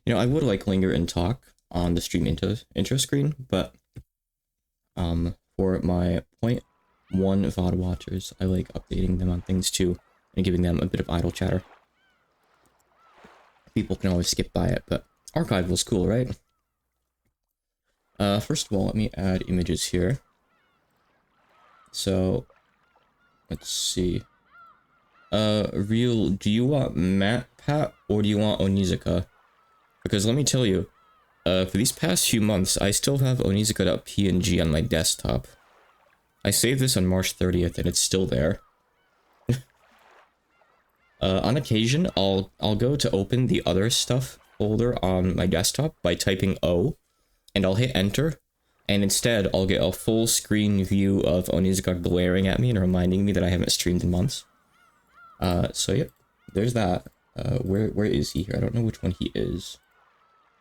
I would like linger and talk on the stream intro screen, but for my .1 VOD watchers, I like updating them on things too and giving them a bit of idle chatter. People can always skip by it, but archive was cool, right? First of all, let me add images here. So, let's see. Real, do you want MatPat or do you want Onizuka? Because let me tell you, for these past few months, I still have Onizuka.png on my desktop. I saved this on March 30th and it's still there. On occasion, I'll go to open the other stuff folder on my desktop by typing O, and I'll hit enter, and instead I'll get a full screen view of Onizuka glaring at me and reminding me that I haven't streamed in months. So yep, there's that. Where is he here? I don't know which one he is.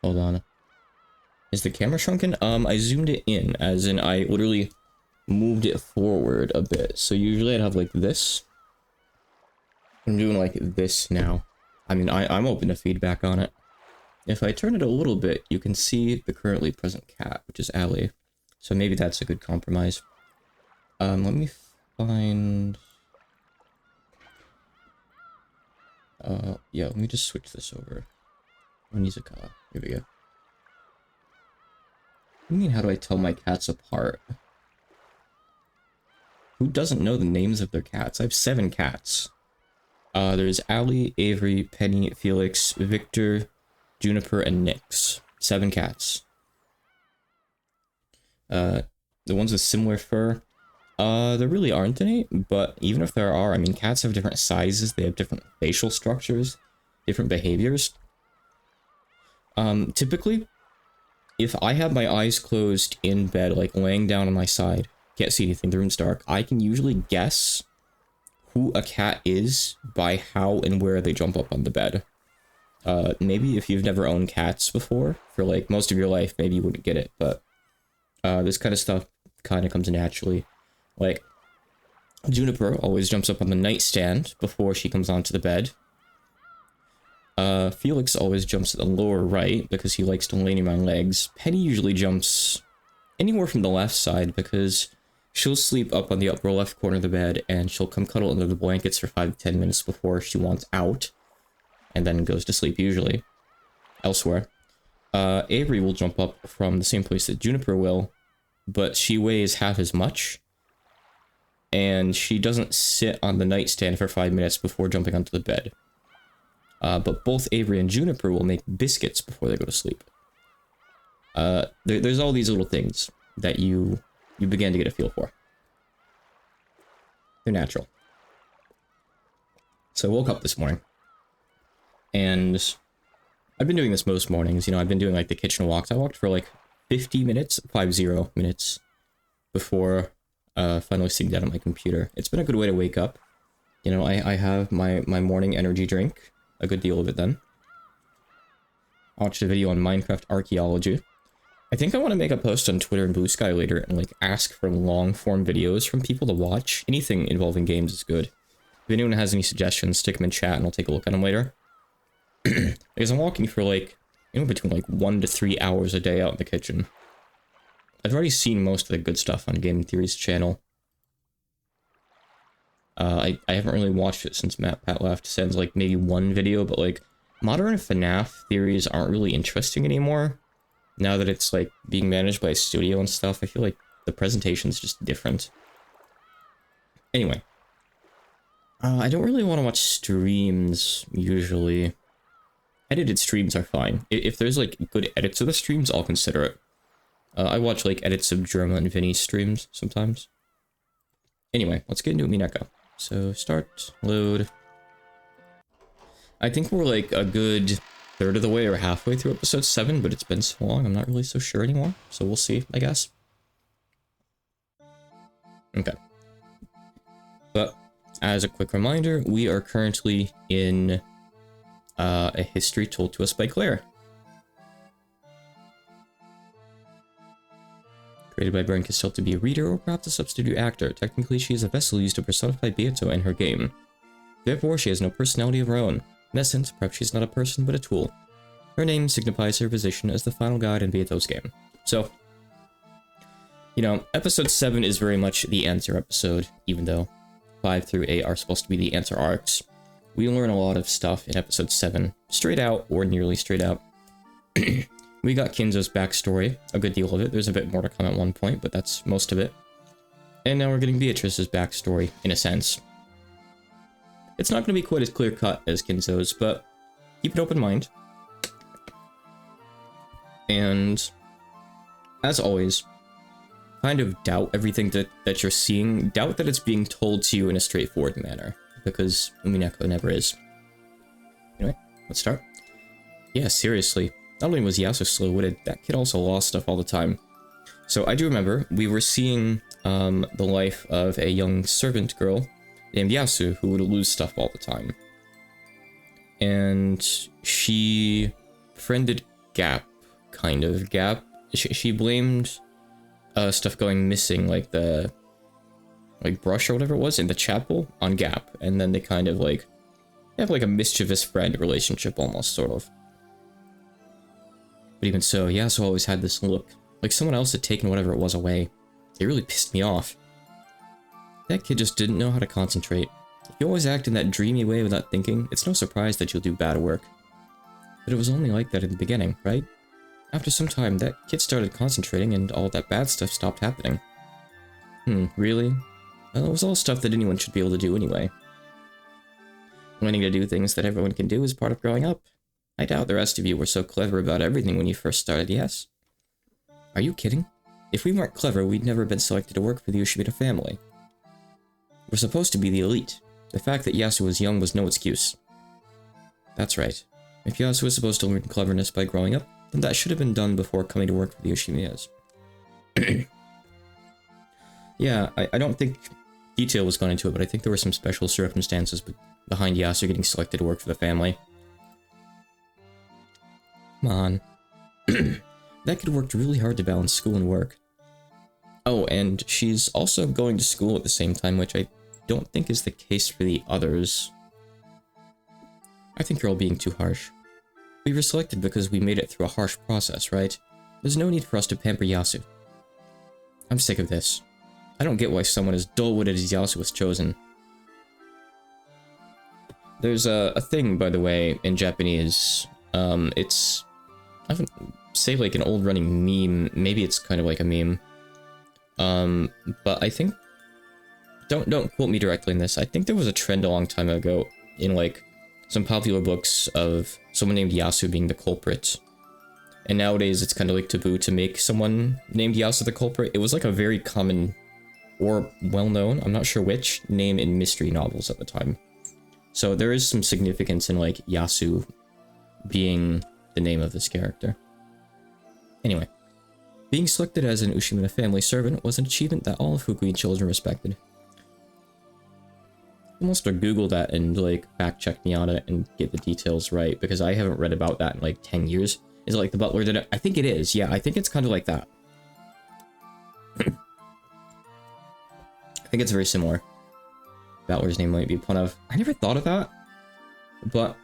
Hold on. Is the camera shrunken? I zoomed it in, as in I literally moved it forward a bit. So usually I'd have like this. I'm doing like this now. I mean, I'm open to feedback on it. If I turn it a little bit, you can see the currently present cat, which is Allie. So maybe that's a good compromise. Let me find... yeah, let me just switch this over. Onizuka. Here we go. What do you mean, how do I tell my cats apart? Who doesn't know the names of their cats? I have 7 cats. There's Allie, Avery, Penny, Felix, Victor, Juniper, and Nyx. 7 cats. The ones with similar fur, there really aren't any, but even if there are, I mean, cats have different sizes, they have different facial structures, different behaviors. Typically, if I have my eyes closed in bed, like laying down on my side, can't see anything, the room's dark, I can usually guess who a cat is by how and where they jump up on the bed. Maybe if you've never owned cats before, for like most of your life, maybe you wouldn't get it, but this kind of stuff kind of comes naturally. Like, Juniper always jumps up on the nightstand before she comes onto the bed. Felix always jumps at the lower right because he likes to lay near my legs. Penny usually jumps anywhere from the left side because she'll sleep up on the upper left corner of the bed and she'll come cuddle under the blankets for 5 to 10 minutes before she wants out and then goes to sleep usually elsewhere. Avery will jump up from the same place that Juniper will, but she weighs half as much and she doesn't sit on the nightstand for 5 minutes before jumping onto the bed. But both Avery and Juniper will make biscuits before they go to sleep. There's all these little things that you begin to get a feel for. They're natural. So I woke up this morning, and I've been doing this most mornings. You know, I've been doing like the kitchen walks. I walked for like 50 minutes, 50 minutes, before finally sitting down at my computer. It's been a good way to wake up. You know, I have my morning energy drink, a good deal of it then. I watched a video on Minecraft archaeology. I think I want to make a post on Twitter and Blue Sky later and like ask for long-form videos from people to watch. Anything involving games is good. If anyone has any suggestions, stick them in chat and I'll take a look at them later. Because I'm walking for like, you know, between like 1 to 3 hours a day out in the kitchen. I've already seen most of the good stuff on Game Theory's channel. I haven't really watched it since MatPat left. Sends like maybe 1 video, but like modern FNAF theories aren't really interesting anymore. Now that it's like being managed by a studio and stuff, I feel like the presentation's just different. Anyway. I don't really want to watch streams, usually. Edited streams are fine. If there's like good edits of the streams, I'll consider it. I watch like edits of Germa and Vinny's streams sometimes. Anyway, let's get into Umineko. So start, load. I think we're like a good third of the way or halfway through episode 7, but it's been so long, I'm not really so sure anymore. So we'll see, I guess. Okay. But as a quick reminder, we are currently in a history told to us by Claire. Created by Brian Castell to be a reader or perhaps a substitute actor. Technically, she is a vessel used to personify Beato in her game. Therefore, she has no personality of her own. In essence, perhaps she's not a person, but a tool. Her name signifies her position as the final god in Beato's game. So, you know, episode 7 is very much the answer episode, even though 5 through 8 are supposed to be the answer arcs. We learn a lot of stuff in episode 7, straight out or nearly straight out. We got Kinzo's backstory, a good deal of it. There's a bit more to come at one point, but that's most of it. And now we're getting Beatrice's backstory, in a sense. It's not going to be quite as clear-cut as Kinzo's, but keep an open mind. And, as always, kind of doubt everything that you're seeing. Doubt that it's being told to you in a straightforward manner, because Umineko never is. Anyway, let's start. Yeah, seriously. Not only was Yasu slow-witted, that kid also lost stuff all the time. So I do remember we were seeing the life of a young servant girl named Yasu who would lose stuff all the time. And she befriended Gap, kind of. Gap, she blamed stuff going missing, like the brush or whatever it was in the chapel on Gap, and then they kind of like have like a mischievous friend relationship almost, sort of. But even so, Yasu always had this look, like someone else had taken whatever it was away. It really pissed me off. That kid just didn't know how to concentrate. If you always act in that dreamy way without thinking, it's no surprise that you'll do bad work. But it was only like that in the beginning, right? After some time, that kid started concentrating and all that bad stuff stopped happening. Really? Well, it was all stuff that anyone should be able to do anyway. Learning to do things that everyone can do is part of growing up. I doubt the rest of you were so clever about everything when you first started, yes? Are you kidding? If we weren't clever, we'd never been selected to work for the Ushimita family. We're supposed to be the elite. The fact that Yasu was young was no excuse. That's right. If Yasu was supposed to learn cleverness by growing up, then that should have been done before coming to work for the Ushimitas. Yeah, I don't think detail was gone into it, but I think there were some special circumstances behind Yasu getting selected to work for the family. Come on. That kid worked really hard to balance school and work. Oh, and she's also going to school at the same time, which I don't think is the case for the others. I think you're all being too harsh. We were selected because we made it through a harsh process, right? There's no need for us to pamper Yasu. I'm sick of this. I don't get why someone as dull-witted as Yasu was chosen. There's a thing, by the way, in Japanese. It's... I wouldn't say like an old running meme. Maybe it's kind of like a meme. But I think... Don't quote me directly in this. I think there was a trend a long time ago in like some popular books of someone named Yasu being the culprit. And nowadays it's kind of like taboo to make someone named Yasu the culprit. It was like a very common or well-known, I'm not sure which, name in mystery novels at the time. So there is some significance in like Yasu being the name of this character. Anyway, being selected as an Ushimita family servant was an achievement that all of Fukui children respected. I must have Googled that and like fact-check me on it and get the details right, because I haven't read about that in like 10 years. Is it like the butler did it? I think it is. Yeah, I think it's kind of like that. I think it's very similar. Butler's name might be one of. I never thought of that, but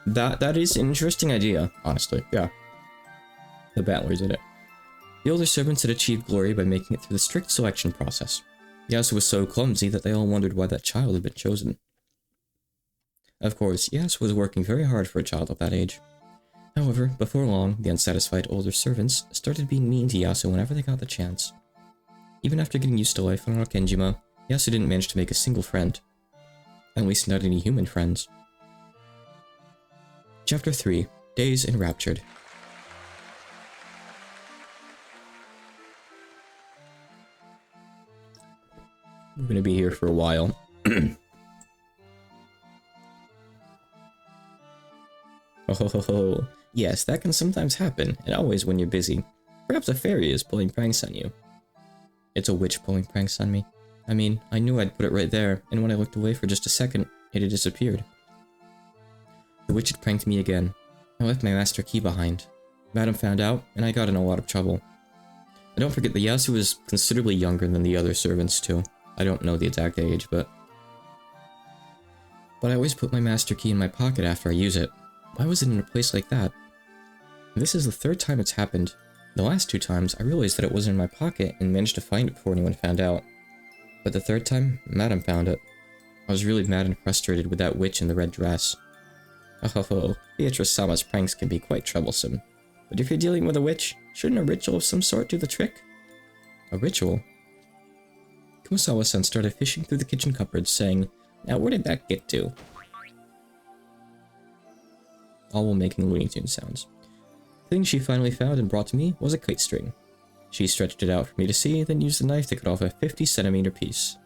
that is an interesting idea, honestly. Yeah, the Battlers did it. The older servants had achieved glory by making it through the strict selection process. Yasu was so clumsy that they all wondered why that child had been chosen. Of course, Yasu was working very hard for a child of that age. However, before long, the unsatisfied older servants started being mean to Yasu whenever they got the chance. Even after getting used to life on Rakenjima, Yasu didn't manage to make a single friend. At least not any human friends. Chapter 3. Days Enraptured. I'm gonna be here for a while. Oh, yes, that can sometimes happen, and always when you're busy. Perhaps a fairy is pulling pranks on you. It's a witch pulling pranks on me. I mean, I knew I'd put it right there, and when I looked away for just a second, it had disappeared. The witch had pranked me again. I left my master key behind. Madam found out, and I got in a lot of trouble. And don't forget that Yasu is considerably younger than the other servants, too. I don't know the exact age, but I always put my master key in my pocket after I use it. Why was it in a place like that? This is the third time it's happened. The last 2 times, I realized that it wasn't in my pocket and managed to find it before anyone found out. But the third time, Madame found it. I was really mad and frustrated with that witch in the red dress. Oh, Beatrice-sama's pranks can be quite troublesome. But if you're dealing with a witch, shouldn't a ritual of some sort do the trick? A ritual? Kumasawa-san started fishing through the kitchen cupboards, saying, "Now where did that get to?" All while making Looney Tunes sounds. The thing she finally found and brought to me was a kite string. She stretched it out for me to see, then used the knife to cut off a 50-centimeter piece.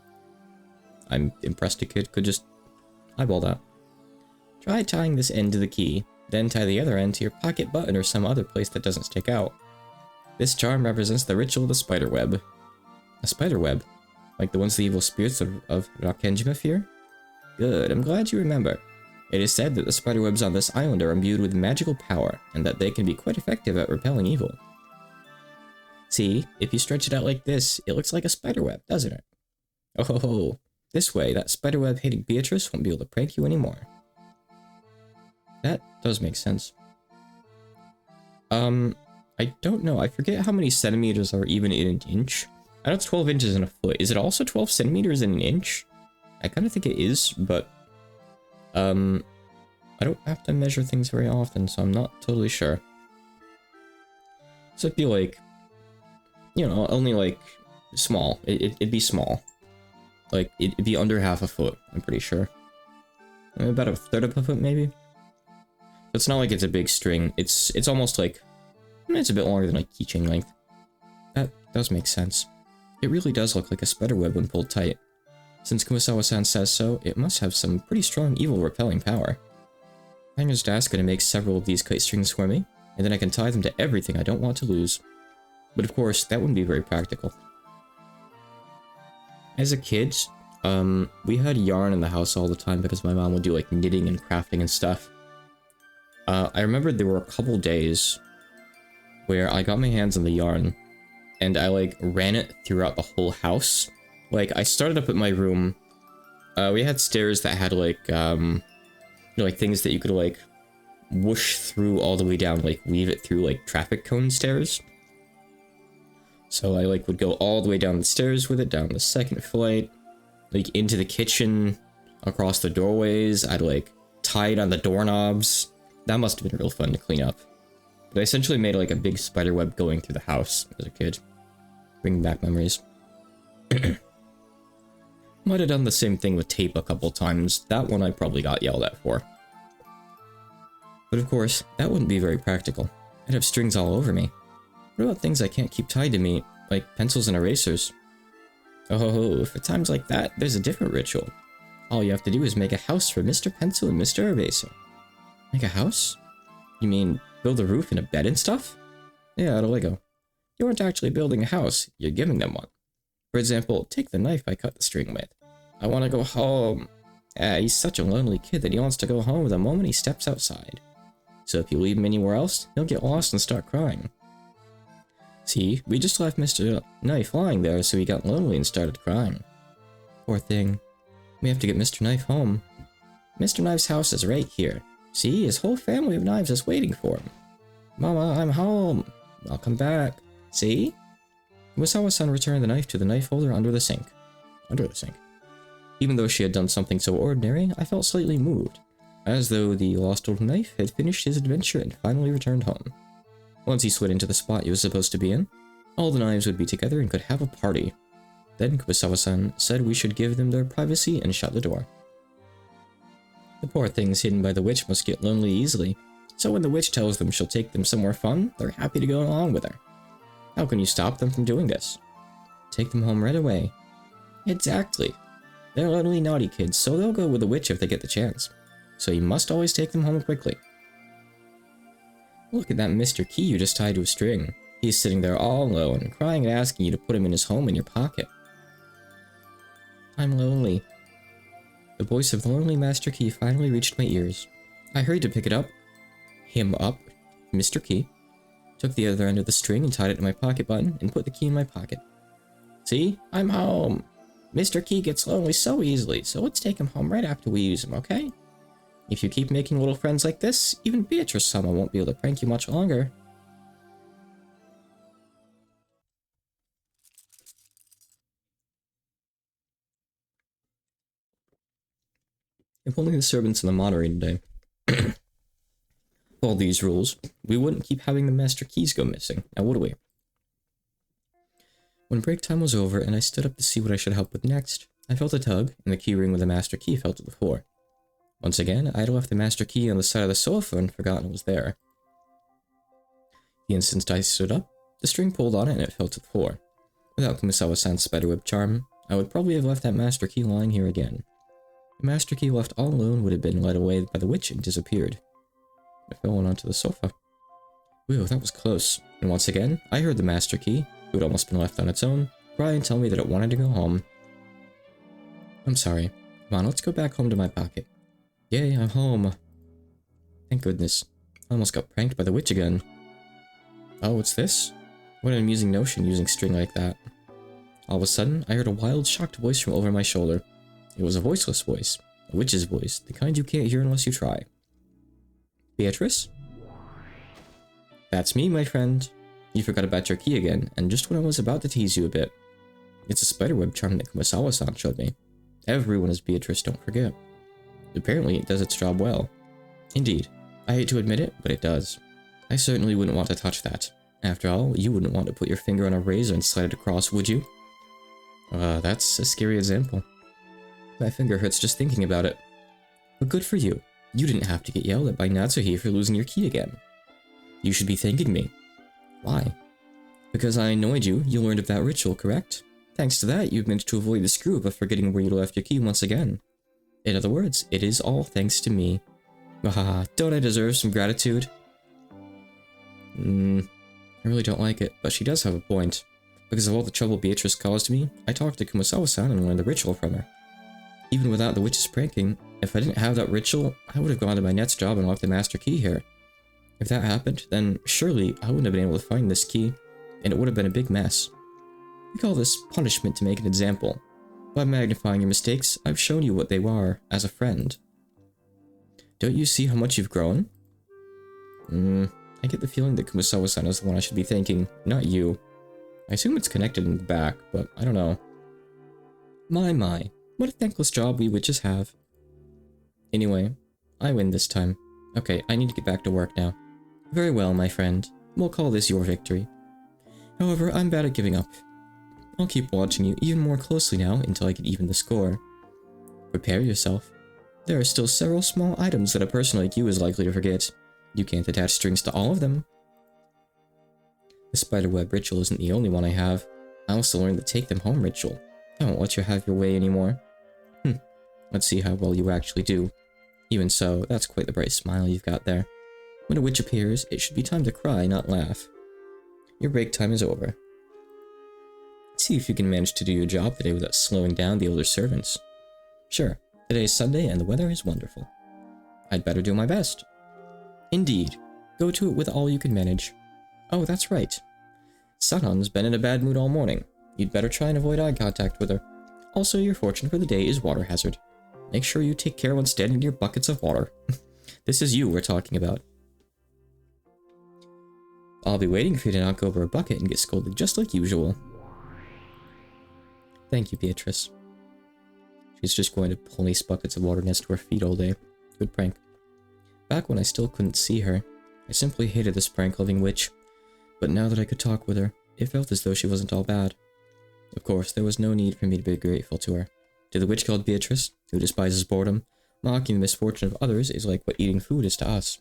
I'm impressed a kid could just eyeball that. Try tying this end to the key, then tie the other end to your pocket button or some other place that doesn't stick out. This charm represents the ritual of the spider web. A spider web? Like the ones the evil spirits of Rakenjima fear? Good, I'm glad you remember. It is said that the spider webs on this island are imbued with magical power, and that they can be quite effective at repelling evil. See, if you stretch it out like this, it looks like a spider web, doesn't it? Oh, this way, that spider web hating Beatrice won't be able to prank you anymore. That does make sense. I don't know, I forget how many centimeters are even in an inch. I know it's 12 inches in a foot. Is it also 12 centimeters in an inch? I kind of think it is, but I don't have to measure things very often, so I'm not totally sure. So it'd be like, you know, only like small. It'd be small. Like, it'd be under half a foot, I'm pretty sure. About a third of a foot, maybe? It's not like it's a big string. It's almost like, it's a bit longer than like keychain length. That does make sense. It really does look like a spider web when pulled tight. Since Kumasawa-san says so, it must have some pretty strong evil repelling power. I can just ask her to make several of these kite strings for me, and then I can tie them to everything I don't want to lose. But of course, that wouldn't be very practical. As a kid, we had yarn in the house all the time because my mom would do like knitting and crafting and stuff. I remember there were a couple days where I got my hands on the yarn and I like ran it throughout the whole house. Like, I started up at my room. We had stairs that had like, you know, like things that you could like whoosh through all the way down, like weave it through like traffic cone stairs. So I like would go all the way down the stairs with it, down the second flight, like into the kitchen, across the doorways. I'd like tie it on the doorknobs. That must have been real fun to clean up. But I essentially made like a big spider web going through the house as a kid. Bringing back memories. Might have done the same thing with tape a couple times. That one I probably got yelled at for. But of course, that wouldn't be very practical. I'd have strings all over me. What about things I can't keep tied to me, like pencils and erasers? Oh, for times like that, there's a different ritual. All you have to do is make a house for Mr. Pencil and Mr. Eraser. Make a house? You mean build a roof and a bed and stuff? Yeah, out of Lego. You aren't actually building a house, you're giving them one. For example, take the knife I cut the string with. I want to go home. He's such a lonely kid that he wants to go home the moment he steps outside. So if you leave him anywhere else, he'll get lost and start crying. See, we just left Mr. Knife lying there, so he got lonely and started crying. Poor thing. We have to get Mr. Knife home. Mr. Knife's house is right here. See, his whole family of knives is waiting for him. Mama, I'm home. I'll come back. See? Kumasawa-san returned the knife to the knife holder under the sink. Under the sink. Even though she had done something so ordinary, I felt slightly moved, as though the lost old knife had finished his adventure and finally returned home. Once he slid into the spot he was supposed to be in, all the knives would be together and could have a party. Then Kumasawa-san said we should give them their privacy and shut the door. The poor things hidden by the witch must get lonely easily, so when the witch tells them she'll take them somewhere fun, they're happy to go along with her. How can you stop them from doing this? Take them home right away. Exactly. They're lonely naughty kids, so they'll go with the witch if they get the chance. So you must always take them home quickly. Look at that Mr. Key you just tied to a string. He's sitting there all alone, crying and asking you to put him in his home in your pocket. I'm lonely. The voice of the lonely Master Key finally reached my ears. I hurried to pick it up. Him up. Mr. Key. Took the other end of the string and tied it to my pocket button and put the key in my pocket. See? I'm home. Mr. Key gets lonely so easily, so let's take him home right after we use him, okay? If you keep making little friends like this, even Beatrice-sama won't be able to prank you much longer. If only the servants and the moderator today. All these rules, we wouldn't keep having the master keys go missing, now would we? When break time was over and I stood up to see what I should help with next, I felt a tug, and the key ring with the master key fell to the floor. Once again, I had left the master key on the side of the sofa and forgotten it was there. The instant I stood up, the string pulled on it and it fell to the floor. Without Kumasawa-san's spiderweb charm, I would probably have left that master key lying here again. The master key left all alone would have been led away by the witch and disappeared. It fell onto the sofa. Whew, that was close. And once again, I heard the master key, who had almost been left on its own, cry and tell me that it wanted to go home. I'm sorry. Come on, let's go back home to my pocket. Yay, I'm home. Thank goodness. I almost got pranked by the witch again. Oh, what's this? What an amusing notion using string like that. All of a sudden, I heard a wild, shocked voice from over my shoulder. It was a voiceless voice. A witch's voice, the kind you can't hear unless you try. Beatrice? That's me, my friend. You forgot about your key again, and just when I was about to tease you a bit. It's a spiderweb charm that Kumasawa-san showed me. Everyone is Beatrice, don't forget. Apparently, it does its job well. Indeed. I hate to admit it, but it does. I certainly wouldn't want to touch that. After all, you wouldn't want to put your finger on a razor and slide it across, would you? That's a scary example. My finger hurts just thinking about it. But good for you. You didn't have to get yelled at by Natsuhi for losing your key again. You should be thanking me. Why? Because I annoyed you, you learned of that ritual, correct? Thanks to that, you've managed to avoid the screw of forgetting where you left your key once again. In other words, it is all thanks to me. Haha, don't I deserve some gratitude? I really don't like it, but she does have a point. Because of all the trouble Beatrice caused me, I talked to Kumasawa-san and learned the ritual from her. Even without the witch's pranking, if I didn't have that ritual, I would have gone to my next job and left the master key here. If that happened, then surely I wouldn't have been able to find this key, and it would have been a big mess. We call this punishment to make an example. By magnifying your mistakes, I've shown you what they are as a friend. Don't you see how much you've grown? I get the feeling that Kumasawa-san is the one I should be thanking, not you. I assume it's connected in the back, but I don't know. My, what a thankless job we witches have. Anyway, I win this time. Okay, I need to get back to work now. Very well, my friend. We'll call this your victory. However, I'm bad at giving up. I'll keep watching you even more closely now until I can even the score. Prepare yourself. There are still several small items that a person like you is likely to forget. You can't attach strings to all of them. The spiderweb ritual isn't the only one I have. I also learned the take them home ritual. I won't let you have your way anymore. Let's see how well you actually do. Even so, that's quite the bright smile you've got there. When a witch appears, it should be time to cry, not laugh. Your break time is over. See if you can manage to do your job today without slowing down the older servants. Sure, today is Sunday and the weather is wonderful. I'd better do my best. Indeed, go to it with all you can manage. Oh, that's right. Sanon's been in a bad mood all morning. You'd better try and avoid eye contact with her. Also, your fortune for the day is water hazard. Make sure you take care when standing near buckets of water. This is you we're talking about. I'll be waiting for you to knock over a bucket and get scolded just like usual. Thank you, Beatrice. She's just going to place buckets of water next to her feet all day. Good prank. Back when I still couldn't see her, I simply hated this prank-loving witch. But now that I could talk with her, it felt as though she wasn't all bad. Of course, there was no need for me to be grateful to her. To the witch called Beatrice, who despises boredom, mocking the misfortune of others is like what eating food is to us.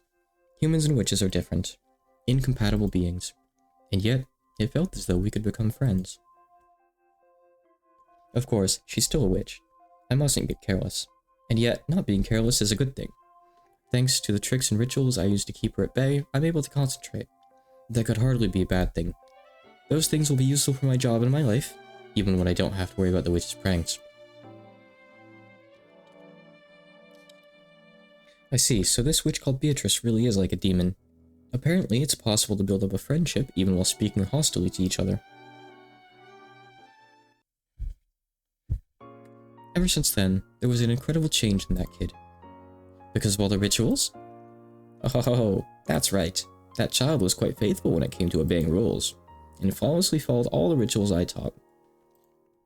Humans and witches are different. Incompatible beings. And yet, it felt as though we could become friends. Of course, she's still a witch. I mustn't get careless. And yet, not being careless is a good thing. Thanks to the tricks and rituals I used to keep her at bay, I'm able to concentrate. That could hardly be a bad thing. Those things will be useful for my job and my life, even when I don't have to worry about the witch's pranks. I see, so this witch called Beatrice really is like a demon. Apparently, it's possible to build up a friendship even while speaking hostilely to each other. Ever since then, there was an incredible change in that kid. Because of all the rituals? Oh, that's right. That child was quite faithful when it came to obeying rules, and flawlessly followed all the rituals I taught.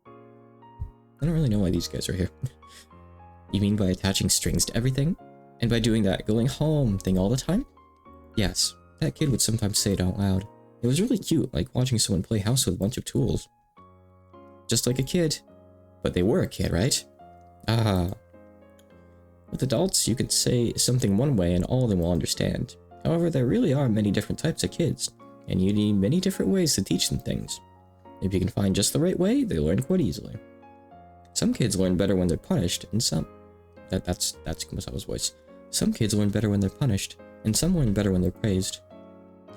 I don't really know why these guys are here. You mean by attaching strings to everything? And by doing that going home thing all the time? Yes, that kid would sometimes say it out loud. It was really cute, like watching someone play house with a bunch of tools. Just like a kid. But they were a kid, right? Ah. With adults, you could say something one way and all of them will understand. However, there really are many different types of kids, and you need many different ways to teach them things. If you can find just the right way, they learn quite easily. Some kids learn better when they're punished, and some... That's Kumasawa's voice. Some kids learn better when they're punished, and some learn better when they're praised.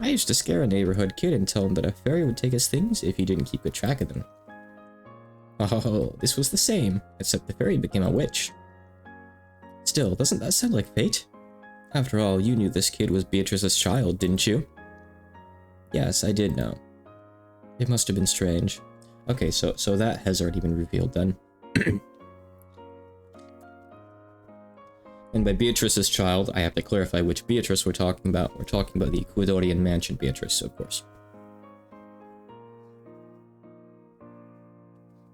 I used to scare a neighborhood kid and tell him that a fairy would take his things if he didn't keep good track of them. Oh, this was the same, except the fairy became a witch. Still, doesn't that sound like fate? After all, you knew this kid was Beatrice's child, didn't you? Yes, I did know. It must have been strange. Okay, so that has already been revealed then. And by Beatrice's child, I have to clarify which Beatrice we're talking about. We're talking about the Ecuadorian mansion Beatrice, of course.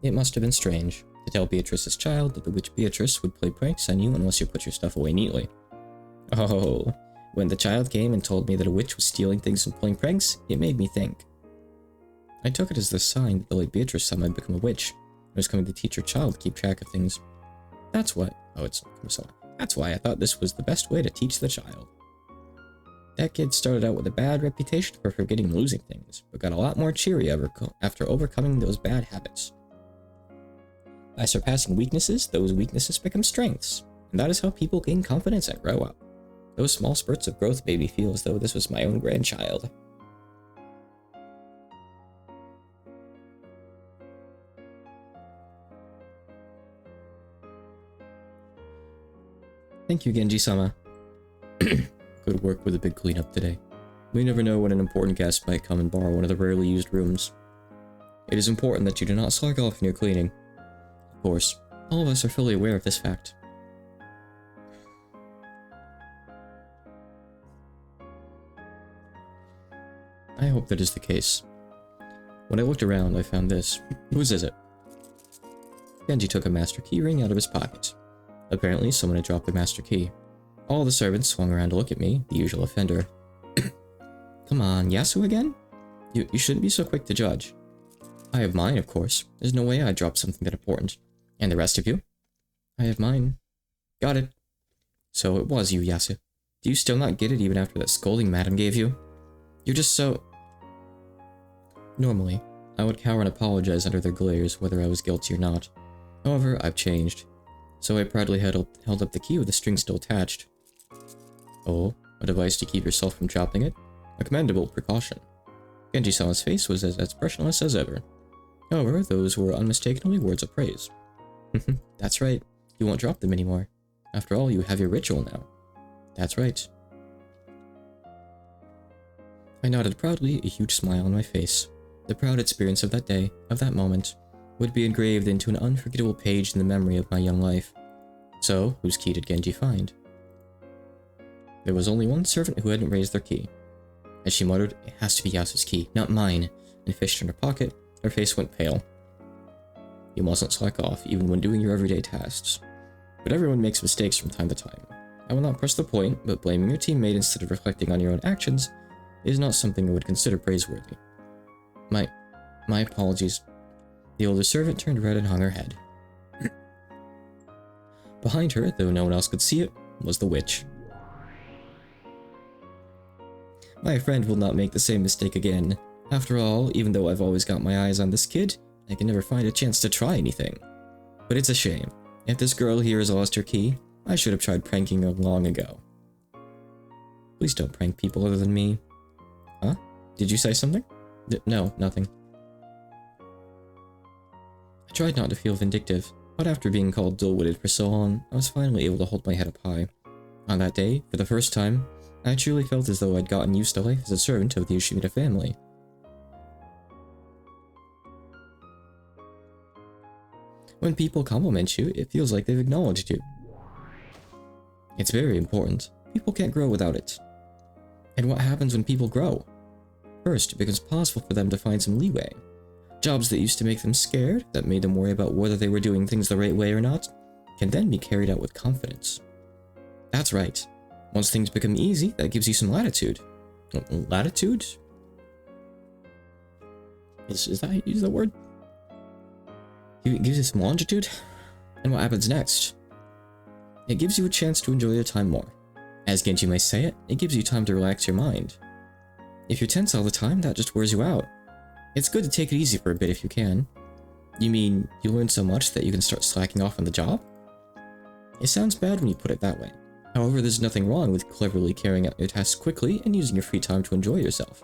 It must have been strange to tell Beatrice's child that the witch Beatrice would play pranks on you unless you put your stuff away neatly. Oh, when the child came and told me that a witch was stealing things and playing pranks, it made me think. I took it as the sign that the late Beatrice saw I'd become a witch and was coming to teach her child to keep track of things. That's what... Oh, it's Kumasawa. That's why I thought this was the best way to teach the child. That kid started out with a bad reputation for forgetting and losing things, but got a lot more cheery after overcoming those bad habits. By surpassing weaknesses, those weaknesses become strengths, and that is how people gain confidence and grow up. Those small spurts of growth made me feel as though this was my own grandchild. Thank you, Genji-sama. Good work with a big cleanup today. We never know when an important guest might come and borrow one of the rarely used rooms. It is important that you do not slack off in your cleaning. Of course, all of us are fully aware of this fact. I hope that is the case. When I looked around, I found this. Whose is it? Genji took a master key ring out of his pocket. Apparently, someone had dropped the master key. All the servants swung around to look at me, the usual offender. Come on, Yasu again? You shouldn't be so quick to judge. I have mine, of course. There's no way I'd drop something that important. And the rest of you? I have mine. Got it. So it was you, Yasu. Do you still not get it even after that scolding Madam gave you? You're just so... Normally, I would cower and apologize under their glares whether I was guilty or not. However, I've changed. So I proudly held up the key with the string still attached. Oh, a device to keep yourself from dropping it? A commendable precaution. Genji-sama's face was as expressionless as ever. However, those were unmistakably words of praise. That's right, you won't drop them anymore. After all, you have your ritual now. That's right. I nodded proudly, a huge smile on my face. The proud experience of that day, of that moment, would be engraved into an unforgettable page in the memory of my young life. So, whose key did Genji find? There was only one servant who hadn't raised their key. As she muttered, "It has to be Yasu's key, not mine," and fished in her pocket, her face went pale. You mustn't slack off, even when doing your everyday tasks. But everyone makes mistakes from time to time. I will not press the point, but blaming your teammate instead of reflecting on your own actions is not something I would consider praiseworthy. My apologies. The older servant turned red and hung her head. Behind her, though no one else could see it, was the witch. My friend will not make the same mistake again. After all, even though I've always got my eyes on this kid, I can never find a chance to try anything. But it's a shame. If this girl here has lost her key, I should have tried pranking her long ago. Please don't prank people other than me. Huh? Did you say something? No, nothing. I tried not to feel vindictive, but after being called dull-witted for so long, I was finally able to hold my head up high. On that day, for the first time, I truly felt as though I'd gotten used to life as a servant of the Ushimita family. When people compliment you, it feels like they've acknowledged you. It's very important. People can't grow without it. And what happens when people grow? First, it becomes possible for them to find some leeway. Jobs that used to make them scared, that made them worry about whether they were doing things the right way or not, can then be carried out with confidence. That's right. Once things become easy, that gives you some latitude. Latitude? Is that how you use that word? It gives you some longitude? And what happens next? It gives you a chance to enjoy your time more. As Genji might say it gives you time to relax your mind. If you're tense all the time, that just wears you out. It's good to take it easy for a bit if you can. You mean, you learn so much that you can start slacking off on the job? It sounds bad when you put it that way. However, there's nothing wrong with cleverly carrying out your tasks quickly and using your free time to enjoy yourself.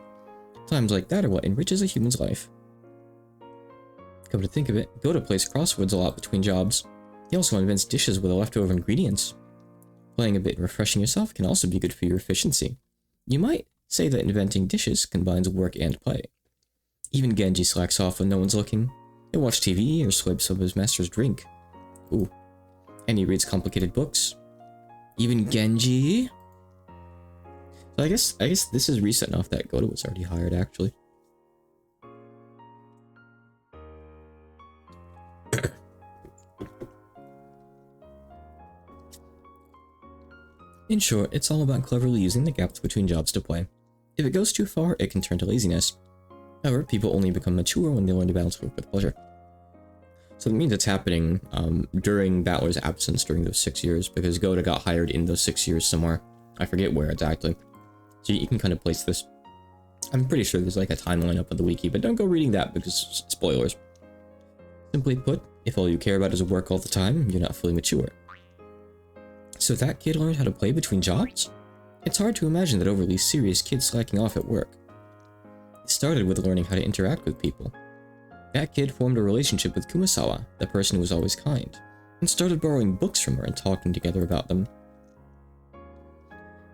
Times like that are what enriches a human's life. Come to think of it, Goda plays crosswords a lot between jobs. He also invents dishes with the leftover ingredients. Playing a bit and refreshing yourself can also be good for your efficiency. You might say that inventing dishes combines work and play. Even Genji slacks off when no one's looking. He'll watch TV or swipe some of his master's drink. Ooh. And he reads complicated books. Even Genji? So I guess this is recent enough that Goda was already hired, actually. In short, it's all about cleverly using the gaps between jobs to play. If it goes too far, it can turn to laziness. However, people only become mature when they learn to balance work with pleasure. So that means it's happening during Battler's absence during those 6 years, because Goda got hired in those 6 years somewhere. I forget where exactly. So you can kind of place this. I'm pretty sure there's like a timeline up on the wiki, but don't go reading that because spoilers. Simply put, if all you care about is work all the time, you're not fully mature. So that kid learned how to play between jobs? It's hard to imagine that overly serious kid slacking off at work. It started with learning how to interact with people. That kid formed a relationship with Kumasawa, the person who was always kind, and started borrowing books from her and talking together about them.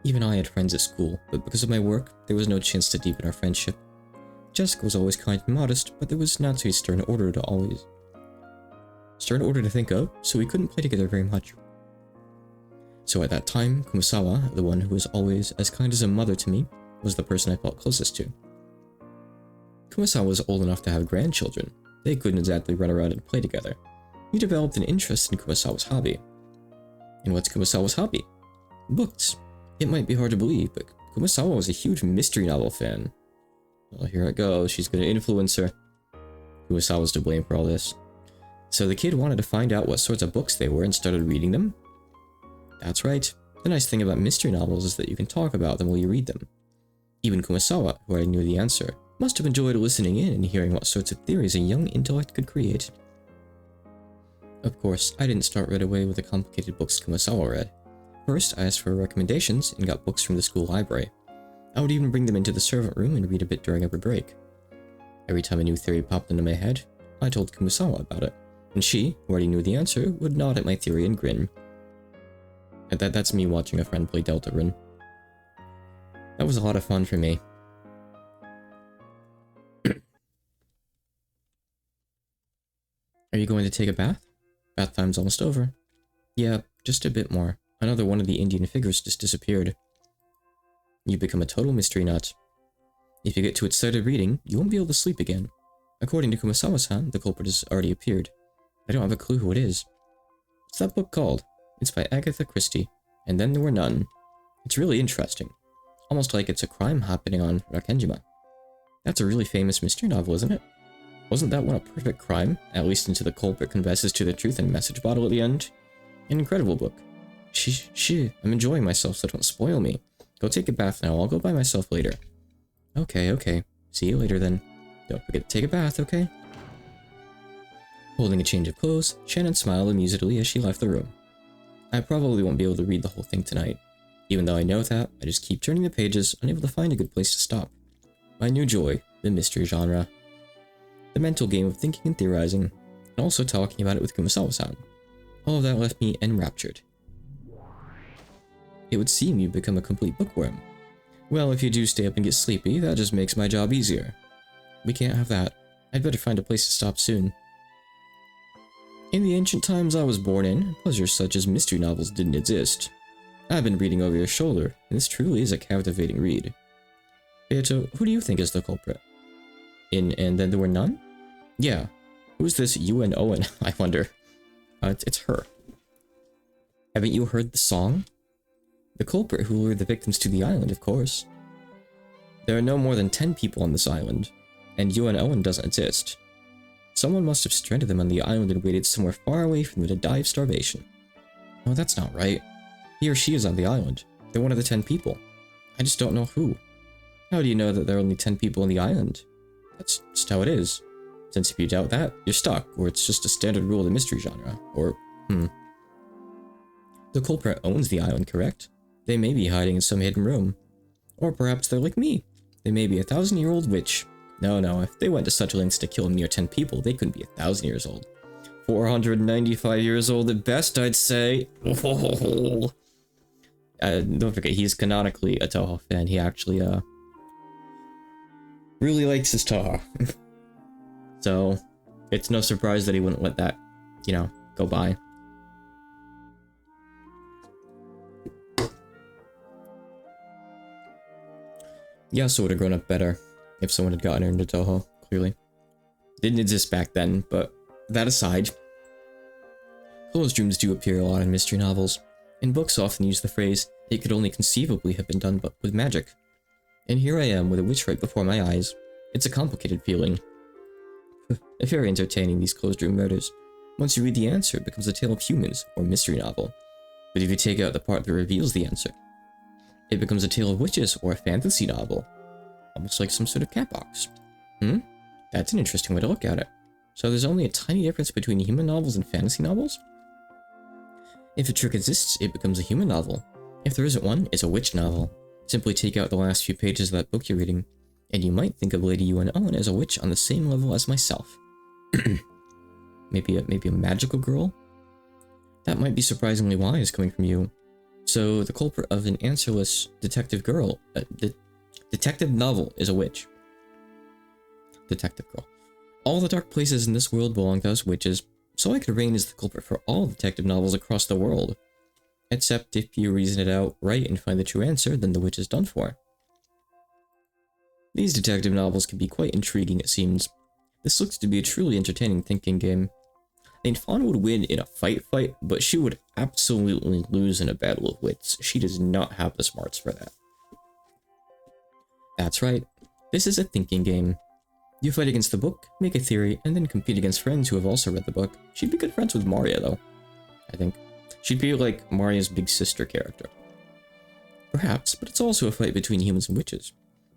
Even I had friends at school, but because of my work, there was no chance to deepen our friendship. Jessica was always kind and modest, but there was not a stern order to think of, so we couldn't play together very much. So at that time, Kumasawa, the one who was always as kind as a mother to me, was the person I felt closest to. Kumasawa was old enough to have grandchildren. They couldn't exactly run around and play together. We developed an interest in Kumasawa's hobby. And what's Kumasawa's hobby? Books. It might be hard to believe, but Kumasawa was a huge mystery novel fan. Well, here it goes. She's going to influence her. Kumasawa's to blame for all this. So the kid wanted to find out what sorts of books they were and started reading them. That's right. The nice thing about mystery novels is that you can talk about them while you read them. Even Kumasawa, who already knew the answer, must have enjoyed listening in and hearing what sorts of theories a young intellect could create. Of course, I didn't start right away with the complicated books Kumasawa read. First, I asked for recommendations and got books from the school library. I would even bring them into the servant room and read a bit during every break. Every time a new theory popped into my head, I told Kumasawa about it, and she, who already knew the answer, would nod at my theory and grin. And that's me watching a friend play Deltarune. That was a lot of fun for me. Are you going to take a bath? Bath time's almost over. Yeah, just a bit more. Another one of the Indian figures just disappeared. You become a total mystery nut. If you get too excited reading, you won't be able to sleep again. According to Kumasawa-san, the culprit has already appeared. I don't have a clue who it is. What's that book called? It's by Agatha Christie, and then there were none. It's really interesting. Almost like it's a crime happening on Rakenjima. That's a really famous mystery novel, isn't it? Wasn't that one a perfect crime, at least until the culprit confesses to the truth in a message bottle at the end? An incredible book. I'm enjoying myself, so don't spoil me. Go take a bath now, I'll go by myself later. Okay. See you later then. Don't forget to take a bath, okay? Holding a change of clothes, Shannon smiled amusedly as she left the room. I probably won't be able to read the whole thing tonight. Even though I know that, I just keep turning the pages, unable to find a good place to stop. My new joy, the mystery genre. The mental game of thinking and theorizing, and also talking about it with Kumasawa-san. All of that left me enraptured. It would seem you've become a complete bookworm. Well, if you do stay up and get sleepy, that just makes my job easier. We can't have that. I'd better find a place to stop soon. In the ancient times I was born in, pleasures such as mystery novels didn't exist. I've been reading over your shoulder, and this truly is a captivating read. Beato, who do you think is the culprit? And then there were none? Yeah. Who's this UN Owen, I wonder? It's her. Haven't you heard the song? The culprit who lured the victims to the island, of course. There are no more than 10 people on this island, and UN Owen doesn't exist. Someone must have stranded them on the island and waited somewhere far away from them to die of starvation. No, that's not right. He or she is on the island. They're one of the 10 people. I just don't know who. How do you know that there are only 10 people on the island? That's just how it is. Since if you doubt that, you're stuck, or it's just a standard rule of the mystery genre, or, The culprit owns the island, correct? They may be hiding in some hidden room. Or perhaps they're like me. They may be a 1,000-year-old witch. No, if they went to such lengths to kill a mere 10 people, they couldn't be 1,000 years old. 495 years old at best, I'd say. Don't forget, he's canonically a Toho fan. He actually, really likes his Toho. So, it's no surprise that he wouldn't let that, go by. Yasuo would have grown up better if someone had gotten her into Toho, clearly. Didn't exist back then, but that aside, closed dreams do appear a lot in mystery novels, and books often use the phrase, it could only conceivably have been done but with magic. And here I am with a witch right before my eyes. It's a complicated feeling. Very entertaining, these closed dream murders. Once you read the answer, it becomes a tale of humans, or mystery novel. But if you take out the part that reveals the answer, it becomes a tale of witches, or a fantasy novel. Almost like some sort of cat box. That's an interesting way to look at it. So there's only a tiny difference between human novels and fantasy novels? If a trick exists, it becomes a human novel. If there isn't one, it's a witch novel. Simply take out the last few pages of that book you're reading, and you might think of Lady UN Owen as a witch on the same level as myself. maybe a magical girl? That might be surprisingly wise coming from you. So the culprit of an answerless detective girl, detective novel is a witch. Detective girl. All the dark places in this world belong to us witches, so I could reign as the culprit for all detective novels across the world. Except if you reason it out right and find the true answer, then the witch is done for. These detective novels can be quite intriguing, it seems. This looks to be a truly entertaining thinking game. Fawn would win in a fight, but she would absolutely lose in a battle of wits. She does not have the smarts for that. That's right. This is a thinking game. You fight against the book, make a theory, and then compete against friends who have also read the book. She'd be good friends with Maria, though. I think. She'd be like Maria's big sister character. Perhaps, but it's also a fight between humans and witches.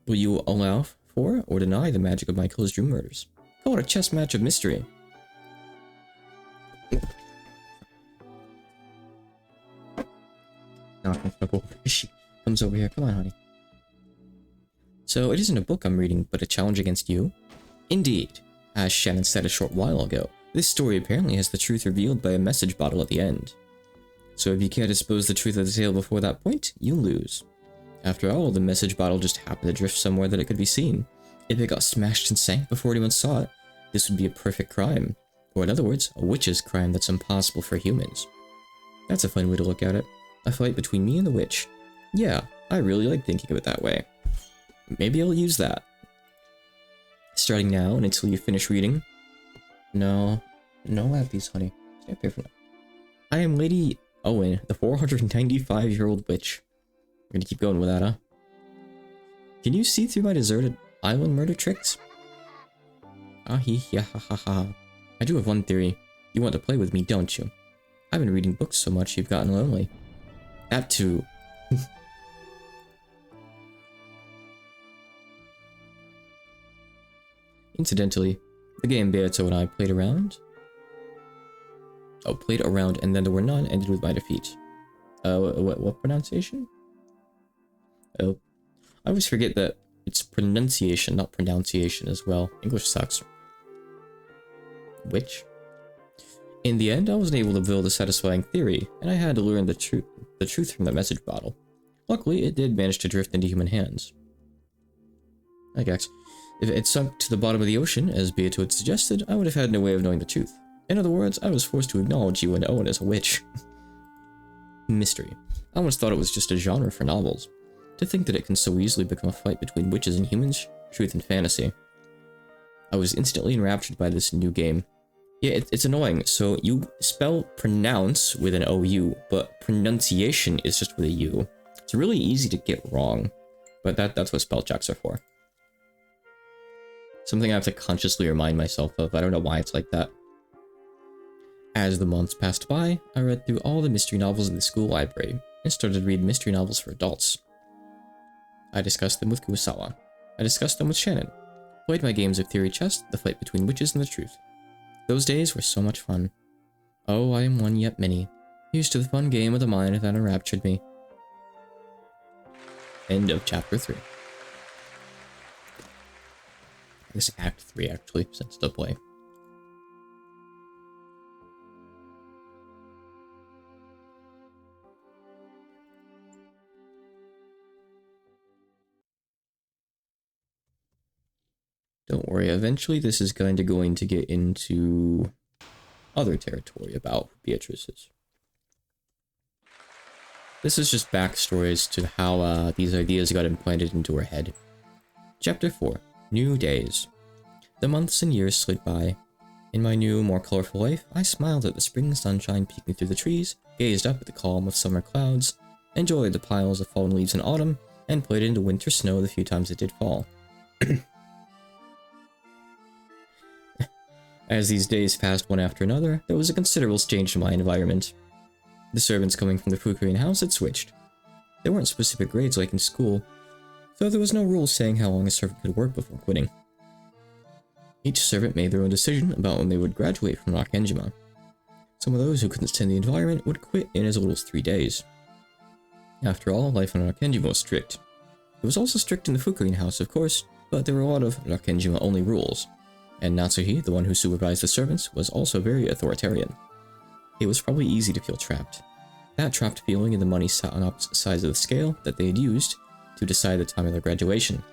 Will you allow for or deny the magic of my closed dream murders? Call it a chess match of mystery. She comes over here. Come on, honey. So it isn't a book I'm reading, but a challenge against you? Indeed. As Shannon said a short while ago, this story apparently has the truth revealed by a message bottle at the end. So if you can't expose the truth of the tale before that point, you lose. After all, the message bottle just happened to drift somewhere that it could be seen. If it got smashed and sank before anyone saw it, this would be a perfect crime. Or in other words, a witch's crime that's impossible for humans. That's a fun way to look at it. A fight between me and the witch. Yeah, I really like thinking of it that way. Maybe I'll use that. Starting now and until you finish reading. No at these, honey. Stay up here for now. I am Lady Owen, the 495-year-old witch. We're gonna keep going with that, huh? Can you see through my deserted island murder tricks? Ah hee ya ha ha ha. I do have one theory. You want to play with me, don't you? I've been reading books so much you've gotten lonely. That too. Incidentally, the game Beato and I played around, and then there were none, ended with my defeat. What pronunciation? Oh, I always forget that it's pronunciation, not pronunciation as well. English sucks. Which? In the end, I wasn't able to build a satisfying theory, and I had to learn the truth from the message bottle. Luckily, it did manage to drift into human hands. I guess. If it had sunk to the bottom of the ocean, as Beato had suggested, I would have had no way of knowing the truth. In other words, I was forced to acknowledge you and Owen as a witch. Mystery. I once thought it was just a genre for novels. To think that it can so easily become a fight between witches and humans, truth and fantasy. I was instantly enraptured by this new game. Yeah, it's annoying. So you spell pronounce with an OU, but pronunciation is just with a U. It's really easy to get wrong, but that's what spell checks are for. Something I have to consciously remind myself of. I don't know why it's like that. As the months passed by, I read through all the mystery novels in the school library and started to read mystery novels for adults. I discussed them with Kurosawa. I discussed them with Shannon. Played my games of theory chess, the fight between witches and the truth. Those days were so much fun. Oh, I am one yet many. Here's to the fun game of the mind that enraptured me. End of chapter 3. I guess Act 3 actually, since the play. Don't worry, eventually this is going to get into other territory about Beatrice's. This is just backstories to how these ideas got implanted into her head. Chapter 4. New Days. The months and years slid by. In my new, more colorful life, I smiled at the spring sunshine peeking through the trees, gazed up at the calm of summer clouds, enjoyed the piles of fallen leaves in autumn, and played into winter snow the few times it did fall. As these days passed one after another, there was a considerable change in my environment. The servants coming from the Fukurian house had switched. There weren't specific grades like in school, though there was no rule saying how long a servant could work before quitting. Each servant made their own decision about when they would graduate from Rakenjima. Some of those who couldn't stand the environment would quit in as little as 3 days. After all, life on Rakenjima was strict. It was also strict in the Fukurian house, of course, but there were a lot of Rakenjima-only rules. And Natsuhi, the one who supervised the servants, was also very authoritarian. It was probably easy to feel trapped. That trapped feeling and the money sat on opposite sides of the scale that they had used to decide the time of their graduation.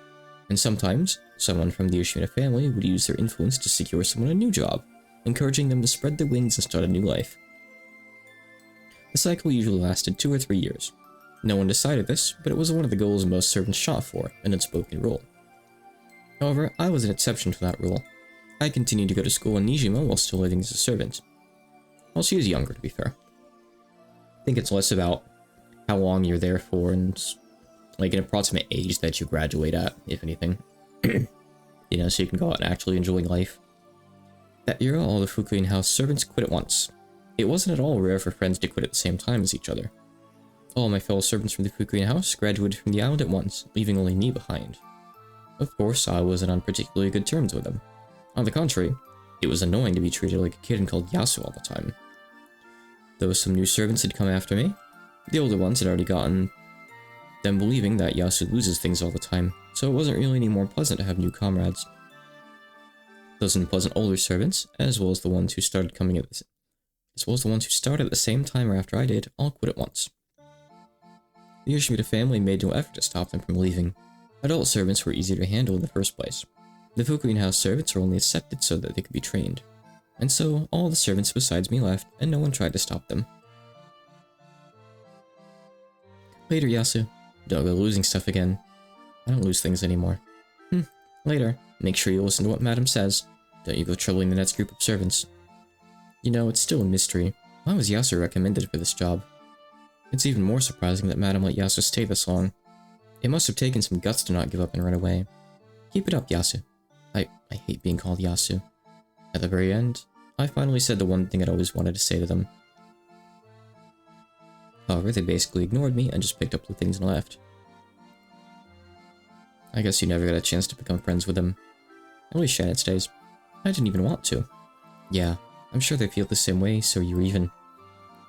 And sometimes, someone from the Ushimina family would use their influence to secure someone a new job, encouraging them to spread their wings and start a new life. The cycle usually lasted 2 or 3 years. No one decided this, but it was one of the goals most servants shot for, an unspoken rule. However, I was an exception to that rule. I continued to go to school in Nijima while still living as a servant. Well, she is younger, to be fair. I think it's less about how long you're there for and, like, an approximate age that you graduate at, if anything. You know, so you can go out and actually enjoy life. That year, all the Fukurian house servants quit at once. It wasn't at all rare for friends to quit at the same time as each other. All my fellow servants from the Fukurian house graduated from the island at once, leaving only me behind. Of course, I wasn't on particularly good terms with them. On the contrary, it was annoying to be treated like a kid and called Yasu all the time. Though some new servants had come after me, the older ones had already gotten them believing that Yasu loses things all the time, so it wasn't really any more pleasant to have new comrades. Those unpleasant older servants, as well as the ones who started at the same time or after I did, all quit at once. The Yoshimita family made no effort to stop them from leaving. Adult servants were easier to handle in the first place. The Fukurian house servants were only accepted so that they could be trained. And so, all the servants besides me left, and no one tried to stop them. Later, Yasu. Don't go losing stuff again. I don't lose things anymore. Later. Make sure you listen to what Madam says. Don't you go troubling the next group of servants. You know, it's still a mystery. Why was Yasu recommended for this job? It's even more surprising that Madam let Yasu stay this long. It must have taken some guts to not give up and run away. Keep it up, Yasu. I hate being called Yasu. At the very end, I finally said the one thing I'd always wanted to say to them. However, they basically ignored me and just picked up the things and left. I guess you never got a chance to become friends with them. At least Shannon stays. I didn't even want to. Yeah, I'm sure they feel the same way, so you're even.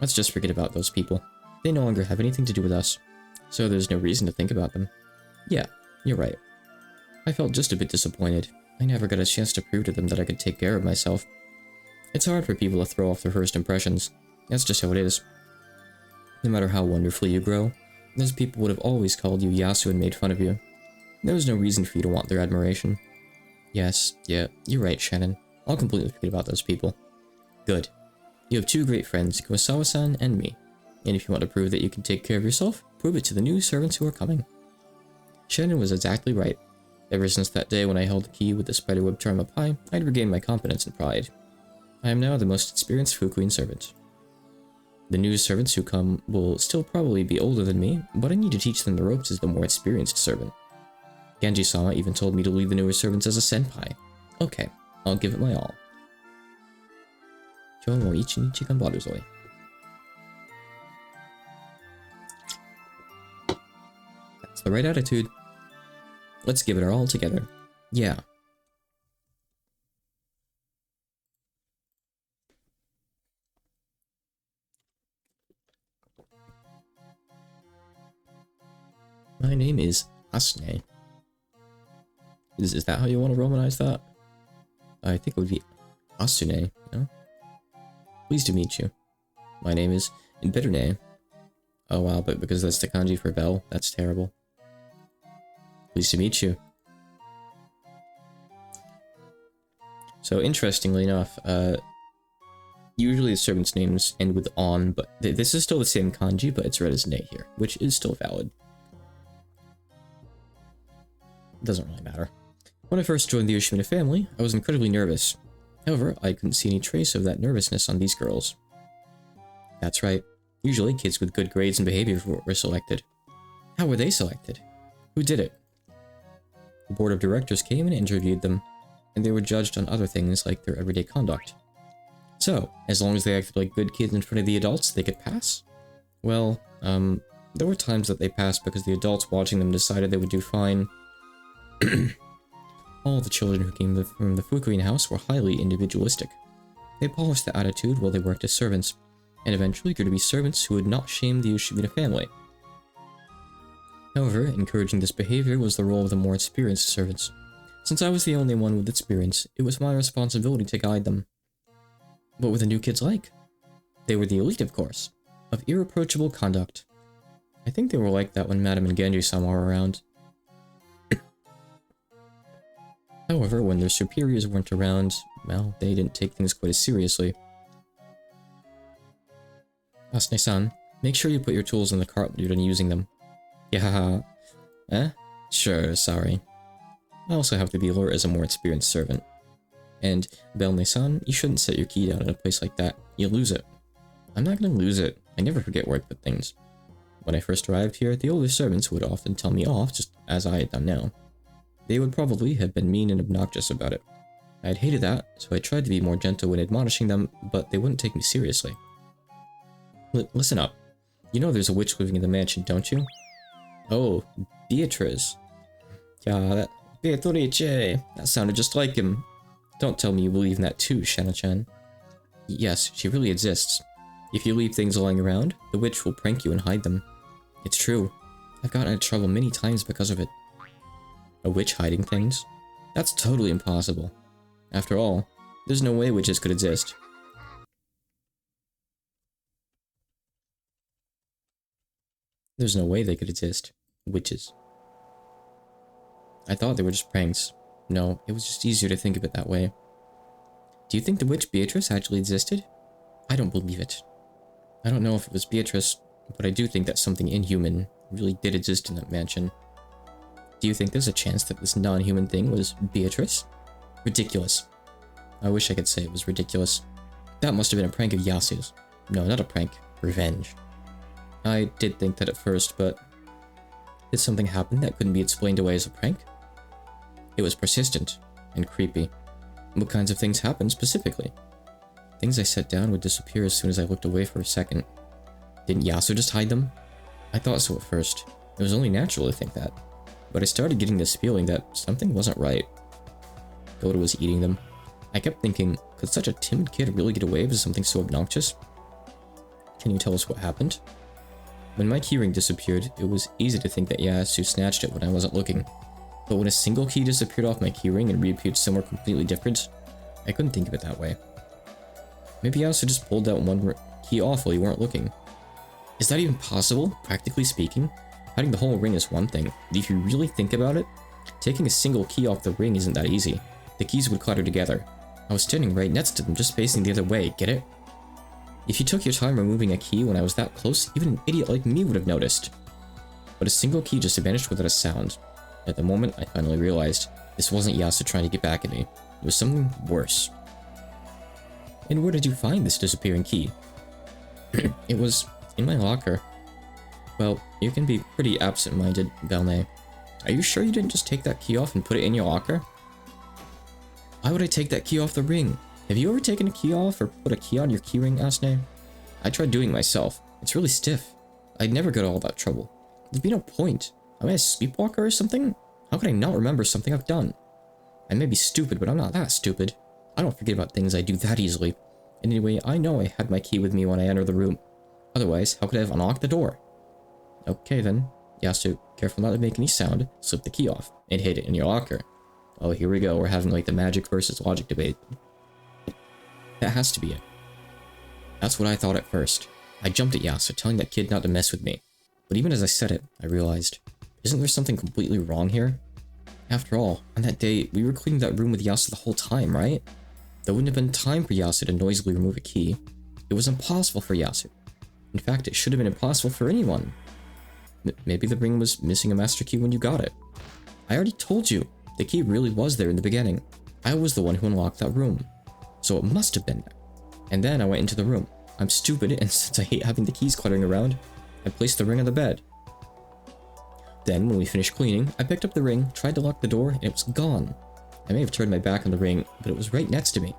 Let's just forget about those people. They no longer have anything to do with us, so there's no reason to think about them. Yeah, you're right. I felt just a bit disappointed. I never got a chance to prove to them that I could take care of myself. It's hard for people to throw off their first impressions. That's just how it is. No matter how wonderfully you grow, those people would have always called you Yasu and made fun of you. There was no reason for you to want their admiration. Yes, yeah, you're right, Shannon. I'll completely forget about those people. Good. You have 2 great friends, Kurosawa-san and me. And if you want to prove that you can take care of yourself, prove it to the new servants who are coming. Shannon was exactly right. Ever since that day when I held the key with the spiderweb charm up high, I'd regained my confidence and pride. I am now the most experienced Fukuin servant. The new servants who come will still probably be older than me, but I need to teach them the ropes as the more experienced servant. Genji-sama even told me to lead the newer servants as a senpai. Okay, I'll give it my all. That's the right attitude. Let's give it our all together. Yeah. My name is Asune. Is that how you want to romanize that? I think it would be Asune, no? Pleased to meet you. My name is Inbiterne. Oh wow, but because that's the kanji for bell, that's terrible. Pleased to meet you. So interestingly enough, usually the servants' names end with on, but this is still the same kanji, but it's read as ne here, which is still valid. Doesn't really matter. When I first joined the Ushimina family, I was incredibly nervous. However, I couldn't see any trace of that nervousness on these girls. That's right. Usually, kids with good grades and behavior were selected. How were they selected? Who did it? The board of directors came and interviewed them, and they were judged on other things like their everyday conduct. So, as long as they acted like good kids in front of the adults, they could pass? Well, there were times that they passed because the adults watching them decided they would do fine. All the children who came from the Fukuin house were highly individualistic. They polished their attitude while they worked as servants, and eventually grew to be servants who would not shame the Ushimina family. However, encouraging this behavior was the role of the more experienced servants. Since I was the only one with experience, it was my responsibility to guide them. What were the new kids like? They were the elite, of course, of irreproachable conduct. I think they were like that when Madame and Genji-sama were around. However, when their superiors weren't around, well, they didn't take things quite as seriously. Asune-san, make sure you put your tools in the cart when you're done using them. Yeah. Eh? Sure, sorry. I also have to be alert as a more experienced servant. And, Belne-san, you shouldn't set your key down in a place like that. You'll lose it. I'm not gonna lose it. I never forget where I put things. When I first arrived here, the older servants would often tell me off, just as I had done now. They would probably have been mean and obnoxious about it. I had hated that, so I tried to be more gentle when admonishing them, but they wouldn't take me seriously. Listen up. You know there's a witch living in the mansion, don't you? Oh, Beatrice. Yeah, that... Beatrice! That sounded just like him. Don't tell me you believe in that too, Shana-chan. Yes, she really exists. If you leave things lying around, the witch will prank you and hide them. It's true. I've gotten into trouble many times because of it. A witch hiding things? That's totally impossible. After all, there's no way witches could exist. There's no way they could exist. Witches. I thought they were just pranks. No, it was just easier to think of it that way. Do you think the witch Beatrice actually existed? I don't believe it. I don't know if it was Beatrice, but I do think that something inhuman really did exist in that mansion. Do you think there's a chance that this non-human thing was Beatrice? Ridiculous. I wish I could say it was ridiculous. That must have been a prank of Yasu's. No, not a prank. Revenge. I did think that at first, but... Did something happen that couldn't be explained away as a prank? It was persistent and creepy. What kinds of things happened specifically? Things I set down would disappear as soon as I looked away for a second. Didn't Yasu just hide them? I thought so at first. It was only natural to think that. But I started getting this feeling that something wasn't right. Goda was eating them. I kept thinking, could such a timid kid really get away with something so obnoxious? Can you tell us what happened? When my keyring disappeared, it was easy to think that Yasu snatched it when I wasn't looking. But when a single key disappeared off my keyring and reappeared somewhere completely different, I couldn't think of it that way. Maybe Yasu just pulled that one key off while you weren't looking. Is that even possible, practically speaking? Hiding the whole ring is one thing, but if you really think about it, taking a single key off the ring isn't that easy. The keys would clatter together. I was standing right next to them, just facing the other way, get it? If you took your time removing a key when I was that close, even an idiot like me would have noticed. But a single key just vanished without a sound. At the moment, I finally realized this wasn't Yasu trying to get back at me. It was something worse. And where did you find this disappearing key? It was in my locker. Well, you can be pretty absent-minded, Valne. Are you sure you didn't just take that key off and put it in your locker? Why would I take that key off the ring? Have you ever taken a key off or put a key on your keyring, Asne? I tried doing it myself. It's really stiff. I'd never go to all that trouble. There'd be no point. Am I a sleepwalker or something? How could I not remember something I've done? I may be stupid, but I'm not that stupid. I don't forget about things I do that easily. And anyway, I know I had my key with me when I entered the room. Otherwise, how could I have unlocked the door? Okay then. Yasu, careful not to make any sound, slip the key off, and hid it in your locker. Oh, here we go, we're having like the magic versus logic debate. That has to be it. That's what I thought at first. I jumped at Yasu, telling that kid not to mess with me. But even as I said it, I realized, isn't there something completely wrong here? After all, on that day, we were cleaning that room with Yasu the whole time, right? There wouldn't have been time for Yasu to noisily remove a key. It was impossible for Yasu. In fact, it should have been impossible for anyone. Maybe the ring was missing a master key when you got it. I already told you, the key really was there in the beginning. I was the one who unlocked that room. So it must have been there. And then I went into the room. I'm stupid, and since I hate having the keys cluttering around, I placed the ring on the bed. Then, when we finished cleaning, I picked up the ring, tried to lock the door, and it was gone. I may have turned my back on the ring, but it was right next to me.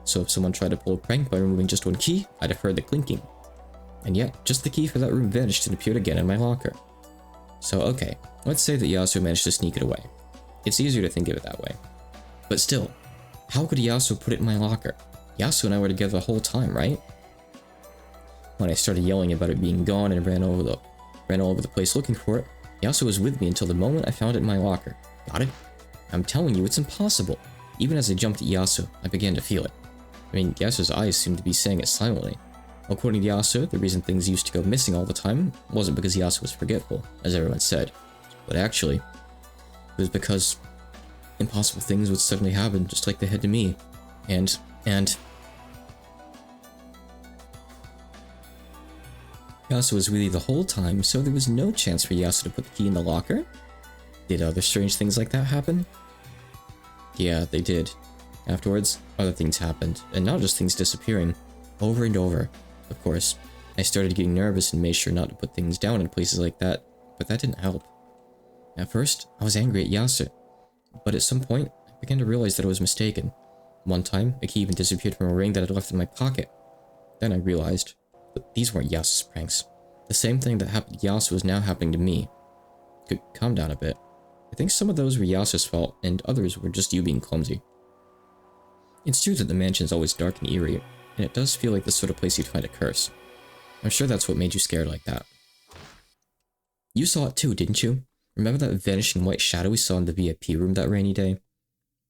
So if someone tried to pull a prank by removing just one key, I'd have heard the clinking. And yet, just the key for that room vanished and appeared again in my locker. So okay, let's say that Yasu managed to sneak it away. It's easier to think of it that way. But still, how could Yasu put it in my locker? Yasu and I were together the whole time, right? When I started yelling about it being gone and ran all over the place looking for it, Yasu was with me until the moment I found it in my locker. Got it? I'm telling you, it's impossible. Even as I jumped at Yasu, I began to feel it. I mean, Yasu's eyes seemed to be saying it silently. According to Yasu, the reason things used to go missing all the time wasn't because Yasu was forgetful, as everyone said, but actually, it was because impossible things would suddenly happen just like they had to me. And Yasu was with you the whole time, so there was no chance for Yasu to put the key in the locker? Did other strange things like that happen? Yeah, they did. Afterwards, other things happened, and not just things disappearing, over and over. Of course, I started getting nervous and made sure not to put things down in places like that, but that didn't help. At first, I was angry at Yasu, but at some point, I began to realize that I was mistaken. One time, a key even disappeared from a ring that I'd left in my pocket. Then I realized that these weren't Yasu's pranks. The same thing that happened to Yasu was now happening to me. Calm down a bit. I think some of those were Yasu's fault, and others were just you being clumsy. It's true that the mansion is always dark and eerie, and it does feel like the sort of place you'd find a curse. I'm sure that's what made you scared like that. You saw it too, didn't you? Remember that vanishing white shadow we saw in the VIP room that rainy day?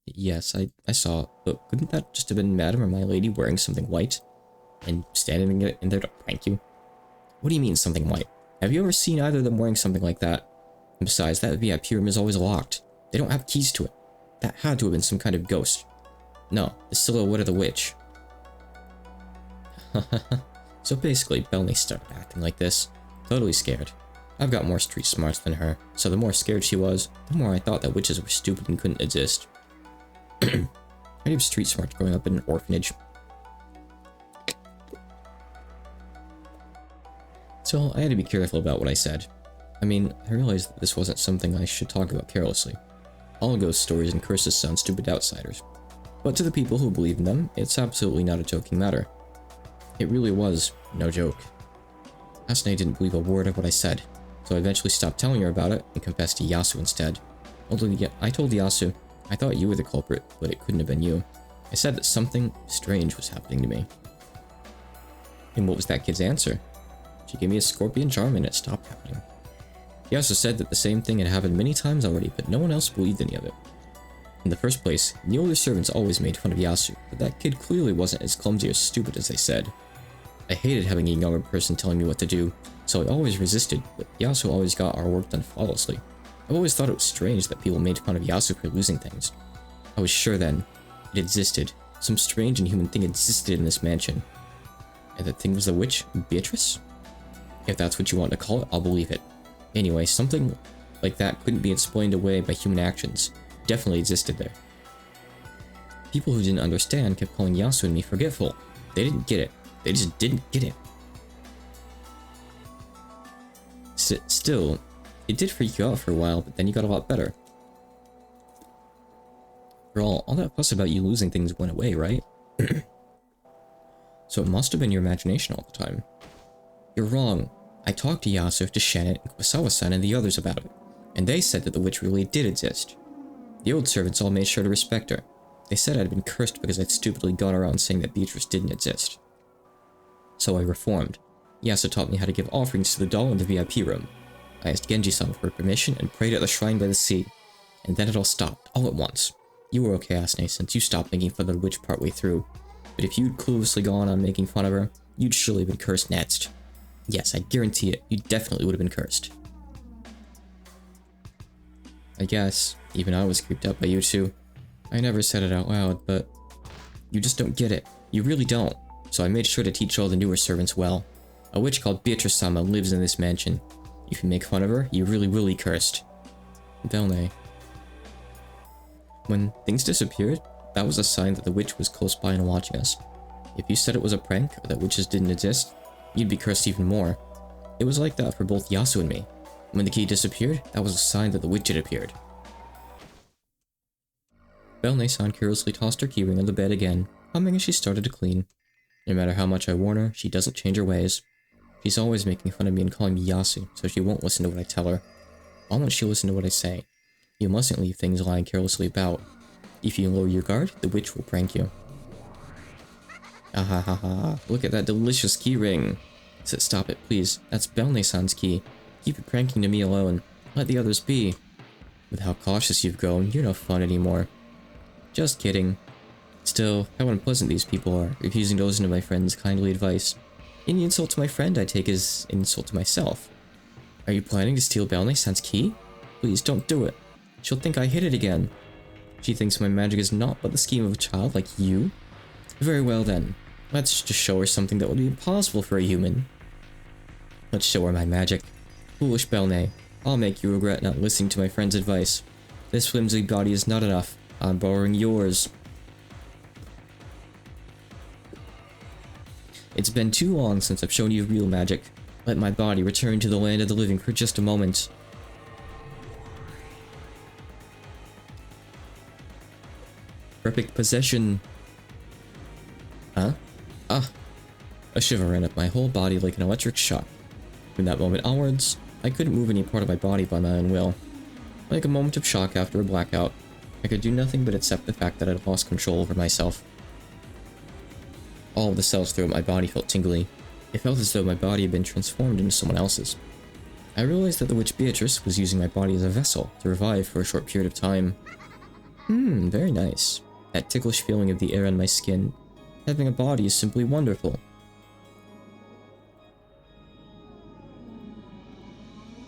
Yes, I saw it, but couldn't that just have been Madame or my lady wearing something white? And standing in there to prank you? What do you mean, something white? Have you ever seen either of them wearing something like that? And besides, that VIP room is always locked. They don't have keys to it. That had to have been some kind of ghost. No, the silhouette of the witch. So basically, Belny started acting like this. Totally scared. I've got more street smarts than her, so the more scared she was, the more I thought that witches were stupid and couldn't exist. I have street smarts growing up in an orphanage. So I had to be careful about what I said. I mean, I realized that this wasn't something I should talk about carelessly. All ghost stories and curses sound stupid to outsiders. But to the people who believe in them, it's absolutely not a joking matter. It really was no joke. Asne didn't believe a word of what I said, so I eventually stopped telling her about it and confessed to Yasu instead. Although I told Yasu, I thought you were the culprit, but it couldn't have been you. I said that something strange was happening to me. And what was that kid's answer? She gave me a scorpion charm and it stopped happening. Yasu said that the same thing had happened many times already, but no one else believed any of it. In the first place, the older servants always made fun of Yasu, but that kid clearly wasn't as clumsy or stupid as they said. I hated having a younger person telling me what to do, so I always resisted, but Yasu always got our work done flawlessly. I've always thought it was strange that people made fun of Yasu for losing things. I was sure then, it existed. Some strange and human thing existed in this mansion. And that thing was the witch, Beatrice? If that's what you want to call it, I'll believe it. Anyway, something like that couldn't be explained away by human actions. Definitely existed there. People who didn't understand kept calling Yasu and me forgetful. They didn't get it. They just didn't get it. Still, it did freak you out for a while, but then you got a lot better. For all that fuss about you losing things went away, right? So it must have been your imagination all the time. You're wrong. I talked to Yasu, to Shannon, Kusawa-san, and the others about it, and they said that the witch really did exist. The old servants all made sure to respect her. They said I'd been cursed because I'd stupidly gone around saying that Beatrice didn't exist. So I reformed. Yasu taught me how to give offerings to the doll in the VIP room. I asked Genji-san for permission and prayed at the shrine by the sea. And then it all stopped, all at once. You were okay, Asune, since you stopped making fun of the witch partway through. But if you'd cluelessly gone on making fun of her, you'd surely have been cursed next. Yes, I guarantee it, you definitely would have been cursed. I guess, even I was creeped out by you two. I never said it out loud, but you just don't get it. You really don't. So I made sure to teach all the newer servants well. A witch called Beatrice-sama lives in this mansion. If you make fun of her, you really will be cursed. Belne. When things disappeared, that was a sign that the witch was close by and watching us. If you said it was a prank, or that witches didn't exist, you'd be cursed even more. It was like that for both Yasu and me. When the key disappeared, that was a sign that the witch had appeared. Belne-san carelessly tossed her keyring on the bed again, humming as she started to clean. No matter how much I warn her, she doesn't change her ways. She's always making fun of me and calling me Yasu, so she won't listen to what I tell her. Why won't she listen to what I say? You mustn't leave things lying carelessly about. If you lower your guard, the witch will prank you. Ahahaha, look at that delicious key ring. Stop it, please. That's Belne-san's key. Keep it pranking to me alone. Let the others be. With how cautious you've grown, you're no fun anymore. Just kidding. Still, how unpleasant these people are, refusing to listen to my friend's kindly advice. Any insult to my friend I take as an insult to myself. Are you planning to steal Belne-san's key? Please don't do it. She'll think I hid it again. She thinks my magic is not but the scheme of a child like you? Very well then. Let's just show her something that would be impossible for a human. Let's show her my magic. Foolish Belne, I'll make you regret not listening to my friend's advice. This flimsy body is not enough. I'm borrowing yours. It's been too long since I've shown you real magic. Let my body return to the land of the living for just a moment. Perfect possession. Huh? Ah. A shiver ran up my whole body like an electric shock. From that moment onwards, I couldn't move any part of my body by my own will. Like a moment of shock after a blackout, I could do nothing but accept the fact that I'd lost control over myself. All of the cells throughout my body felt tingly. It felt as though my body had been transformed into someone else's. I realized that the witch Beatrice was using my body as a vessel to revive for a short period of time. Very nice. That ticklish feeling of the air on my skin. Having a body is simply wonderful.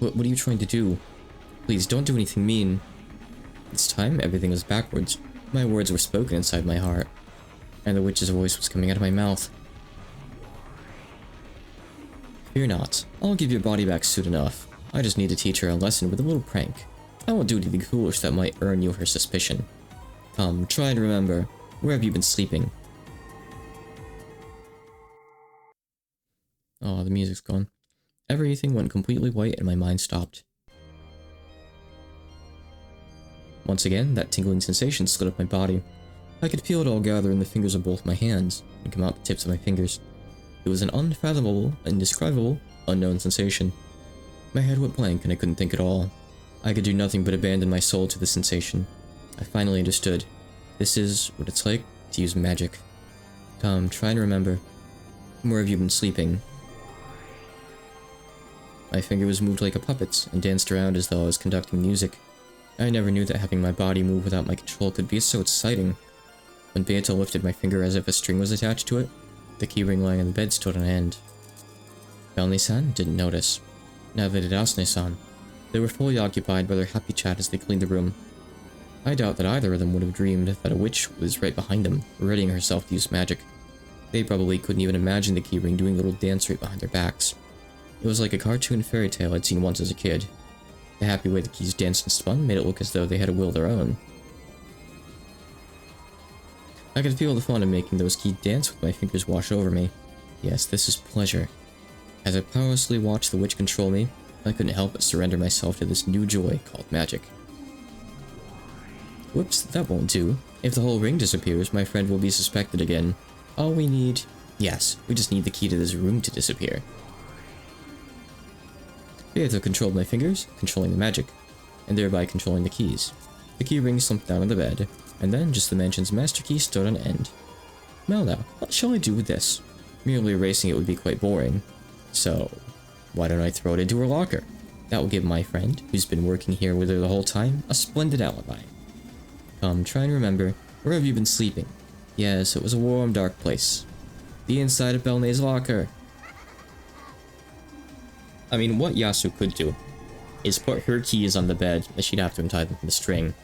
What are you trying to do? Please, don't do anything mean. This time, everything was backwards. My words were spoken inside my heart, and the witch's voice was coming out of my mouth. Fear not. I'll give your body back soon enough. I just need to teach her a lesson with a little prank. I won't do anything foolish that might earn you her suspicion. Come, try and remember. Where have you been sleeping? Oh, the music's gone. Everything went completely white and my mind stopped. Once again, that tingling sensation slid up my body. I could feel it all gather in the fingers of both my hands, and come out the tips of my fingers. It was an unfathomable, indescribable, unknown sensation. My head went blank and I couldn't think at all. I could do nothing but abandon my soul to the sensation. I finally understood. This is what it's like to use magic. Come, try and remember. Where have you been sleeping? My fingers moved like a puppet's and danced around as though I was conducting music. I never knew that having my body move without my control could be so exciting. When Beata lifted my finger as if a string was attached to it, the keyring lying on the bed stood on end. Belne-san didn't notice. Neither did Asune-san. They were fully occupied by their happy chat as they cleaned the room. I doubt that either of them would have dreamed that a witch was right behind them, readying herself to use magic. They probably couldn't even imagine the keyring doing a little dance right behind their backs. It was like a cartoon fairy tale I'd seen once as a kid. The happy way the keys danced and spun made it look as though they had a will of their own. I could feel the fun of making those keys dance with my fingers wash over me. Yes, this is pleasure. As I powerlessly watched the witch control me, I couldn't help but surrender myself to this new joy called magic. Whoops, that won't do. If the whole ring disappears, my friend will be suspected again. All we need... Yes, we just need the key to this room to disappear. Beato controlled my fingers, controlling the magic, and thereby controlling the keys. The key ring slumped down on the bed, and then just the mansion's master key stood on end. Well now, what shall I do with this? Merely erasing it would be quite boring. So, why don't I throw it into her locker? That will give my friend, who's been working here with her the whole time, a splendid alibi. Come, try and remember, where have you been sleeping? Yes, it was a warm, dark place. The inside of Belne's locker. I mean, what Yasu could do is put her keys on the bed, and she'd have to untie them from the string.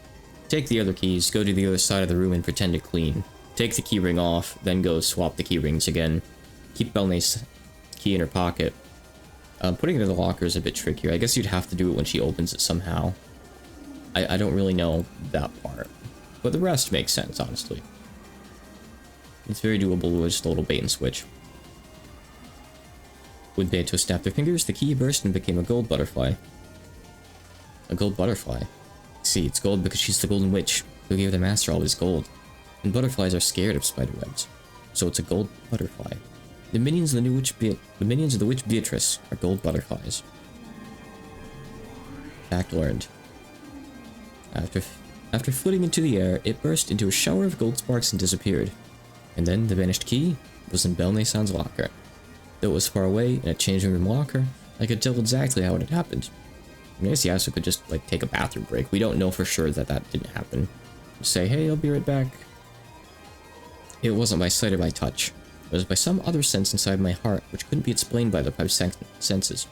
Take the other keys, go to the other side of the room and pretend to clean. Take the keyring off, then go swap the key rings again. Keep Belne's key in her pocket. Putting it in the locker is a bit trickier. I guess you'd have to do it when she opens it somehow. I don't really know that part. But the rest makes sense, honestly. It's very doable with just a little bait and switch. When Beato snapped their fingers, the key burst and became a gold butterfly. A gold butterfly? See, it's gold because she's the golden witch, who gave the master all his gold. And butterflies are scared of spiderwebs. So it's a gold butterfly. The minions of the witch Beatrice are gold butterflies. Fact learned. After flitting into the air, it burst into a shower of gold sparks and disappeared. And then the vanished key was in Belne-san's locker. Though it was far away in a changing room locker, I could tell exactly how it had happened. I guess Yasu could just, like, take a bathroom break. We don't know for sure that that didn't happen. Just say, hey, I'll be right back. It wasn't by sight or by touch. It was by some other sense inside my heart, which couldn't be explained by the five senses.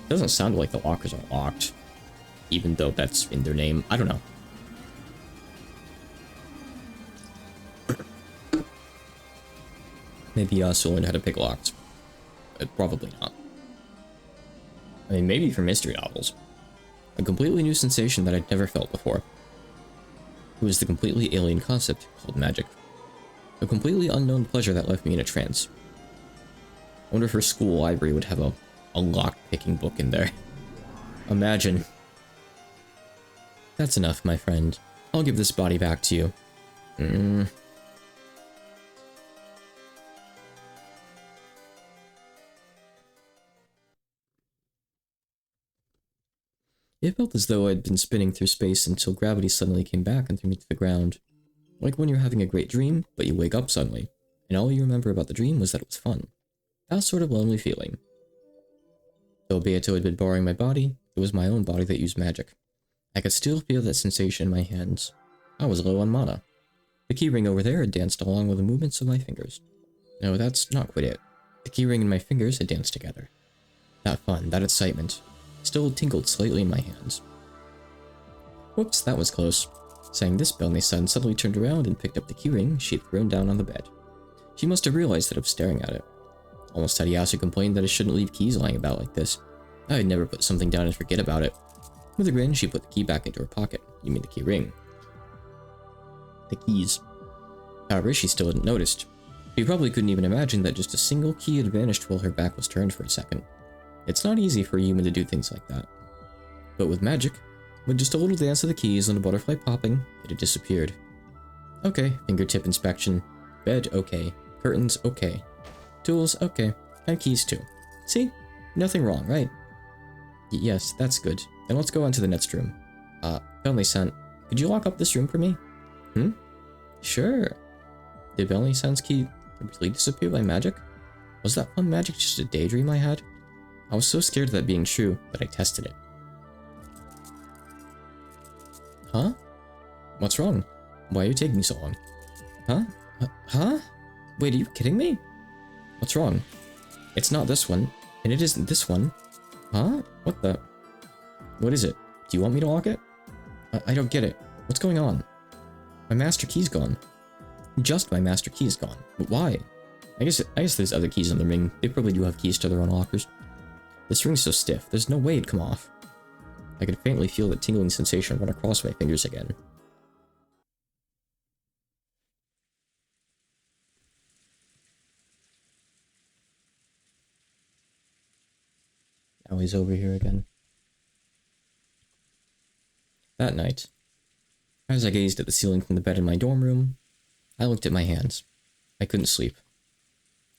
It doesn't sound like the lockers are locked, even though that's in their name. I don't know. Maybe Yasu learned how to pick locks. Probably not. I mean, maybe for mystery novels. A completely new sensation that I'd never felt before. It was the completely alien concept called magic. A completely unknown pleasure that left me in a trance. I wonder if her school library would have a lock-picking book in there. Imagine. That's enough, my friend. I'll give this body back to you. It felt as though I'd been spinning through space until gravity suddenly came back and threw me to the ground. Like when you're having a great dream, but you wake up suddenly, and all you remember about the dream was that it was fun. That sort of lonely feeling. Though Beato had been borrowing my body, it was my own body that used magic. I could still feel that sensation in my hands. I was low on mana. The keyring over there had danced along with the movements of my fingers. No, that's not quite it. The keyring and my fingers had danced together. That fun, that excitement, still tingled slightly in my hands. Whoops, that was close. Saying this, Belne-san suddenly turned around and picked up the keyring she had thrown down on the bed. She must have realized that I was staring at it. Almost had Yasu complained that I shouldn't leave keys lying about like this. I had never put something down and forget about it. With a grin, she put the key back into her pocket. You mean the keyring. The keys. However, she still hadn't noticed. She probably couldn't even imagine that just a single key had vanished while her back was turned for a second. It's not easy for a human to do things like that. But with magic, with just a little dance of the keys and a butterfly popping, it had disappeared. Okay, fingertip inspection. Bed, okay. Curtains, okay. Tools, okay. And keys too. See? Nothing wrong, right? Yes, that's good. Then let's go on to the next room. Belne-san, could you lock up this room for me? Sure. Did Belne-san's key completely disappear by magic? Was that fun magic just a daydream I had? I was so scared of that being true that I tested it. Huh? What's wrong? Why are you taking so long? Huh? Huh? Wait, are you kidding me? What's wrong? It's not this one, and it isn't this one. Huh? What the? What is it? Do you want me to lock it? I don't get it. What's going on? My master key's gone. Just my master key is gone. But why? I guess there's other keys on the ring. They probably do have keys to their own lockers. This ring's so stiff, there's no way it'd come off. I could faintly feel the tingling sensation run across my fingers again. Now he's over here again. That night, as I gazed at the ceiling from the bed in my dorm room, I looked at my hands. I couldn't sleep.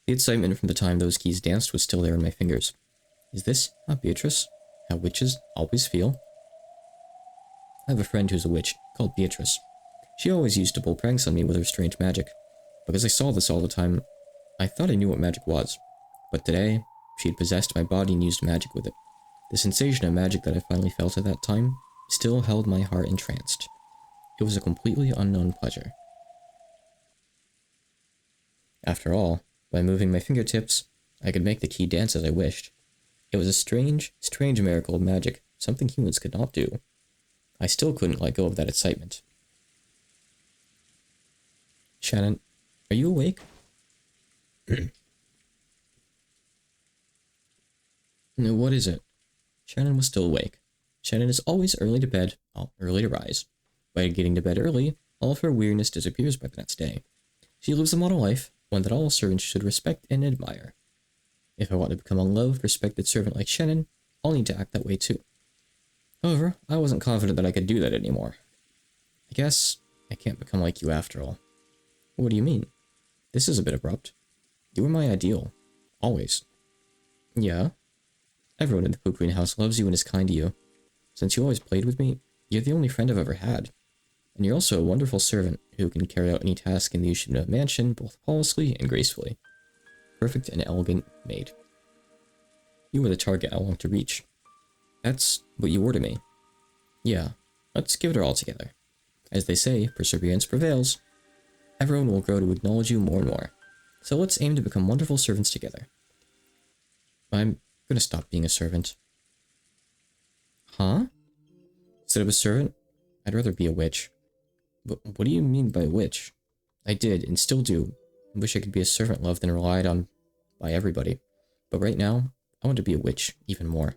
The excitement from the time those keys danced was still there in my fingers. Is this not Beatrice? How witches always feel? I have a friend who's a witch, called Beatrice. She always used to pull pranks on me with her strange magic. Because I saw this all the time, I thought I knew what magic was. But today, she had possessed my body and used magic with it. The sensation of magic that I finally felt at that time still held my heart entranced. It was a completely unknown pleasure. After all, by moving my fingertips, I could make the key dance as I wished. It was a strange, strange miracle of magic, something humans could not do. I still couldn't let go of that excitement. Shannon, are you awake? No, what is it? Shannon was still awake. Shannon is always early to bed, early to rise. By getting to bed early, all of her weirdness disappears by the next day. She lives a model life, one that all servants should respect and admire. If I want to become a loved, respected servant like Shannon, I'll need to act that way too. However, I wasn't confident that I could do that anymore. I guess I can't become like you after all. What do you mean? This is a bit abrupt. You were my ideal. Always. Yeah? Everyone in the Poop Green house loves you and is kind to you. Since you always played with me, you're the only friend I've ever had. And you're also a wonderful servant who can carry out any task in the Umineko mansion both flawlessly and gracefully. Perfect and elegant maid. You were the target I want to reach. That's what you were to me. Yeah, let's give it our all together. As they say, perseverance prevails. Everyone will grow to acknowledge you more and more. So let's aim to become wonderful servants together. I'm gonna stop being a servant. Huh? Instead of a servant, I'd rather be a witch. But what do you mean by witch? I did, and still do. I wish I could be a servant loved and relied on by everybody. But right now, I want to be a witch even more.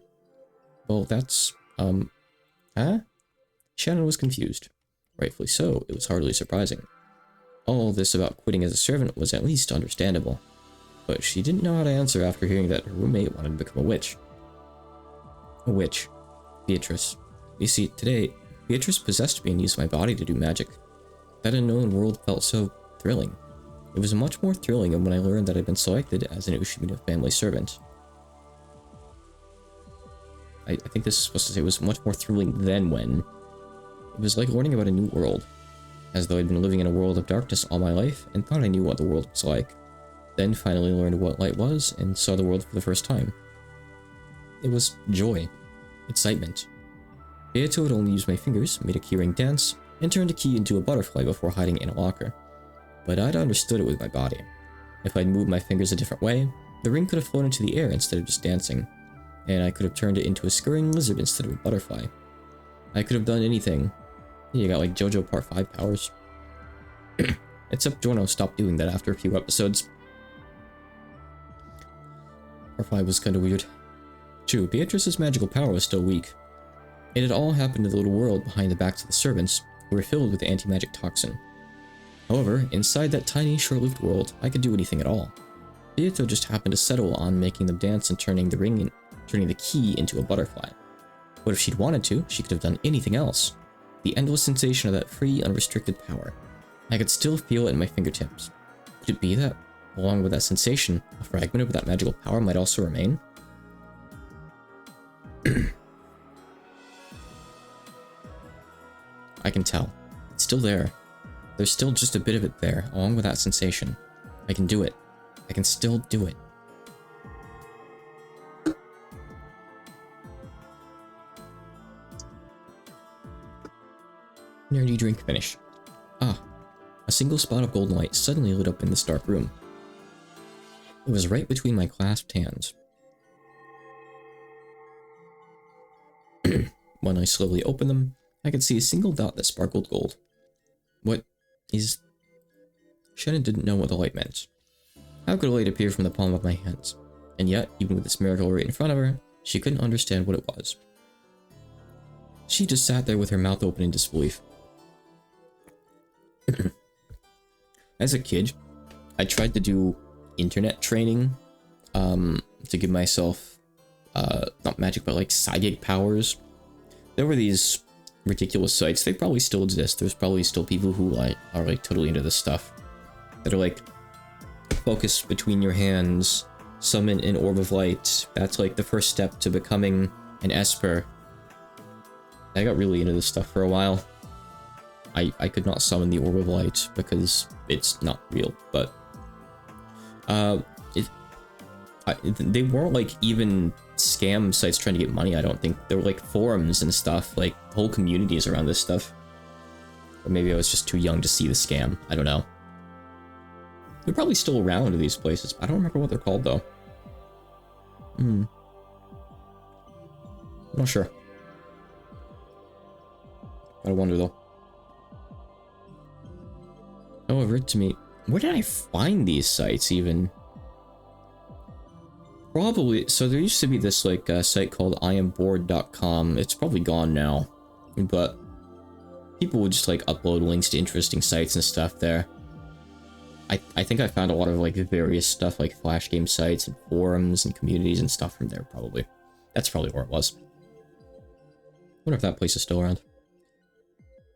Well, that's, huh? Shannon was confused. Rightfully so, it was hardly surprising. All this about quitting as a servant was at least understandable. But she didn't know how to answer after hearing that her roommate wanted to become a witch. A witch. Beatrice. You see, today, Beatrice possessed me and used my body to do magic. That unknown world felt so thrilling. It was much more thrilling than when I learned that I'd been selected as an Umineko family servant. I think this is supposed to say it was much more thrilling than when. It was like learning about a new world. As though I'd been living in a world of darkness all my life and thought I knew what the world was like. Then finally learned what light was and saw the world for the first time. It was joy. Excitement. Beato had only used my fingers, made a keyring dance, and turned a key into a butterfly before hiding it in a locker. But I'd understood it with my body. If I'd moved my fingers a different way, the ring could have flown into the air instead of just dancing, and I could have turned it into a scurrying lizard instead of a butterfly. I could have done anything. You got like JoJo Part 5 powers. Except Giorno stopped doing that after a few episodes. Part 5 was kinda weird. True, Beatrice's magical power was still weak. It had all happened in the little world behind the backs of the servants, who were filled with the anti-magic toxin. However, inside that tiny, short-lived world, I could do anything at all. Beato just happened to settle on making them dance and turning the key into a butterfly. But if she'd wanted to, she could have done anything else. The endless sensation of that free, unrestricted power. I could still feel it in my fingertips. Could it be that, along with that sensation, a fragment of that magical power might also remain? I can tell. It's still there. There's still just a bit of it there, along with that sensation. I can do it. I can still do it. Nerdy drink finish. Ah, a single spot of golden light suddenly lit up in this dark room. It was right between my clasped hands. When I slowly opened them, I could see a single dot that sparkled gold. What is... Shannon didn't know what the light meant. How could a light appear from the palm of my hands? And yet, even with this miracle right in front of her, she couldn't understand what it was. She just sat there with her mouth open in disbelief. As a kid, I tried to do internet training to give myself, not magic, but like psychic powers. There were these ridiculous sites. They probably still exist. There's probably still people who are like totally into this stuff. That are like, focus between your hands, summon an orb of light. That's like the first step to becoming an Esper. I got really into this stuff for a while. I could not summon the orb of light because it's not real, but they weren't like even scam sites trying to get money. I don't think there were like forums and stuff, like whole communities around this stuff. Or maybe I was just too young to see the scam. I don't know. They're probably still around in these places. I don't remember what they're called though. I'm not sure. I wonder though. However, to me, where did I find these sites even? Probably, so there used to be this like site called IamBored.com. It's probably gone now, but people would just like upload links to interesting sites and stuff there. I think I found a lot of like various stuff like flash game sites and forums and communities and stuff from there probably. That's probably where it was. Wonder if that place is still around.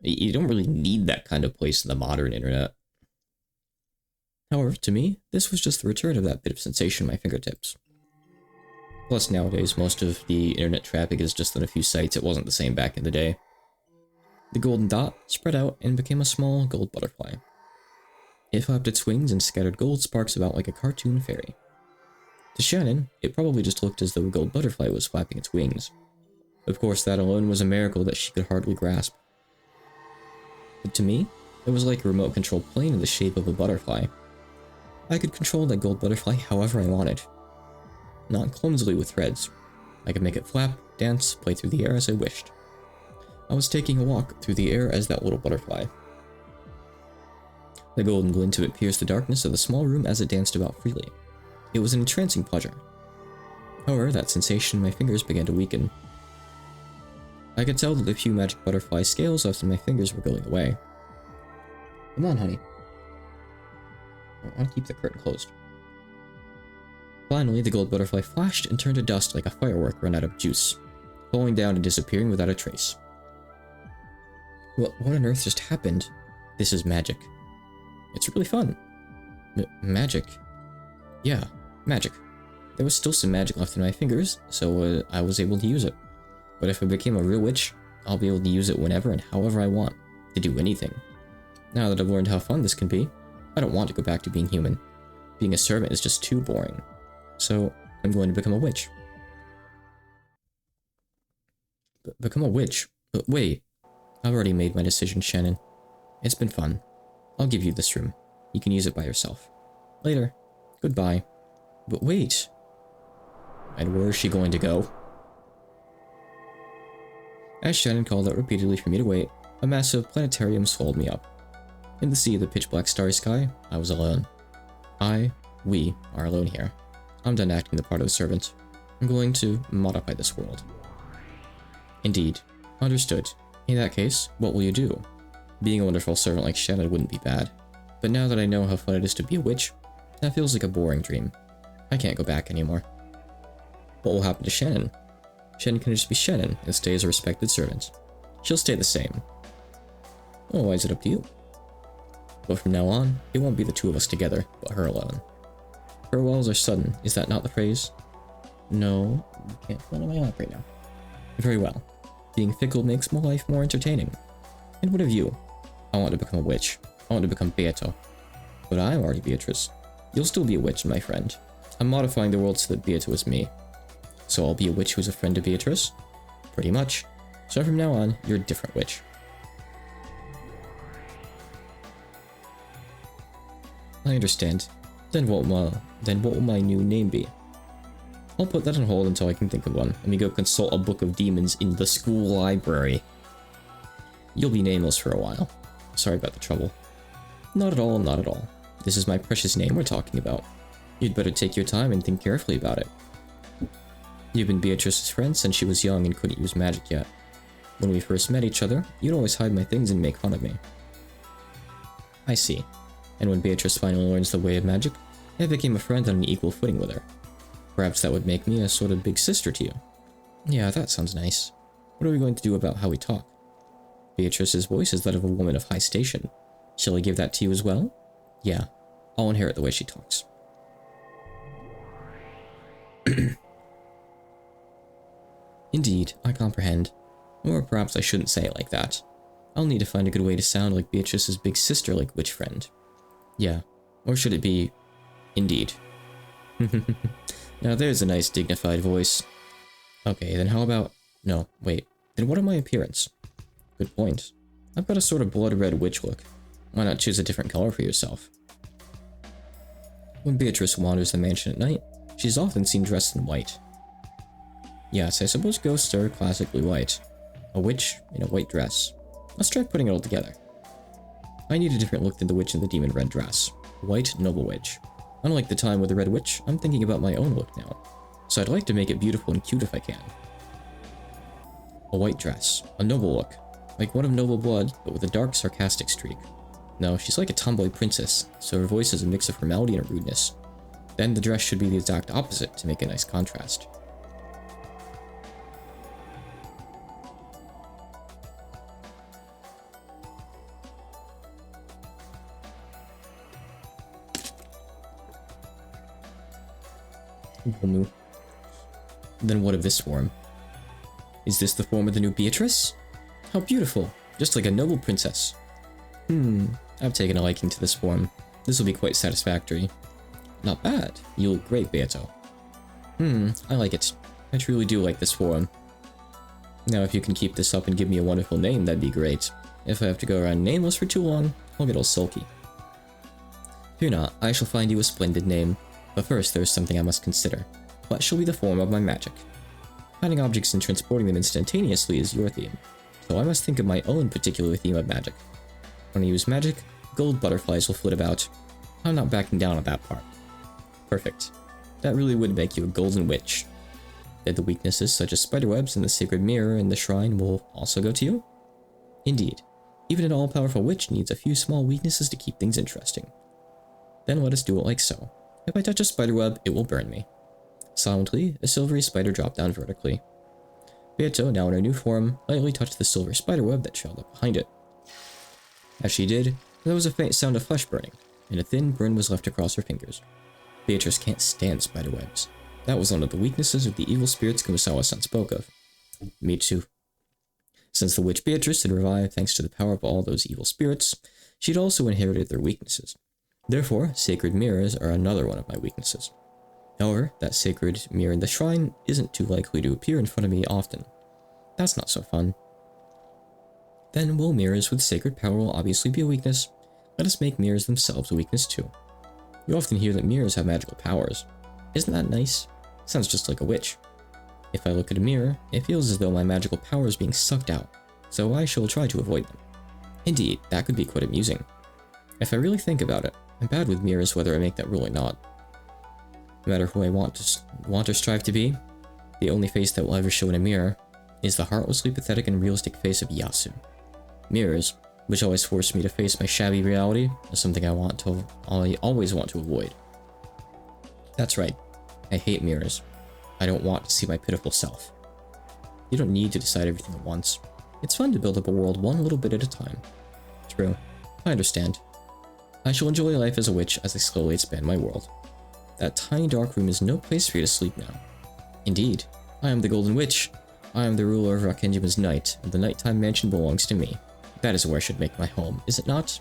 You don't really need that kind of place in the modern internet. However, to me, this was just the return of that bit of sensation at my fingertips. Plus, nowadays, most of the internet traffic is just on a few sites. It wasn't the same back in the day. The golden dot spread out and became a small gold butterfly. It flapped its wings and scattered gold sparks about like a cartoon fairy. To Shannon, it probably just looked as though a gold butterfly was flapping its wings. Of course, that alone was a miracle that she could hardly grasp. But to me, it was like a remote control plane in the shape of a butterfly. I could control that gold butterfly however I wanted. Not clumsily with threads. I could make it flap, dance, play through the air as I wished. I was taking a walk through the air as that little butterfly. The golden glint of it pierced the darkness of the small room as it danced about freely. It was an entrancing pleasure. However, that sensation in my fingers began to weaken. I could tell that the few magic butterfly scales left in my fingers were going away. Come on, honey. I want to keep the curtain closed. Finally, the gold butterfly flashed and turned to dust like a firework run out of juice, falling down and disappearing without a trace. What on earth just happened? This is magic. It's really fun. Magic. Yeah, magic. There was still some magic left in my fingers, so I was able to use it. But if I became a real witch, I'll be able to use it whenever and however I want, to do anything. Now that I've learned how fun this can be, I don't want to go back to being human. Being a servant is just too boring. So, I'm going to become a witch. Become a witch? But wait. I've already made my decision, Shannon. It's been fun. I'll give you this room. You can use it by yourself. Later. Goodbye. But wait. And where is she going to go? As Shannon called out repeatedly for me to wait, a massive planetarium swallowed me up. In the sea of the pitch-black starry sky, I was alone. We are alone here. I'm done acting the part of a servant. I'm going to modify this world. Indeed. Understood. In that case, what will you do? Being a wonderful servant like Shannon wouldn't be bad. But now that I know how fun it is to be a witch, that feels like a boring dream. I can't go back anymore. What will happen to Shannon? Shannon can just be Shannon and stay as a respected servant. She'll stay the same. Oh, why is it up to you? But from now on, it won't be the two of us together, but her alone. Farewells are sudden, is that not the phrase? No, you can't pull on my lap right now. Very well. Being fickle makes my life more entertaining. And what of you? I want to become a witch. I want to become Beato. But I'm already Beatrice. You'll still be a witch, my friend. I'm modifying the world so that Beato is me. So I'll be a witch who's a friend to Beatrice? Pretty much. So from now on, you're a different witch. I understand. Then what will my new name be? I'll put that on hold until I can think of one. Let me go consult a book of demons in the school library. You'll be nameless for a while. Sorry about the trouble. Not at all, not at all. This is my precious name we're talking about. You'd better take your time and think carefully about it. You've been Beatrice's friend since she was young and couldn't use magic yet. When we first met each other, you'd always hide my things and make fun of me. I see. And when Beatrice finally learns the way of magic, I became a friend on an equal footing with her. Perhaps that would make me a sort of big sister to you. Yeah, that sounds nice. What are we going to do about how we talk? Beatrice's voice is that of a woman of high station. Shall I give that to you as well? Yeah, I'll inherit the way she talks. Indeed, I comprehend. Or perhaps I shouldn't say it like that. I'll need to find a good way to sound like Beatrice's big sister like witch friend. Yeah, or should it be... Indeed. Now there's a nice dignified voice. Okay, then how about... No, wait. Then what of my appearance? Good point. I've got a sort of blood red witch look. Why not choose a different color for yourself? When Beatrice wanders the mansion at night, she's often seen dressed in white. Yes, I suppose ghosts are classically white. A witch in a white dress. Let's try putting it all together. I need a different look than the witch in the demon red dress. White noble witch. Unlike the time with the red witch, I'm thinking about my own look now. So I'd like to make it beautiful and cute if I can. A white dress. A noble look. Like one of noble blood, but with a dark, sarcastic streak. No, she's like a tomboy princess, so her voice is a mix of formality and rudeness. Then the dress should be the exact opposite to make a nice contrast. Then what of this form? Is this the form of the new Beatrice? How beautiful! Just like a noble princess. I've taken a liking to this form. This will be quite satisfactory. Not bad. You look great, Beato. I like it. I truly do like this form. Now if you can keep this up and give me a wonderful name, that'd be great. If I have to go around nameless for too long, I'll get all sulky. Fear not, I shall find you a splendid name. But first, there's something I must consider. What shall be the form of my magic? Finding objects and transporting them instantaneously is your theme, so I must think of my own particular theme of magic. When I use magic, gold butterflies will flit about. I'm not backing down on that part. Perfect. That really would make you a golden witch. Then the weaknesses such as spiderwebs and the sacred mirror in the shrine will also go to you? Indeed. Even an all-powerful witch needs a few small weaknesses to keep things interesting. Then let us do it like so. If I touch a spiderweb, it will burn me. Silently, a silvery spider dropped down vertically. Beato, now in her new form, lightly touched the silver spiderweb that trailed up behind it. As she did, there was a faint sound of flesh burning, and a thin burn was left across her fingers. Beatrice can't stand spiderwebs. That was one of the weaknesses of the evil spirits Kumasawa-san spoke of. Me too. Since the witch Beatrice had revived thanks to the power of all those evil spirits, she'd also inherited their weaknesses. Therefore, sacred mirrors are another one of my weaknesses. However, that sacred mirror in the shrine isn't too likely to appear in front of me often. That's not so fun. Then, while mirrors with sacred power will obviously be a weakness, let us make mirrors themselves a weakness too. You often hear that mirrors have magical powers. Isn't that nice? Sounds just like a witch. If I look at a mirror, it feels as though my magical power is being sucked out, so I shall try to avoid them. Indeed, that could be quite amusing. If I really think about it, I'm bad with mirrors whether I make that rule or not. No matter who I want or strive to be, the only face that will ever show in a mirror is the heartlessly pathetic and realistic face of Yasu. Mirrors, which always force me to face my shabby reality, is something I always want to avoid. That's right, I hate mirrors. I don't want to see my pitiful self. You don't need to decide everything at once. It's fun to build up a world one little bit at a time. True, I understand. I shall enjoy life as a witch as I slowly expand my world. That tiny dark room is no place for you to sleep now. Indeed, I am the Golden Witch. I am the ruler of Rakenjima's night, and the nighttime mansion belongs to me. That is where I should make my home, is it not?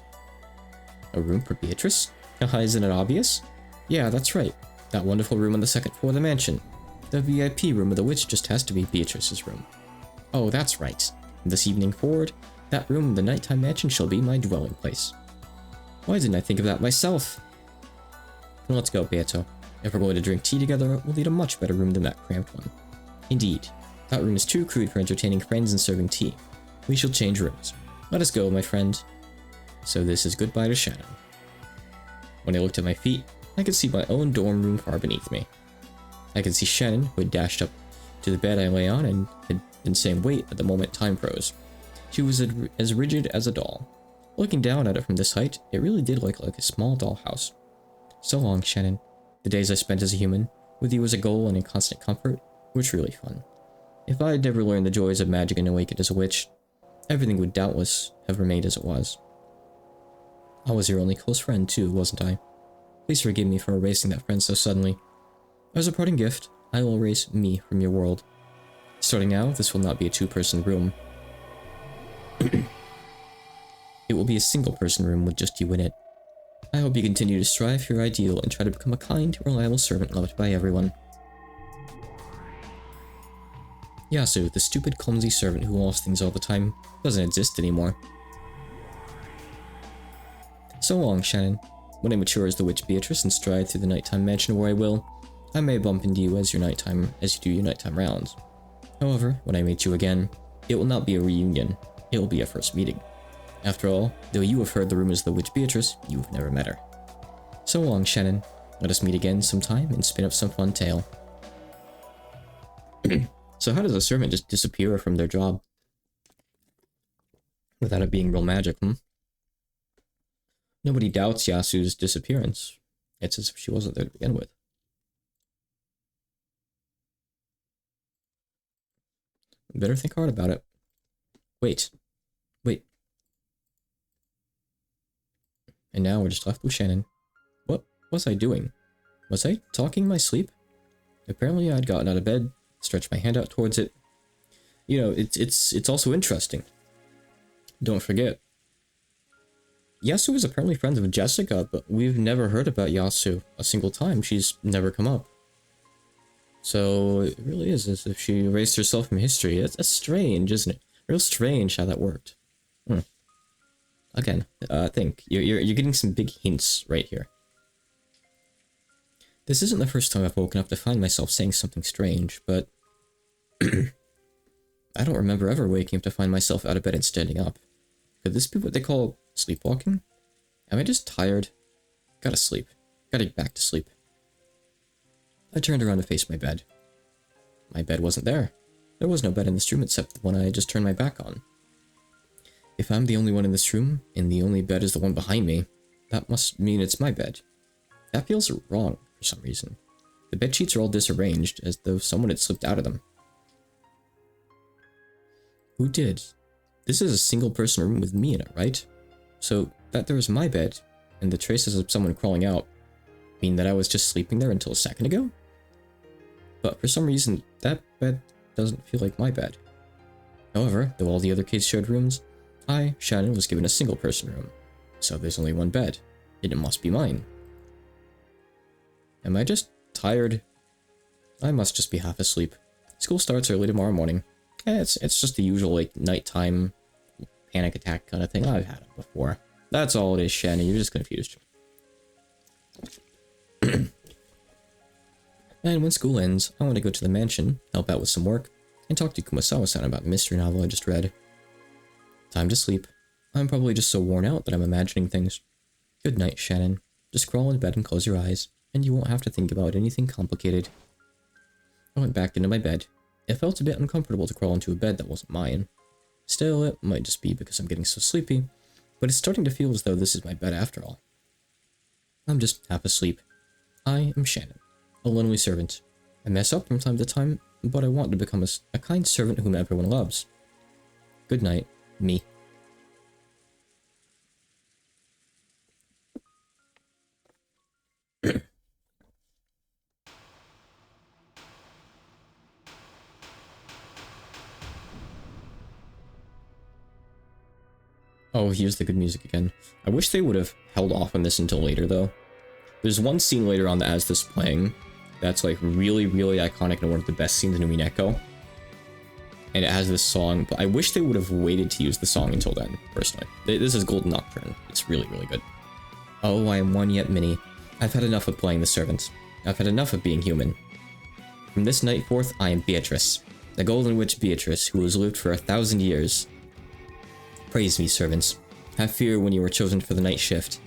A room for Beatrice? Isn't it obvious? Yeah, that's right. That wonderful room on the second floor of the mansion. The VIP room of the witch just has to be Beatrice's room. Oh, that's right. From this evening forward, that room in the nighttime mansion shall be my dwelling place. Why didn't I think of that myself? Well, let's go, Beato. If we're going to drink tea together, we'll need a much better room than that cramped one. Indeed, that room is too crude for entertaining friends and serving tea. We shall change rooms. Let us go, my friend. So this is goodbye to Shannon. When I looked at my feet, I could see my own dorm room far beneath me. I could see Shannon, who had dashed up to the bed I lay on and had been saying wait at the moment time froze. She was as rigid as a doll. Looking down at it from this height, it really did look like a small dollhouse. So long, Shannon. The days I spent as a human, with you as a goal and a constant comfort, were truly fun. If I had never learned the joys of magic and awakened as a witch, everything would doubtless have remained as it was. I was your only close friend too, wasn't I? Please forgive me for erasing that friend so suddenly. As a parting gift, I will erase me from your world. Starting now, this will not be a two-person room. It will be a single-person room with just you in it. I hope you continue to strive for your ideal and try to become a kind, reliable servant loved by everyone. Yasu, the stupid, clumsy servant who lost things all the time, doesn't exist anymore. So long, Shannon. When I mature as the witch Beatrice and stride through the nighttime mansion where I will, I may bump into you as you do your nighttime rounds. However, when I meet you again, it will not be a reunion, it will be a first meeting. After all, though you have heard the rumors of the witch Beatrice, you have never met her. So long, Shannon. Let us meet again sometime and spin up some fun tale. So how does a servant just disappear from their job? Without it being real magic, Nobody doubts Yasu's disappearance. It's as if she wasn't there to begin with. Better think hard about it. Wait. And now we're just left with Shannon. What was I doing? Was I talking in my sleep? Apparently I'd gotten out of bed, stretched my hand out towards it. You know, it's also interesting. Don't forget, Yasu is apparently friends with Jessica, but we've never heard about Yasu a single time. She's never come up. So it really is as if she erased herself from history. That's strange, isn't it? Real strange how that worked. Again, think. You're getting some big hints right here. This isn't the first time I've woken up to find myself saying something strange, but I don't remember ever waking up to find myself out of bed and standing up. Could this be what they call sleepwalking? Am I just tired? Gotta sleep. Gotta get back to sleep. I turned around to face my bed. My bed wasn't there. There was no bed in this room except the one I had just turned my back on. If I'm the only one in this room, and the only bed is the one behind me, that must mean it's my bed. That feels wrong for some reason. The bed sheets are all disarranged, as though someone had slipped out of them. Who did? This is a single-person room with me in it, right? So, that there was my bed, and the traces of someone crawling out, mean that I was just sleeping there until a second ago? But for some reason, that bed doesn't feel like my bed. However, though all the other kids shared rooms, I, Shannon, was given a single-person room. So there's only one bed, and it must be mine. Am I just tired? I must just be half asleep. School starts early tomorrow morning. It's just the usual, like, nighttime panic attack kind of thing. I've had it before. That's all it is, Shannon. You're just confused. And when school ends, I want to go to the mansion, help out with some work, and talk to Kumasawa-san about the mystery novel I just read. Time to sleep. I'm probably just so worn out that I'm imagining things. Good night, Shannon. Just crawl in bed and close your eyes, and you won't have to think about anything complicated. I went back into my bed. It felt a bit uncomfortable to crawl into a bed that wasn't mine. Still, it might just be because I'm getting so sleepy, but it's starting to feel as though this is my bed after all. I'm just half asleep. I am Shannon, a lonely servant. I mess up from time to time, but I want to become a kind servant whom everyone loves. Good night, me. Oh, here's the good music again. I wish they would have held off on this until later, though. There's one scene later on that has this playing that's, like, really, really iconic and one of the best scenes in Umineko. And it has this song, but I wish they would have waited to use the song until then, personally. This is Golden Nocturne. It's really, really good. Oh, I am one yet many. I've had enough of playing the servant. I've had enough of being human. From this night forth, I am Beatrice, the Golden Witch Beatrice, who has lived for 1,000 years. Praise me, servants. Have fear when you are chosen for the night shift.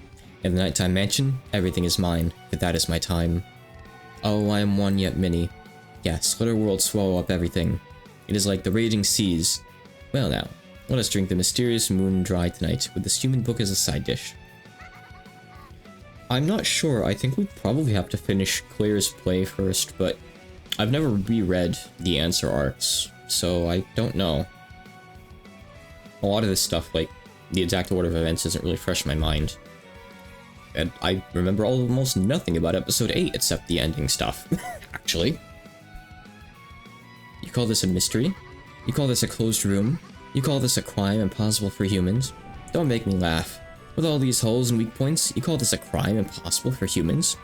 In the nighttime mansion, everything is mine, for that is my time. Oh, I am one yet many. Yes, let our world swallow up everything. It is like the raging seas. Well now, let us drink the mysterious moon dry tonight, with this human book as a side dish. I'm not sure, I think we probably have to finish Claire's play first, but I've never reread the answer arcs, so I don't know. A lot of this stuff, like, the exact order of events isn't really fresh in my mind. And I remember almost nothing about episode 8 except the ending stuff, actually. You call this a mystery? You call this a closed room? You call this a crime impossible for humans? Don't make me laugh. With all these holes and weak points, you call this a crime impossible for humans?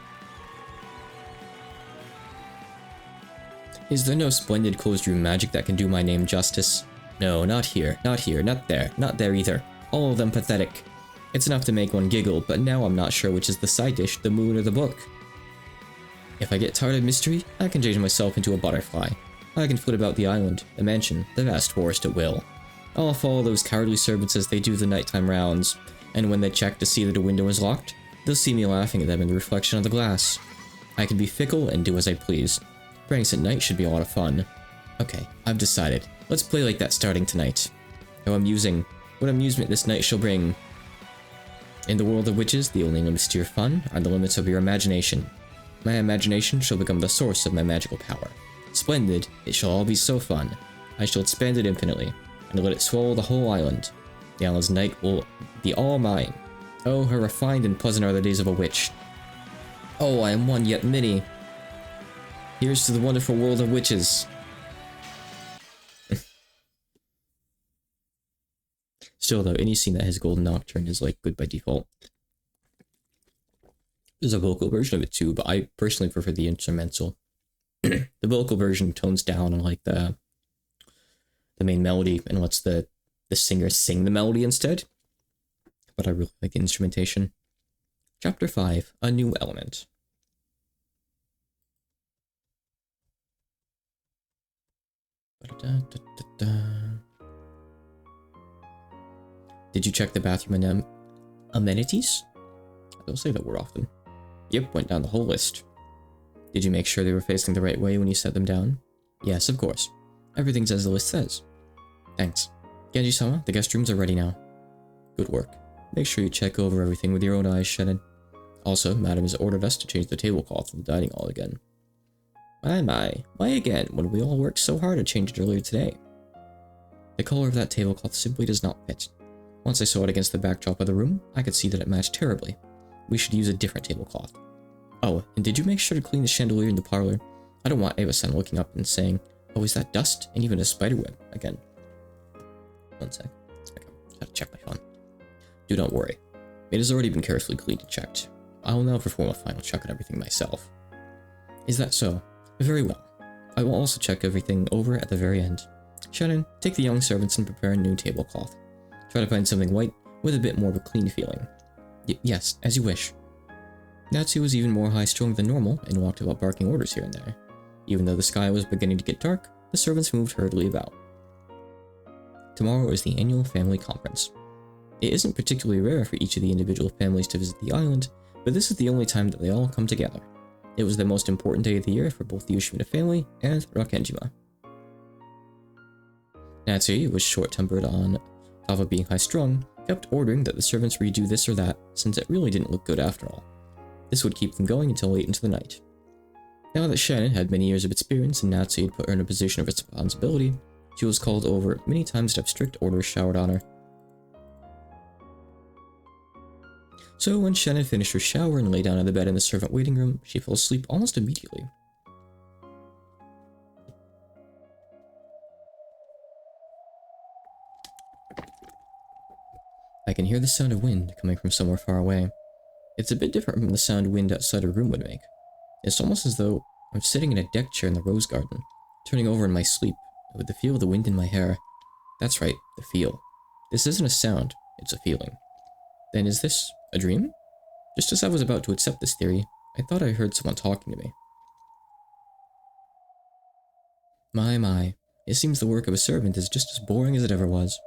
Is there no splendid closed room magic that can do my name justice? No, not here, not here, not there either. All of them pathetic. It's enough to make one giggle, but now I'm not sure which is the side dish, the moon or the book. If I get tired of mystery, I can change myself into a butterfly. I can flit about the island, the mansion, the vast forest at will. I'll follow those cowardly servants as they do the nighttime rounds, and when they check to see that a window is locked, they'll see me laughing at them in the reflection of the glass. I can be fickle and do as I please. Pranks at night should be a lot of fun. Okay, I've decided. Let's play like that starting tonight. How amusing. What amusement this night shall bring. In the world of witches, the only limits to your fun are the limits of your imagination. My imagination shall become the source of my magical power. Splendid, it shall all be so fun. I shall expand it infinitely, and let it swallow the whole island. The island's night will be all mine. Oh, how refined and pleasant are the days of a witch. Oh, I am one yet many. Here's to the wonderful world of witches. Still though, any scene that has Golden Nocturne is like good by default. There's a vocal version of it too, but I personally prefer the instrumental. The vocal version tones down on like the main melody and lets the singer sing the melody instead. But I really like the instrumentation. Chapter 5, A New Element. Did you check the bathroom amenities? I don't say that word often. Yep, went down the whole list. Did you make sure they were facing the right way when you set them down? Yes, of course. Everything's as the list says. Thanks. Genji-sama, the guest rooms are ready now. Good work. Make sure you check over everything with your own eyes, Shannon. Also, Madam has ordered us to change the tablecloth in the dining hall again. My, why again, when we all worked so hard to change it earlier today? The color of that tablecloth simply does not fit. Once I saw it against the backdrop of the room, I could see that it matched terribly. We should use a different tablecloth. Oh, and did you make sure to clean the chandelier in the parlor? I don't want Eva-san looking up and saying, oh, is that dust? And even a spiderweb again. One sec. Okay, I have to check my phone. Do not worry. It has already been carefully cleaned and checked. I will now perform a final check on everything myself. Is that so? Very well. I will also check everything over at the very end. Shannon, take the young servants and prepare a new tablecloth. Try to find something white with a bit more of a clean feeling. Yes, as you wish. Natsu was even more high-strung than normal and walked about barking orders here and there. Even though the sky was beginning to get dark, the servants moved hurriedly about. Tomorrow is the annual family conference. It isn't particularly rare for each of the individual families to visit the island, but this is the only time that they all come together. It was the most important day of the year for both the Ushimura family and Rakenjima. Natsu was short-tempered on top of being high-strung, kept ordering that the servants redo this or that, since it really didn't look good after all. This would keep them going until late into the night. Now that Shannon had many years of experience and Natsu had put her in a position of responsibility, she was called over many times to have strict orders showered on her. So when Shannon finished her shower and lay down on the bed in the servant waiting room, she fell asleep almost immediately. I can hear the sound of wind coming from somewhere far away. It's a bit different from the sound wind outside a room would make. It's almost as though I'm sitting in a deck chair in the rose garden, turning over in my sleep, with the feel of the wind in my hair. That's right, the feel. This isn't a sound, it's a feeling. Then is this a dream? Just as I was about to accept this theory, I thought I heard someone talking to me. My, it seems the work of a servant is just as boring as it ever was.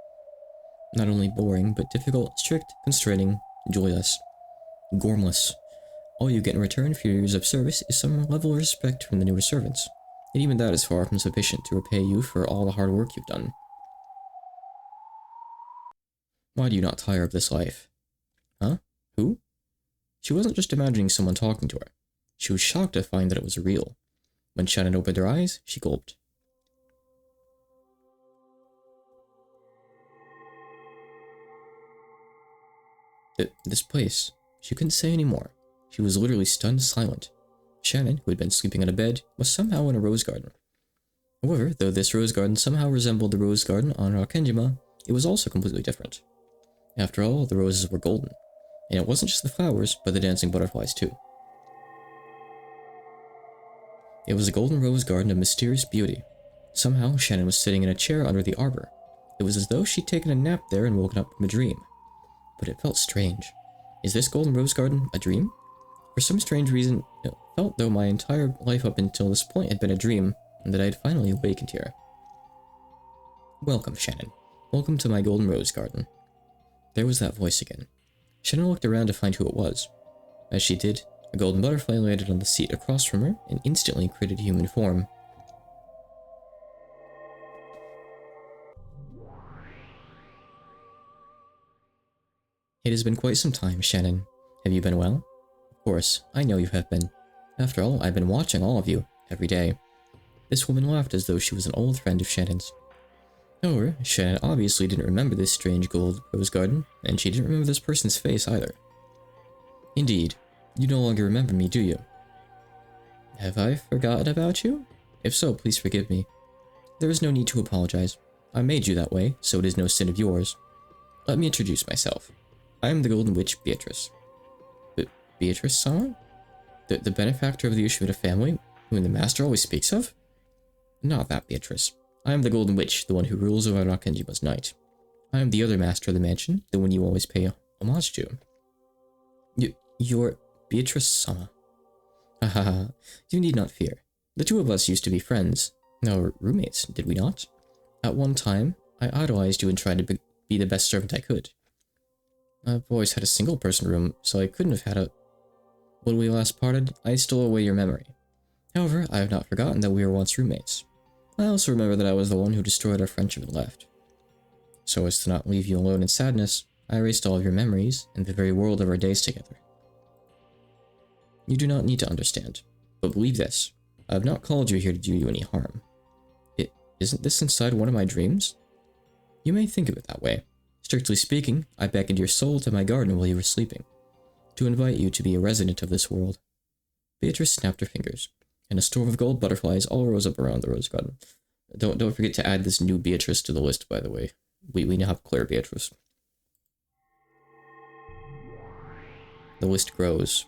Not only boring, but difficult, strict, constraining, joyless. Gormless. All you get in return for your years of service is some level of respect from the newer servants, and even that is far from sufficient to repay you for all the hard work you've done. Why do you not tire of this life? Huh? Who? She wasn't just imagining someone talking to her. She was shocked to find that it was real. When Shannon opened her eyes, she gulped. This place. She couldn't say any more. She was literally stunned silent. Shannon, who had been sleeping on a bed, was somehow in a rose garden. However, though this rose garden somehow resembled the rose garden on Rakenjima, it was also completely different. After all, the roses were golden. And it wasn't just the flowers, but the dancing butterflies too. It was a golden rose garden of mysterious beauty. Somehow, Shannon was sitting in a chair under the arbor. It was as though she'd taken a nap there and woken up from a dream. But it felt strange. Is this golden rose garden a dream? For some strange reason, it felt though my entire life up until this point had been a dream, and that I had finally awakened here. Welcome, Shannon. Welcome to my golden rose garden. There was that voice again. Shannon looked around to find who it was. As she did, a golden butterfly landed on the seat across from her and instantly created a human form. It has been quite some time, Shannon. Have you been well? Of course, I know you have been. After all, I've been watching all of you, every day. This woman laughed as though she was an old friend of Shannon's. However, Shannon obviously didn't remember this strange gold rose garden, and she didn't remember this person's face either. Indeed, you no longer remember me, do you? Have I forgotten about you? If so, please forgive me. There is no need to apologize. I made you that way, so it is no sin of yours. Let me introduce myself. I am the Golden Witch, Beatrice. Beatrice-sama? The benefactor of the Ushimita family, whom the Master always speaks of? Not that Beatrice. I am the Golden Witch, the one who rules over Rakenjima's night. I am the other master of the mansion, the one you always pay homage to. You're Beatrice-sama. Hahaha, you need not fear. The two of us used to be friends. No, roommates, did we not? At one time, I idolized you and tried to be the best servant I could. I've always had a single-person room, so I couldn't have had a... When we last parted, I stole away your memory. However, I have not forgotten that we were once roommates. I also remember that I was the one who destroyed our friendship and left. So as to not leave you alone in sadness, I erased all of your memories and the very world of our days together. You do not need to understand, but believe this, I have not called you here to do you any harm. Isn't this inside one of my dreams? You may think of it that way. Strictly speaking, I beckoned your soul to my garden while you were sleeping, to invite you to be a resident of this world. Beatrice snapped her fingers, and a storm of gold butterflies all rose up around the rose garden. Don't forget to add this new Beatrice to the list, by the way. We now have Claire Beatrice. The list grows.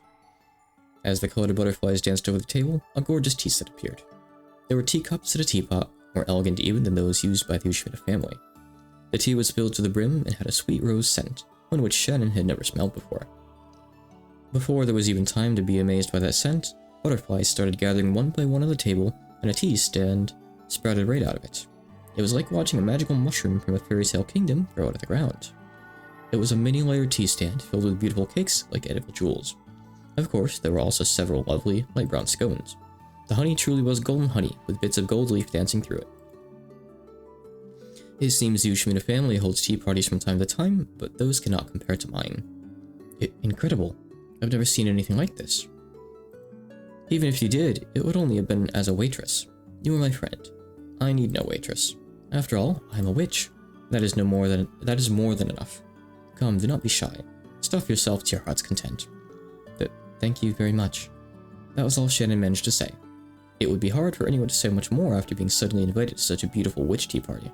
As the colored butterflies danced over the table, a gorgeous tea set appeared. There were teacups and a teapot, more elegant even than those used by the Ushimita family. The tea was filled to the brim and had a sweet rose scent, one which Shannon had never smelled before. Before there was even time to be amazed by that scent, butterflies started gathering one by one on the table, and a tea stand sprouted right out of it. It was like watching a magical mushroom from a fairy tale kingdom grow out of the ground. It was a mini-layered tea stand filled with beautiful cakes like edible jewels. Of course, there were also several lovely, light brown scones. The honey truly was golden honey, with bits of gold leaf dancing through it. It seems the Ushimita family holds tea parties from time to time, but those cannot compare to mine. Incredible. I've never seen anything like this. Even if you did, it would only have been as a waitress. You are my friend. I need no waitress. After all, I'm a witch. That is more than enough. Come, do not be shy. Stuff yourself to your heart's content. Thank you very much. That was all Shannon managed to say. It would be hard for anyone to say much more after being suddenly invited to such a beautiful witch tea party.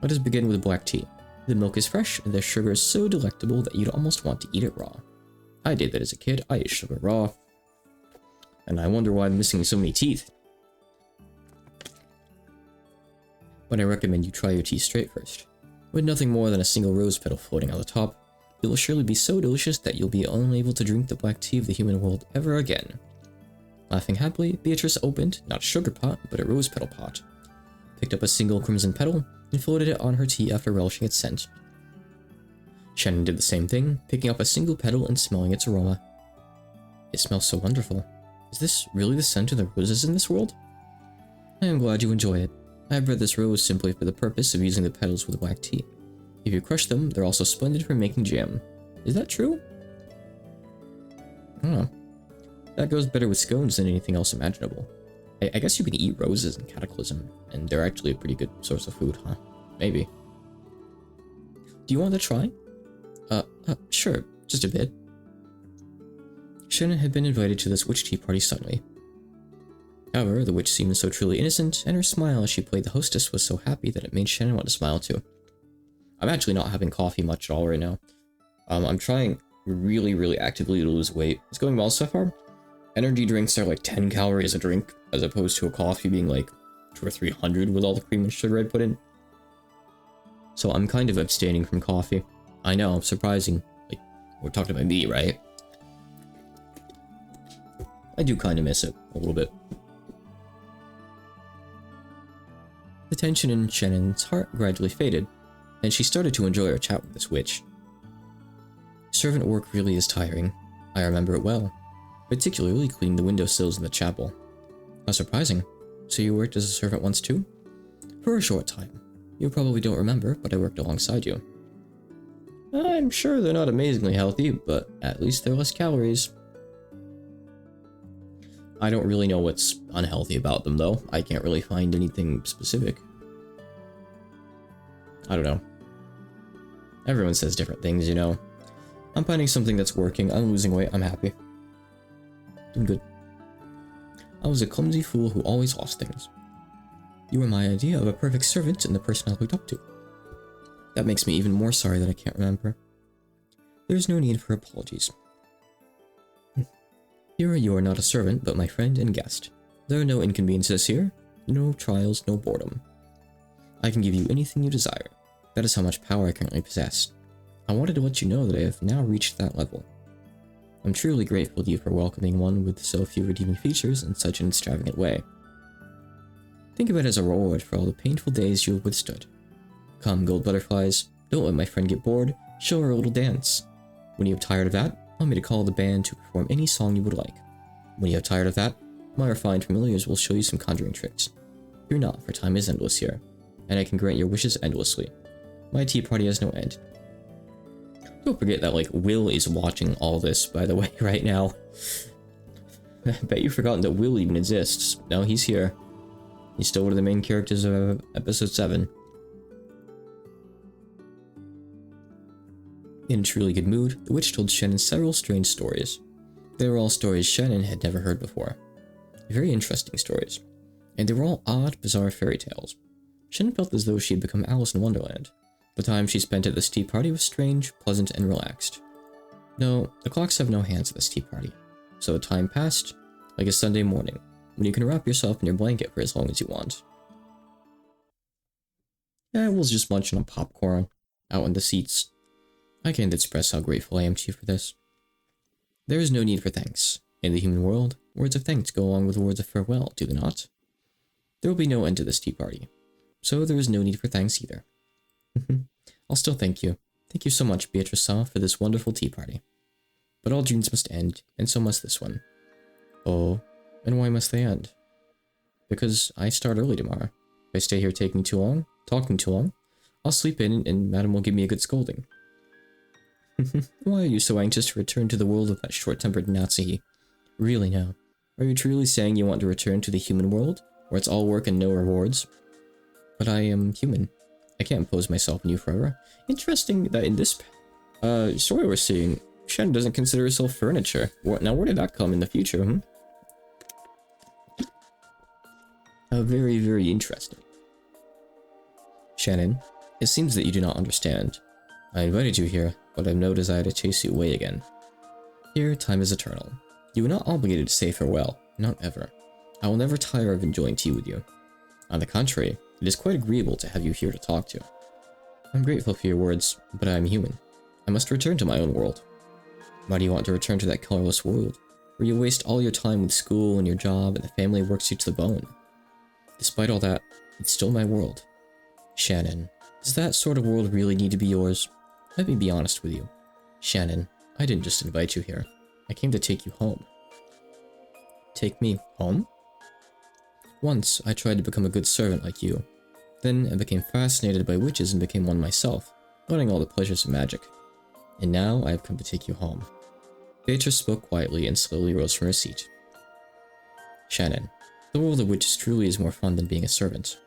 Let us begin with black tea. The milk is fresh, and the sugar is so delectable that you'd almost want to eat it raw. I did that as a kid. I ate sugar raw. And I wonder why I'm missing so many teeth. But I recommend you try your tea straight first. With nothing more than a single rose petal floating on the top, it will surely be so delicious that you'll be unable to drink the black tea of the human world ever again. Laughing happily, Beatrice opened, not a sugar pot, but a rose petal pot, picked up a single crimson petal, and floated it on her tea after relishing its scent. Shannon did the same thing, picking up a single petal and smelling its aroma. It smells so wonderful. Is this really the scent of the roses in this world? I am glad you enjoy it. I have bred this rose simply for the purpose of using the petals with black tea. If you crush them, they're also splendid for making jam. Is that true? I don't know. That goes better with scones than anything else imaginable. I guess you can eat roses in Cataclysm, and they're actually a pretty good source of food, huh? Maybe. Do you want to try? Sure, just a bit. Shannon had been invited to this witch tea party suddenly. However, the witch seemed so truly innocent, and her smile as she played the hostess was so happy that it made Shannon want to smile too. I'm actually not having coffee much at all right now. I'm trying really actively to lose weight. It's going well so far. Energy drinks are like 10 calories a drink, as opposed to a coffee being like 200 or 300 with all the cream and sugar I put in. So I'm kind of abstaining from coffee. I know, surprising. Like, we're talking about me, right? I do kind of miss it a little bit. The tension in Shannon's heart gradually faded, and she started to enjoy her chat with this witch. Servant work really is tiring. I remember it well, particularly cleaning the windowsills in the chapel. How surprising. So you worked as a servant once too? For a short time. You probably don't remember, but I worked alongside you. I'm sure they're not amazingly healthy, but at least they're less calories. I don't really know what's unhealthy about them, though. I can't really find anything specific. I don't know. Everyone says different things, you know. I'm finding something that's working. I'm losing weight. I'm happy. Doing good. I was a clumsy fool who always lost things. You were my idea of a perfect servant and the person I looked up to. That makes me even more sorry that I can't remember. There's no need for apologies. Here you are not a servant, but my friend and guest. There are no inconveniences here, no trials, no boredom. I can give you anything you desire. That is how much power I currently possess. I wanted to let you know that I have now reached that level. I'm truly grateful to you for welcoming one with so few redeeming features in such an extravagant way. Think of it as a reward for all the painful days you have withstood. Come, gold butterflies, don't let my friend get bored, show her a little dance. When you have tired of that, allow me to call the band to perform any song you would like. When you have tired of that, my refined familiars will show you some conjuring tricks. Fear not, for time is endless here, and I can grant your wishes endlessly. My tea party has no end. Don't forget that, like, Will is watching all this, by the way, right now. I bet you've forgotten that Will even exists. No, he's here. He's still one of the main characters of episode 7. In a truly good mood, the witch told Shannon several strange stories. They were all stories Shannon had never heard before. Very interesting stories. And they were all odd, bizarre fairy tales. Shannon felt as though she had become Alice in Wonderland. The time she spent at this tea party was strange, pleasant, and relaxed. No, the clocks have no hands at this tea party. So the time passed like a Sunday morning, when you can wrap yourself in your blanket for as long as you want. I was just munching on popcorn, out in the seats. I can't express how grateful I am to you for this. There is no need for thanks. In the human world, words of thanks go along with words of farewell, do they not? There will be no end to this tea party, so there is no need for thanks either. I'll still thank you. Thank you so much, Beatrice-sama, for this wonderful tea party. But all dreams must end, and so must this one. Oh, and why must they end? Because I start early tomorrow. If I stay here talking too long, I'll sleep in and Madam will give me a good scolding. Why are you so anxious to return to the world of that short-tempered Nazi? Really now, are you truly saying you want to return to the human world, where it's all work and no rewards? But I am human. I can't impose myself on you forever. Interesting that in this story we're seeing, Shannon doesn't consider herself furniture. Now where did that come in the future, Very, very interesting. Shannon, it seems that you do not understand. I invited you here, but I have no desire to chase you away again. Here, time is eternal. You are not obligated to say farewell, not ever. I will never tire of enjoying tea with you. On the contrary, it is quite agreeable to have you here to talk to. I'm grateful for your words, but I am human. I must return to my own world. Why do you want to return to that colorless world, where you waste all your time with school and your job and the family works you to the bone? Despite all that, it's still my world. Shannon, does that sort of world really need to be yours? Let me be honest with you. Shannon, I didn't just invite you here. I came to take you home. Take me home? Once, I tried to become a good servant like you. Then, I became fascinated by witches and became one myself, learning all the pleasures of magic. And now, I have come to take you home. Beatrice spoke quietly and slowly rose from her seat. Shannon, the world of witches truly is more fun than being a servant.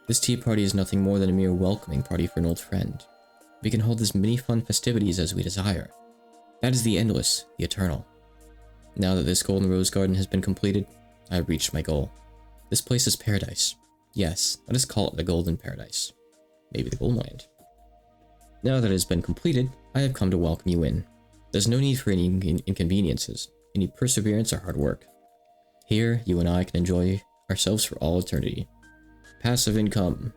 This tea party is nothing more than a mere welcoming party for an old friend. We can hold as many fun festivities as we desire. That is the endless, the eternal. Now that this golden rose garden has been completed, I have reached my goal. This place is paradise. Yes, let us call it the golden paradise. Maybe the gold land. Now that it has been completed, I have come to welcome you in. There's no need for any inconveniences, any perseverance or hard work. Here, you and I can enjoy ourselves for all eternity. Passive income.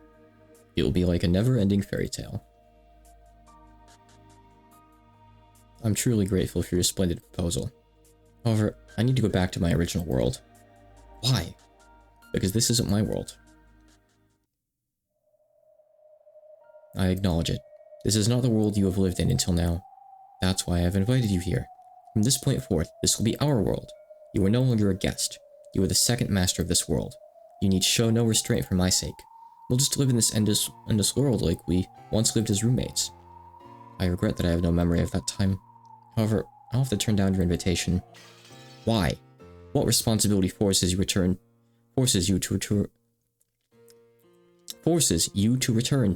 It will be like a never-ending fairy tale. I'm truly grateful for your splendid proposal. However, I need to go back to my original world. Why? Because this isn't my world. I acknowledge it. This is not the world you have lived in until now. That's why I have invited you here. From this point forth, this will be our world. You are no longer a guest. You are the second master of this world. You need show no restraint for my sake. We'll just live in this endless world like we once lived as roommates. I regret that I have no memory of that time. However, I'll have to turn down your invitation. Why? What responsibility forces you to return to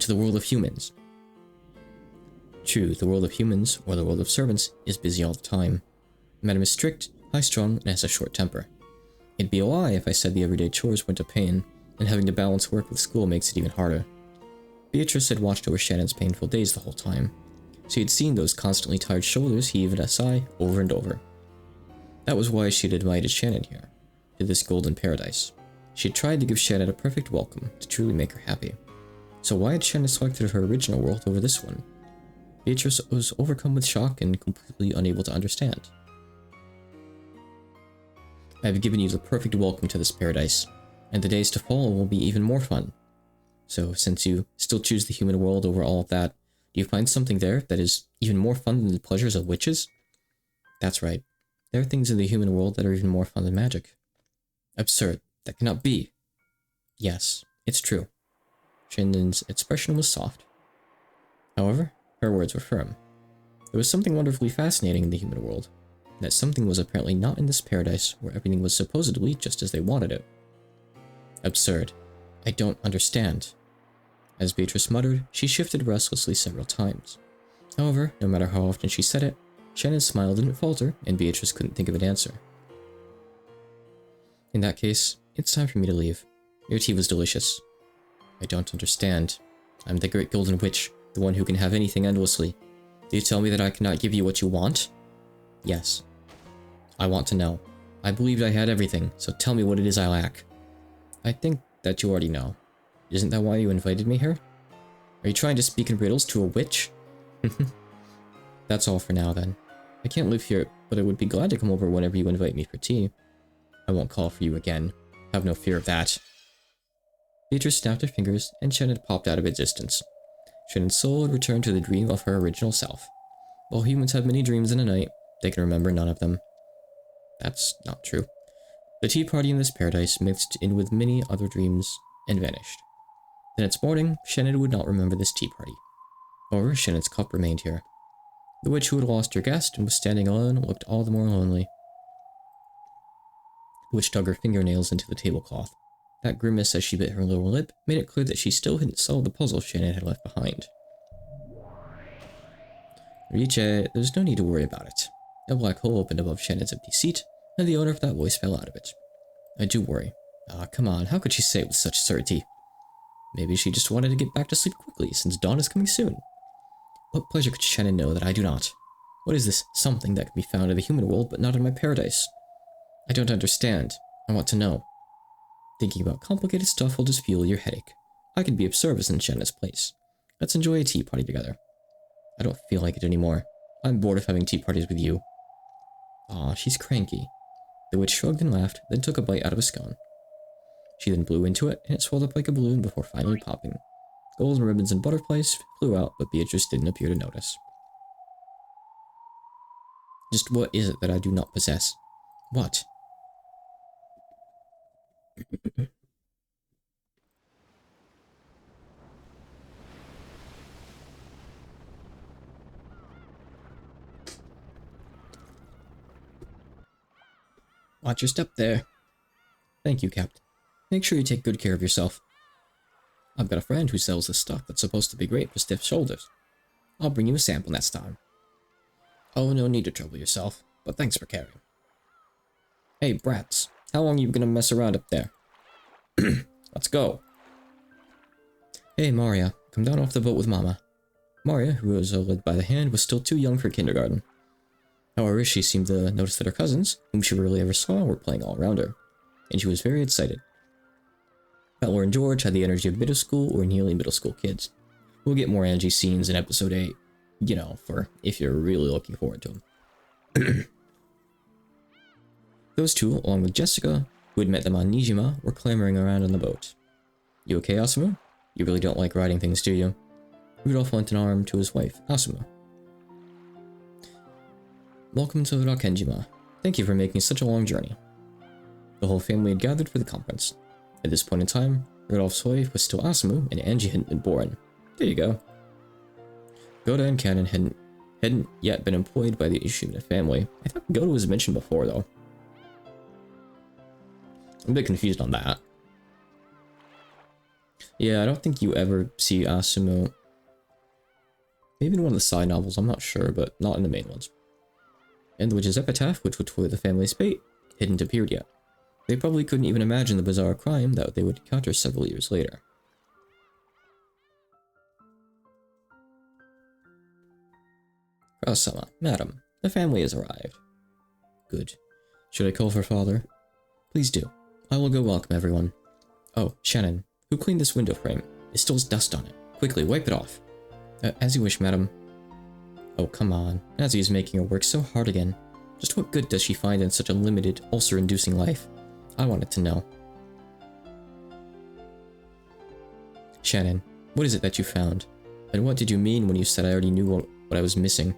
the world of humans? True, the world of humans, or the world of servants, is busy all the time. Madam is strict, high-strung, and has a short temper. It'd be a lie if I said the everyday chores weren't a pain, and having to balance work with school makes it even harder. Beatrice had watched over Shannon's painful days the whole time. She had seen those constantly tired shoulders heave a sigh over and over. That was why she had invited Shannon here, to this golden paradise. She had tried to give Shannon a perfect welcome to truly make her happy. So why had Shannon selected her original world over this one? Beatrice was overcome with shock and completely unable to understand. I have given you the perfect welcome to this paradise, and the days to follow will be even more fun. So, since you still choose the human world over all of that, do you find something there that is even more fun than the pleasures of witches? That's right. There are things in the human world that are even more fun than magic. Absurd. That cannot be. Yes, it's true. Shannon's expression was soft. However, her words were firm. There was something wonderfully fascinating in the human world. That something was apparently not in this paradise where everything was supposedly just as they wanted it. Absurd. I don't understand. As Beatrice muttered, she shifted restlessly several times. However, no matter how often she said it, Shannon's smile didn't falter, and Beatrice couldn't think of an answer. In that case, it's time for me to leave. Your tea was delicious. I don't understand. I'm the great golden witch, the one who can have anything endlessly. Do you tell me that I cannot give you what you want? Yes. I want to know. I believed I had everything, so tell me what it is I lack. I think that you already know. Isn't that why you invited me here? Are you trying to speak in riddles to a witch? That's all for now then. I can't live here, but I would be glad to come over whenever you invite me for tea. I won't call for you again. Have no fear of that. Beatrice snapped her fingers, and Shannon popped out of existence. Shannon's soul had returned to the dream of her original self. While humans have many dreams in a night, they can remember none of them. That's not true. The tea party in this paradise mixed in with many other dreams and vanished. The next morning, Shannon would not remember this tea party. However, Shannon's cup remained here. The witch who had lost her guest and was standing alone looked all the more lonely. The witch dug her fingernails into the tablecloth. That grimace as she bit her lower lip made it clear that she still hadn't solved the puzzle Shannon had left behind. Reach it, there's no need to worry about it. A black hole opened above Shannon's empty seat, and the owner of that voice fell out of it. I do worry. Ah, come on, how could she say it with such certainty? Maybe she just wanted to get back to sleep quickly, since dawn is coming soon. What pleasure could Shannon know that I do not? What is this something that can be found in the human world but not in my paradise? I don't understand. I want to know. Thinking about complicated stuff will just fuel your headache. I can be of service in Shannon's place. Let's enjoy a tea party together. I don't feel like it anymore. I'm bored of having tea parties with you. Aw, she's cranky. The witch shrugged and laughed, then took a bite out of a scone. She then blew into it, and it swelled up like a balloon before finally popping. Golden ribbons and butterflies flew out, but Beatrice didn't appear to notice. Just what is it that I do not possess? What? Watch your step there. Thank you, Captain. Make sure you take good care of yourself. I've got a friend who sells this stuff that's supposed to be great for stiff shoulders. I'll bring you a sample next time. Oh, no need to trouble yourself, but thanks for caring. Hey, brats, how long are you gonna mess around up there? Let's go. Hey, Maria, come down off the boat with Mama. Maria, who was led by the hand, was still too young for kindergarten. However, she seemed to notice that her cousins, whom she rarely ever saw, were playing all around her, and she was very excited. Butler and George had the energy of middle school or nearly middle school kids. We'll get more Angie scenes in episode 8, you know, for if you're really looking forward to them. Those two, along with Jessica, who had met them on Nijima, were clamoring around on the boat. You okay, Asumu? You really don't like riding things, do you? Rudolph lent an arm to his wife, Asumu. Welcome to Rakenjima. Thank you for making such a long journey. The whole family had gathered for the conference. At this point in time, Rudolph's wife was still Asumu, and Angie hadn't been born. There you go. Goda and Canon hadn't yet been employed by the Ishimura family. I thought Goda was mentioned before, though. I'm a bit confused on that. Yeah, I don't think you ever see Asumu. Maybe in one of the side novels, I'm not sure, but not in the main ones. And the witch's epitaph, which would toy the family's fate, hadn't appeared yet. They probably couldn't even imagine the bizarre crime that they would encounter several years later. Cross-sama, madam, the family has arrived. Good. Should I call for father? Please do. I will go welcome everyone. Oh, Shannon, who cleaned this window frame? It still has dust on it. Quickly, wipe it off. As you wish, madam. Oh, come on. Nazi is making her work so hard again. Just what good does she find in such a limited, ulcer-inducing life? I wanted to know. Shannon, what is it that you found? And what did you mean when you said I already knew what I was missing?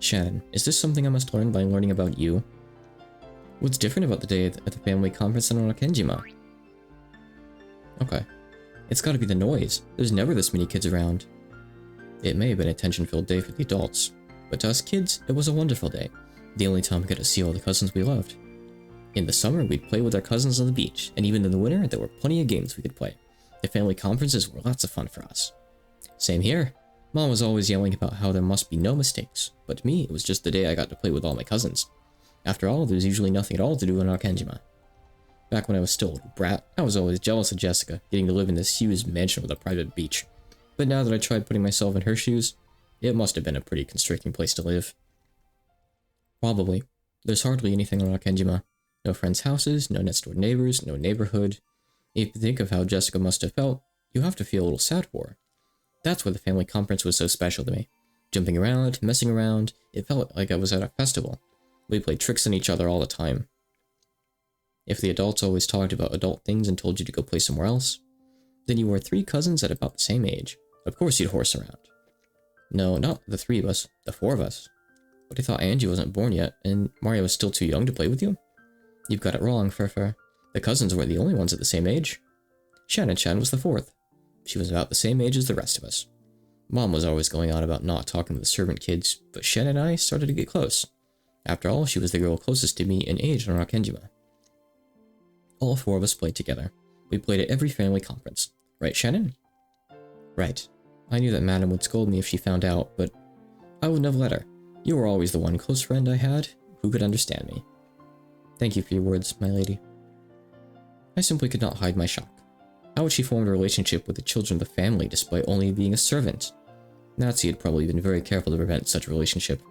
Shannon, is this something I must learn by learning about you? What's different about the day at the family conference in Rakenjima? Okay. It's gotta be the noise. There's never this many kids around. It may have been a tension-filled day for the adults, but to us kids, it was a wonderful day. The only time we got to see all the cousins we loved. In the summer, we'd play with our cousins on the beach, and even in the winter, there were plenty of games we could play. The family conferences were lots of fun for us. Same here. Mom was always yelling about how there must be no mistakes, but to me, it was just the day I got to play with all my cousins. After all, there was usually nothing at all to do in Rakenjima. Back when I was still a little brat, I was always jealous of Jessica, getting to live in this huge mansion with a private beach. But now that I tried putting myself in her shoes, it must have been a pretty constricting place to live. Probably. There's hardly anything in Rakenjima. No friends' houses, no next-door neighbors, no neighborhood. If you think of how Jessica must have felt, you have to feel a little sad for her. That's why the family conference was so special to me. Jumping around, messing around, it felt like I was at a festival. We played tricks on each other all the time. If the adults always talked about adult things and told you to go play somewhere else, then you were 3 cousins at about the same age. Of course you'd horse around. No, not the 3 of us, the 4 of us. But I thought Angie wasn't born yet, and Mario was still too young to play with you? You've got it wrong, Furfur. The cousins were the only ones at the same age. Shannon-chan was the 4th. She was about the same age as the rest of us. Mom was always going on about not talking to the servant kids, but Shannon and I started to get close. After all, she was the girl closest to me in age on Rakenjima. All 4 of us played together. We played at every family conference. Right, Shannon? Right. I knew that Madam would scold me if she found out, but I wouldn't have let her. You were always the one close friend I had who could understand me. Thank you for your words, my lady. I simply could not hide my shock. How had she formed a relationship with the children of the family despite only being a servant? Natsu had probably been very careful to prevent such a relationship.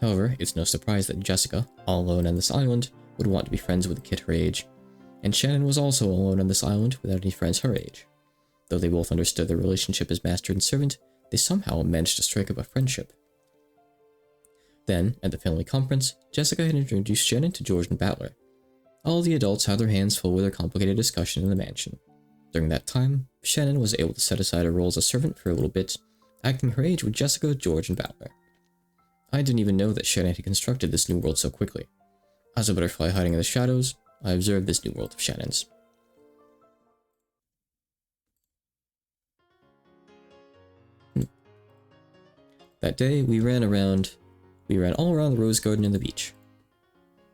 However, it's no surprise that Jessica, all alone on this island, would want to be friends with a kid her age. And Shannon was also alone on this island without any friends her age. Though they both understood their relationship as master and servant, they somehow managed to strike up a friendship. Then, at the family conference, Jessica had introduced Shannon to George and Battler. All the adults had their hands full with their complicated discussion in the mansion. During that time, Shannon was able to set aside her role as a servant for a little bit, acting her age with Jessica, George, and Butler. I didn't even know that Shannon had constructed this new world so quickly. As a butterfly hiding in the shadows, I observed this new world of Shannon's. That day, we ran all around the rose garden and the beach.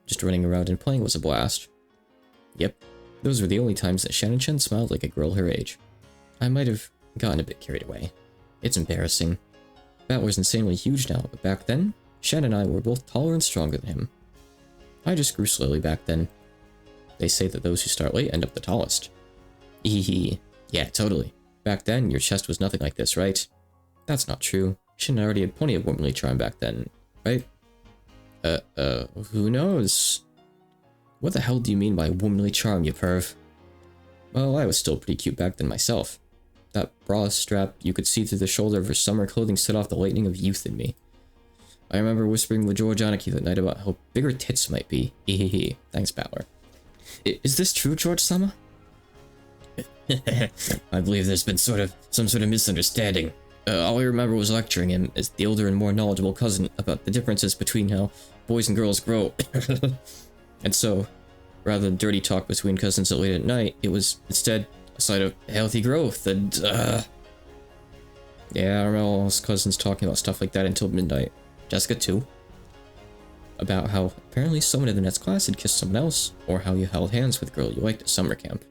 Just running around and playing was a blast. Yep, those were the only times that Shannon smiled like a girl her age. I might have gotten a bit carried away. It's embarrassing. Battler's insanely huge now, but back then, Shannon and I were both taller and stronger than him. I just grew slowly back then. They say that those who start late end up the tallest. Ehehe. Yeah, totally. Back then, your chest was nothing like this, right? That's not true. Shannon already had plenty of womanly charm back then, right? Who knows? What the hell do you mean by womanly charm, you perv? Well, I was still pretty cute back then myself. That bra strap you could see through the shoulder of her summer clothing set off the lightning of youth in me. I remember whispering with George Anarchy that night about how big her tits might be. Hehehe. Thanks, Battler. Is this true, George-sama? I believe there's been some sort of misunderstanding. All I remember was lecturing him, as the older and more knowledgeable cousin, about the differences between how boys and girls grow. And so, rather than dirty talk between cousins late at night, it was instead a sign of healthy growth, and yeah, I remember all his cousins talking about stuff like that until midnight. Jessica too. About how apparently someone in the next class had kissed someone else, or how you held hands with a girl you liked at summer camp.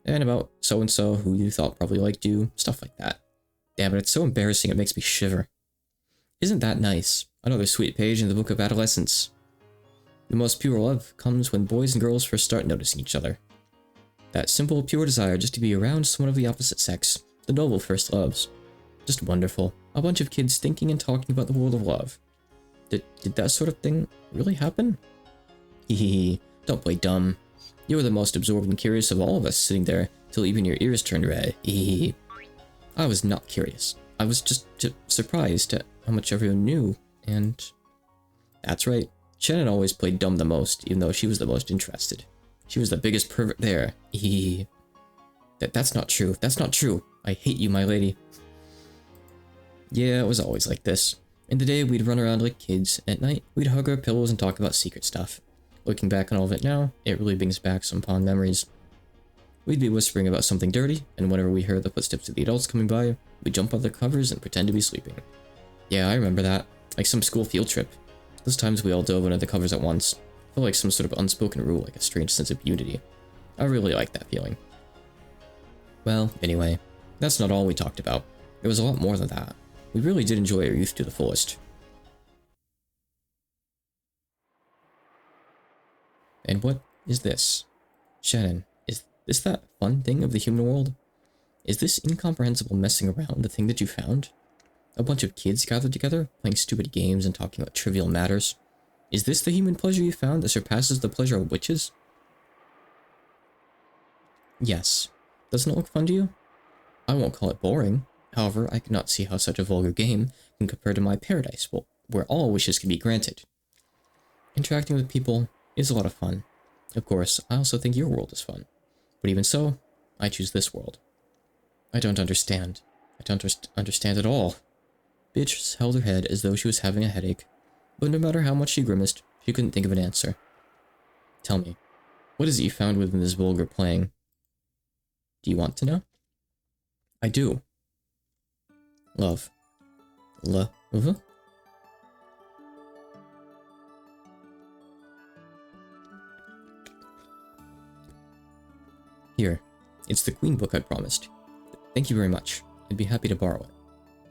And about so-and-so who you thought probably liked you, stuff like that. Damn it, it's so embarrassing it makes me shiver. Isn't that nice? Another sweet page in the book of adolescence. The most pure love comes when boys and girls first start noticing each other. That simple, pure desire just to be around someone of the opposite sex. The noble first loves. Just wonderful. A bunch of kids thinking and talking about the world of love. Did that sort of thing really happen? Hehehe, don't play dumb. You were the most absorbed and curious of all of us sitting there till even your ears turned red. Hehehe. I was not curious. I was just surprised at how much everyone knew, and... That's right. Shannon always played dumb the most, even though she was the most interested. She was the biggest pervert there. Hehehe. That's not true. That's not true. I hate you, my lady. Yeah, it was always like this. In the day, we'd run around like kids. At night, we'd hug our pillows and talk about secret stuff. Looking back on all of it now, it really brings back some fond memories. We'd be whispering about something dirty, and whenever we heard the footsteps of the adults coming by, we'd jump on the covers and pretend to be sleeping. Yeah, I remember that. Like some school field trip. Those times we all dove under the covers at once. Felt like some sort of unspoken rule, like a strange sense of unity. I really liked that feeling. Well, anyway, that's not all we talked about. There was a lot more than that. We really did enjoy our youth to the fullest. And what is this? Shannon, is this that fun thing of the human world? Is this incomprehensible messing around the thing that you found? A bunch of kids gathered together, playing stupid games and talking about trivial matters. Is this the human pleasure you found that surpasses the pleasure of witches? Yes. Doesn't it look fun to you? I won't call it boring. However, I cannot see how such a vulgar game can compare to my paradise, where all wishes can be granted. Interacting with people is a lot of fun. Of course, I also think your world is fun. But even so, I choose this world. I don't understand. I don't understand at all. Beatrice held her head as though she was having a headache, but no matter how much she grimaced, she couldn't think of an answer. Tell me, what is it you found within this vulgar playing? Do you want to know? I do. Love. Love? Here. It's the Queen book I promised. Thank you very much. I'd be happy to borrow it.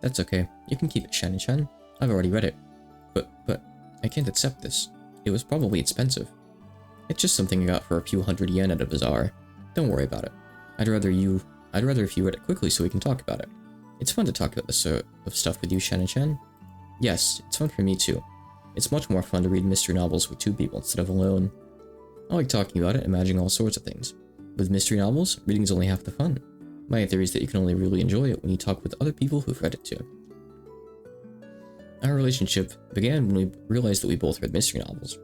That's okay. You can keep it, Shannon-chan. I've already read it. But, I can't accept this. It was probably expensive. It's just something I got for a few hundred yen at a bazaar. Don't worry about it. I'd rather if you read it quickly so we can talk about it. It's fun to talk about this sort of stuff with you, Shannon-chan. Yes, it's fun for me too. It's much more fun to read mystery novels with two people instead of alone. I like talking about it, imagining all sorts of things. With mystery novels, reading is only half the fun. My theory is that you can only really enjoy it when you talk with other people who've read it too. Our relationship began when we realized that we both read mystery novels.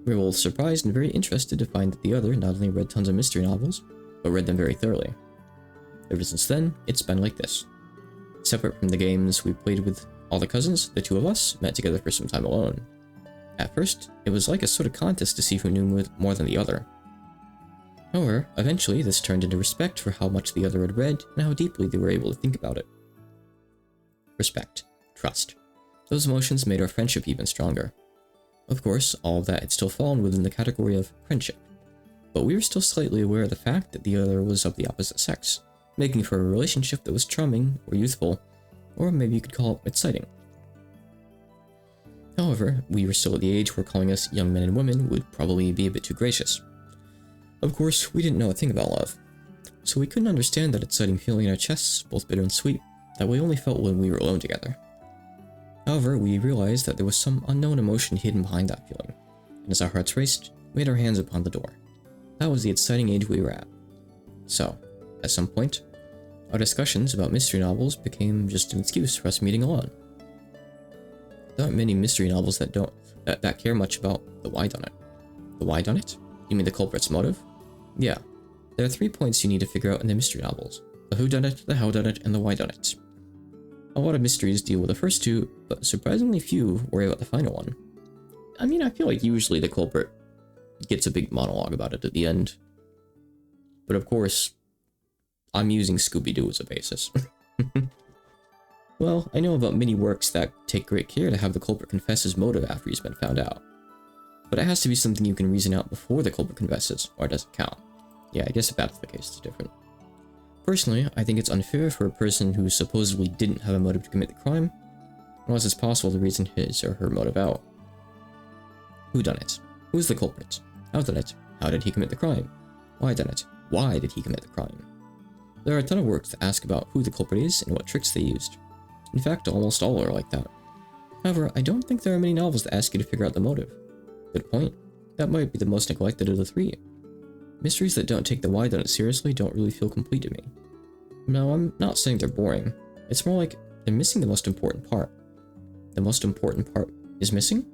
We were both surprised and very interested to find that the other not only read tons of mystery novels, but read them very thoroughly. Ever since then, it's been like this. Separate from the games we played with all the cousins, the two of us met together for some time alone. At first, it was like a sort of contest to see who knew more than the other. However, eventually this turned into respect for how much the other had read and how deeply they were able to think about it. Respect. Trust. Those emotions made our friendship even stronger. Of course, all of that had still fallen within the category of friendship, but we were still slightly aware of the fact that the other was of the opposite sex, making for a relationship that was charming or youthful, or maybe you could call it exciting. However, we were still at the age where calling us young men and women would probably be a bit too gracious. Of course, we didn't know a thing about love, so we couldn't understand that exciting feeling in our chests, both bitter and sweet, that we only felt when we were alone together. However, we realized that there was some unknown emotion hidden behind that feeling, and as our hearts raced, we had our hands upon the door. That was the exciting age we were at. So, at some point, our discussions about mystery novels became just an excuse for us meeting alone. There aren't many mystery novels that care much about the why done it. The why done it? You mean the culprit's motive? Yeah. There are 3 points you need to figure out in the mystery novels: the who done it, the how done it, and the why done it. A lot of mysteries deal with the first two, but surprisingly few worry about the final one. I mean, I feel like usually the culprit gets a big monologue about it at the end. But of course, I'm using Scooby-Doo as a basis. Well, I know about many works that take great care to have the culprit confess his motive after he's been found out. But it has to be something you can reason out before the culprit confesses, or it doesn't count. Yeah, I guess if that's the case, it's different. Personally, I think it's unfair for a person who supposedly didn't have a motive to commit the crime, unless it's possible to reason his or her motive out. Who done it? Who is the culprit? How done it? How did he commit the crime? Why done it? Why did he commit the crime? There are a ton of works that ask about who the culprit is and what tricks they used. In fact, almost all are like that. However, I don't think there are many novels that ask you to figure out the motive. Good point. That might be the most neglected of the 3. Mysteries that don't take the why done it seriously don't really feel complete to me. No, I'm not saying they're boring. It's more like they're missing the most important part. The most important part is missing?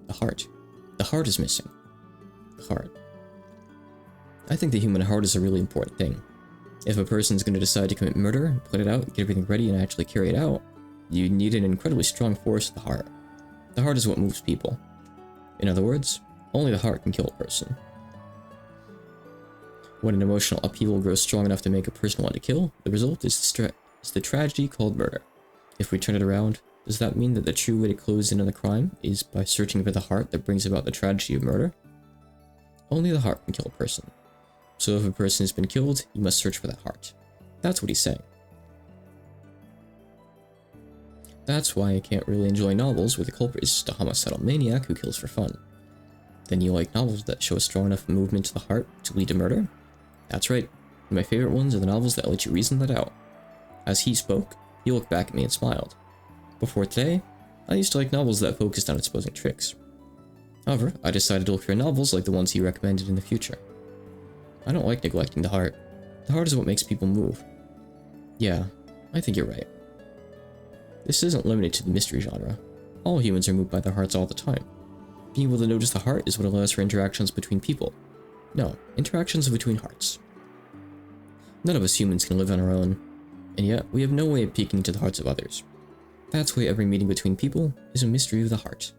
The heart. The heart is missing. The heart. I think the human heart is a really important thing. If a person's going to decide to commit murder, put it out, get everything ready, and actually carry it out, you need an incredibly strong force, the heart. The heart is what moves people. In other words, only the heart can kill a person. When an emotional upheaval grows strong enough to make a person want to kill, the result is the tragedy called murder. If we turn it around, does that mean that the true way to close in on the crime is by searching for the heart that brings about the tragedy of murder? Only the heart can kill a person. So if a person has been killed, you must search for that heart. That's what he's saying. That's why I can't really enjoy novels where the culprit is just a homicidal maniac who kills for fun. Then you like novels that show a strong enough movement to the heart to lead to murder? That's right. My favorite ones are the novels that let you reason that out. As he spoke, he looked back at me and smiled. Before today, I used to like novels that focused on exposing tricks. However, I decided to look for novels like the ones he recommended in the future. I don't like neglecting the heart. The heart is what makes people move. Yeah, I think you're right. This isn't limited to the mystery genre. All humans are moved by their hearts all the time. Being able to notice the heart is what allows for interactions between people. No, interactions between hearts. None of us humans can live on our own, and yet we have no way of peeking into the hearts of others. That's why every meeting between people is a mystery of the heart.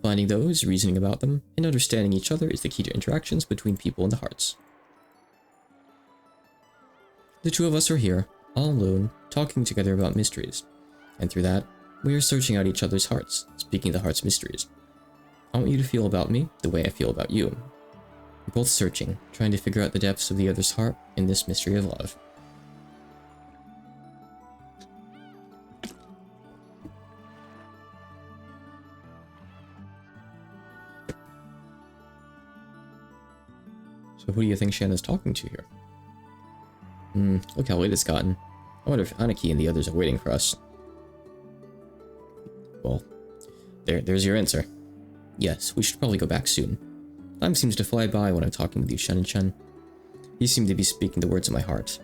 Finding those, reasoning about them, and understanding each other is the key to interactions between people and the hearts. The two of us are here, all alone, talking together about mysteries, and through that, we are searching out each other's hearts, speaking the heart's mysteries. I want you to feel about me the way I feel about you. We're both searching, trying to figure out the depths of the other's heart in this mystery of love. So who do you think Shanna's talking to here? Look how late it's gotten. I wonder if Aniki and the others are waiting for us. Well, there's your answer. Yes, we should probably go back soon. Time seems to fly by when I'm talking with you, Shen and Chen. You seem to be speaking the words of my heart.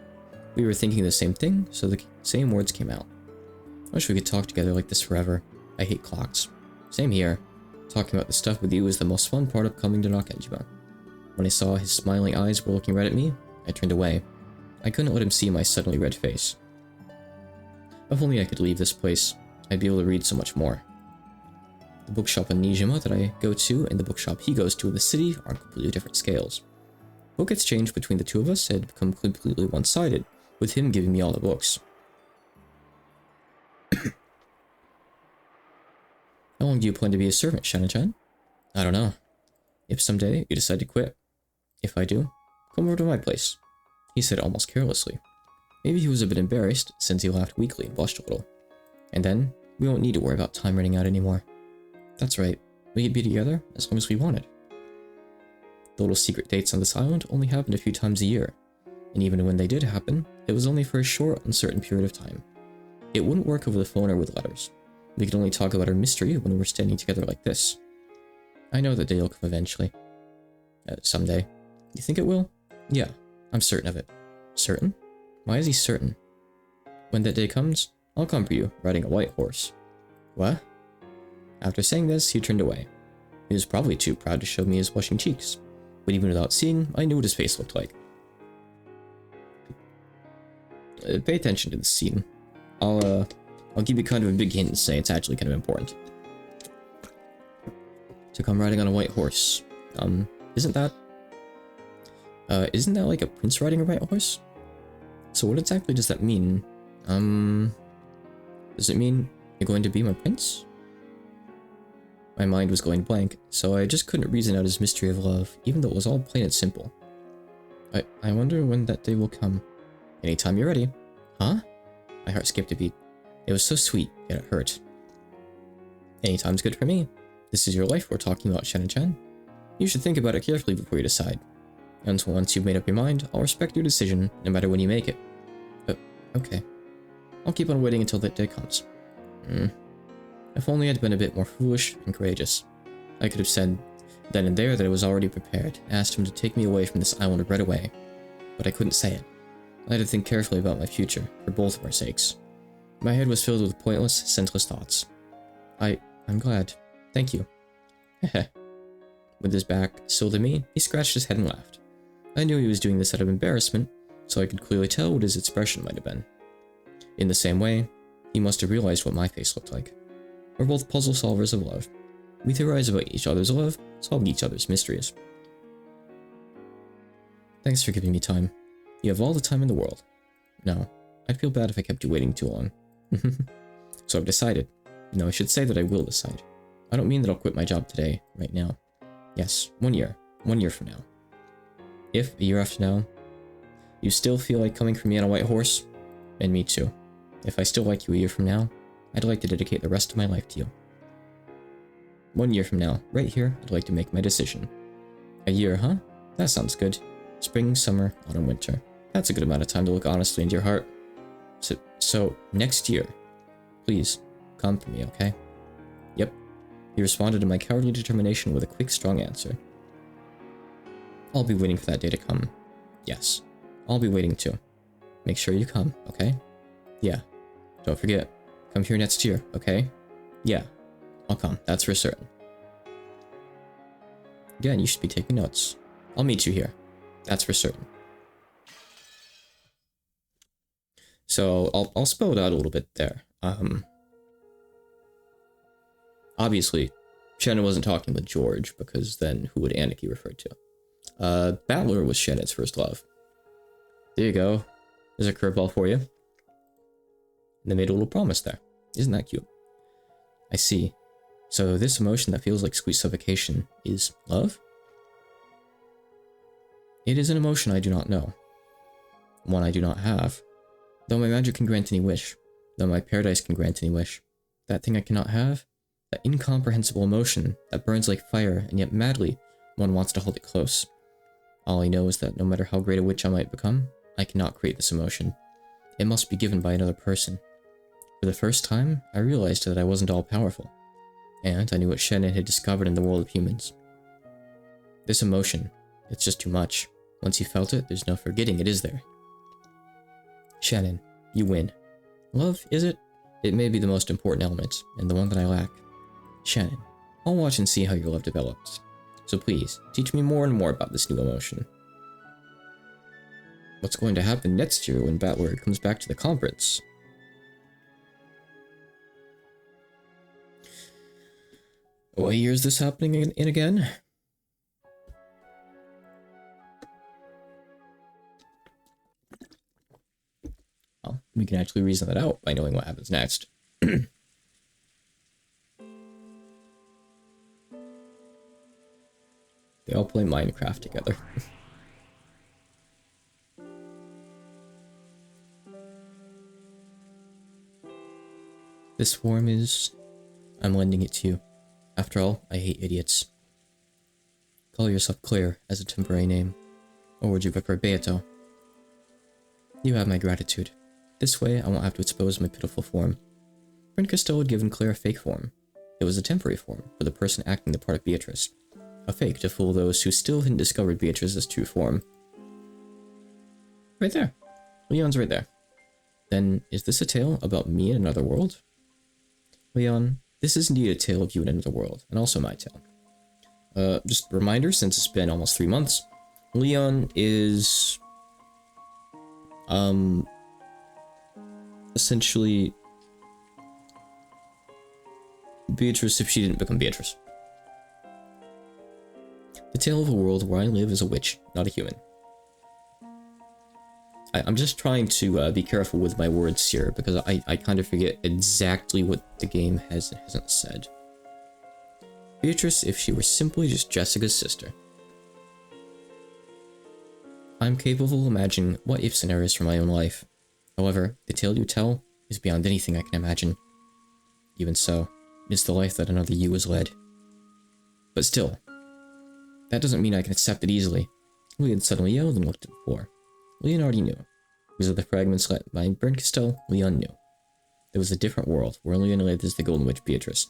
We were thinking the same thing, so the same words came out. I wish we could talk together like this forever. I hate clocks. Same here. Talking about this stuff with you is the most fun part of coming to Nakajima. When I saw his smiling eyes were looking right at me, I turned away. I couldn't let him see my suddenly red face. If only I could leave this place, I'd be able to read so much more. The bookshop in Nijima that I go to and the bookshop he goes to in the city are on completely different scales. Book exchange between the two of us had become completely one-sided, with him giving me all the books. How long do you plan to be a servant, Shannon-chan? I don't know. If someday you decide to quit. If I do, come over to my place, he said almost carelessly. Maybe he was a bit embarrassed since he laughed weakly and blushed a little. And then, we won't need to worry about time running out anymore. That's right, we could be together as long as we wanted. The little secret dates on this island only happened a few times a year, and even when they did happen, it was only for a short, uncertain period of time. It wouldn't work over the phone or with letters. We could only talk about our mystery when we were standing together like this. I know that day will come eventually. Someday. You think it will? Yeah, I'm certain of it. Certain? Why is he certain? When that day comes, I'll come for you, riding a white horse. What? After saying this, he turned away. He was probably too proud to show me his blushing cheeks, but even without seeing, I knew what his face looked like. Pay attention to this scene. I'll give you kind of a big hint and say it's actually kind of important. To come riding on a white horse. Isn't that like a prince riding a white horse? So what exactly does that mean? Does it mean you're going to be my prince? My mind was going blank, so I just couldn't reason out his mystery of love, even though it was all plain and simple. I wonder when that day will come. Anytime you're ready. Huh? My heart skipped a beat. It was so sweet, yet it hurt. Anytime's good for me. This is your life we're talking about, Shannon-chan. You should think about it carefully before you decide. And once you've made up your mind, I'll respect your decision, no matter when you make it. Okay. I'll keep on waiting until that day comes. If only I'd been a bit more foolish and courageous. I could have said then and there that I was already prepared, asked him to take me away from this island right away. But I couldn't say it. I had to think carefully about my future, for both of our sakes. My head was filled with pointless, senseless thoughts. I'm glad. Thank you. Heh. With his back still to me, he scratched his head and laughed. I knew he was doing this out of embarrassment, so I could clearly tell what his expression might have been. In the same way, he must have realized what my face looked like. We're both puzzle solvers of love. We theorize about each other's love, solve each other's mysteries. Thanks for giving me time. You have all the time in the world. No, I'd feel bad if I kept you waiting too long. So I've decided. No, I should say that I will decide. I don't mean that I'll quit my job today, right now. Yes, 1 year. 1 year from now. If, a year after now, you still feel like coming for me on a white horse, and me too. If I still like you a year from now, I'd like to dedicate the rest of my life to you. 1 year from now, right here, I'd like to make my decision. A year, huh? That sounds good. Spring, summer, autumn, winter. That's a good amount of time to look honestly into your heart. So next year, please, come for me, okay? Yep. He responded to my cowardly determination with a quick, strong answer. I'll be waiting for that day to come. Yes, I'll be waiting too. Make sure you come, okay? Yeah. Don't forget, come here next year, okay? Yeah, I'll come, that's for certain. Again, you should be taking notes. I'll meet you here. That's for certain. So, I'll spell it out a little bit there. Obviously, Shannon wasn't talking with George, because then who would Aniki refer to? Battler was Shannon's first love. There you go. There's a curveball for you. And they made a little promise there. Isn't that cute? I see. So this emotion that feels like sweet suffocation is love? It is an emotion I do not know. One I do not have. Though my magic can grant any wish. Though my paradise can grant any wish. That thing I cannot have? That incomprehensible emotion that burns like fire, and yet madly one wants to hold it close. All I know is that no matter how great a witch I might become, I cannot create this emotion. It must be given by another person. For the first time, I realized that I wasn't all-powerful. And I knew what Shannon had discovered in the world of humans. This emotion, it's just too much. Once you felt it, there's no forgetting it, is there? Shannon, you win. Love, is it? It may be the most important element, and the one that I lack. Shannon, I'll watch and see how your love develops. So please, teach me more and more about this new emotion. What's going to happen next year when Batlord comes back to the conference? What year is this happening in again? Well, we can actually reason that out by knowing what happens next. They all play Minecraft together. This form is... I'm lending it to you. After all, I hate idiots. Call yourself Claire as a temporary name. Or would you prefer Beato? You have my gratitude. This way, I won't have to expose my pitiful form. Brent Costello had given Claire a fake form. It was a temporary form for the person acting the part of Beatrice. A fake to fool those who still hadn't discovered Beatrice's true form. Right there. Leon's right there. Then, is this a tale about me in another world? Leon, this is indeed a tale of you in another world, and also my tale. Just a reminder, since it's been almost 3 months, Leon is... essentially... Beatrice if she didn't become Beatrice. The tale of a world where I live as a witch, not a human. I'm just trying to be careful with my words here, because I kind of forget exactly what the game has and hasn't said. Beatrice if she were simply just Jessica's sister. I'm capable of imagining what-if scenarios for my own life. However, the tale you tell is beyond anything I can imagine. Even so, it's the life that another you has led. But still, that doesn't mean I can accept it easily. Leon suddenly yelled and looked at the floor. Leon already knew. Because of the fragments left by Brent Costello, Leon knew. There was a different world, where Leon lived as the Golden Witch Beatrice.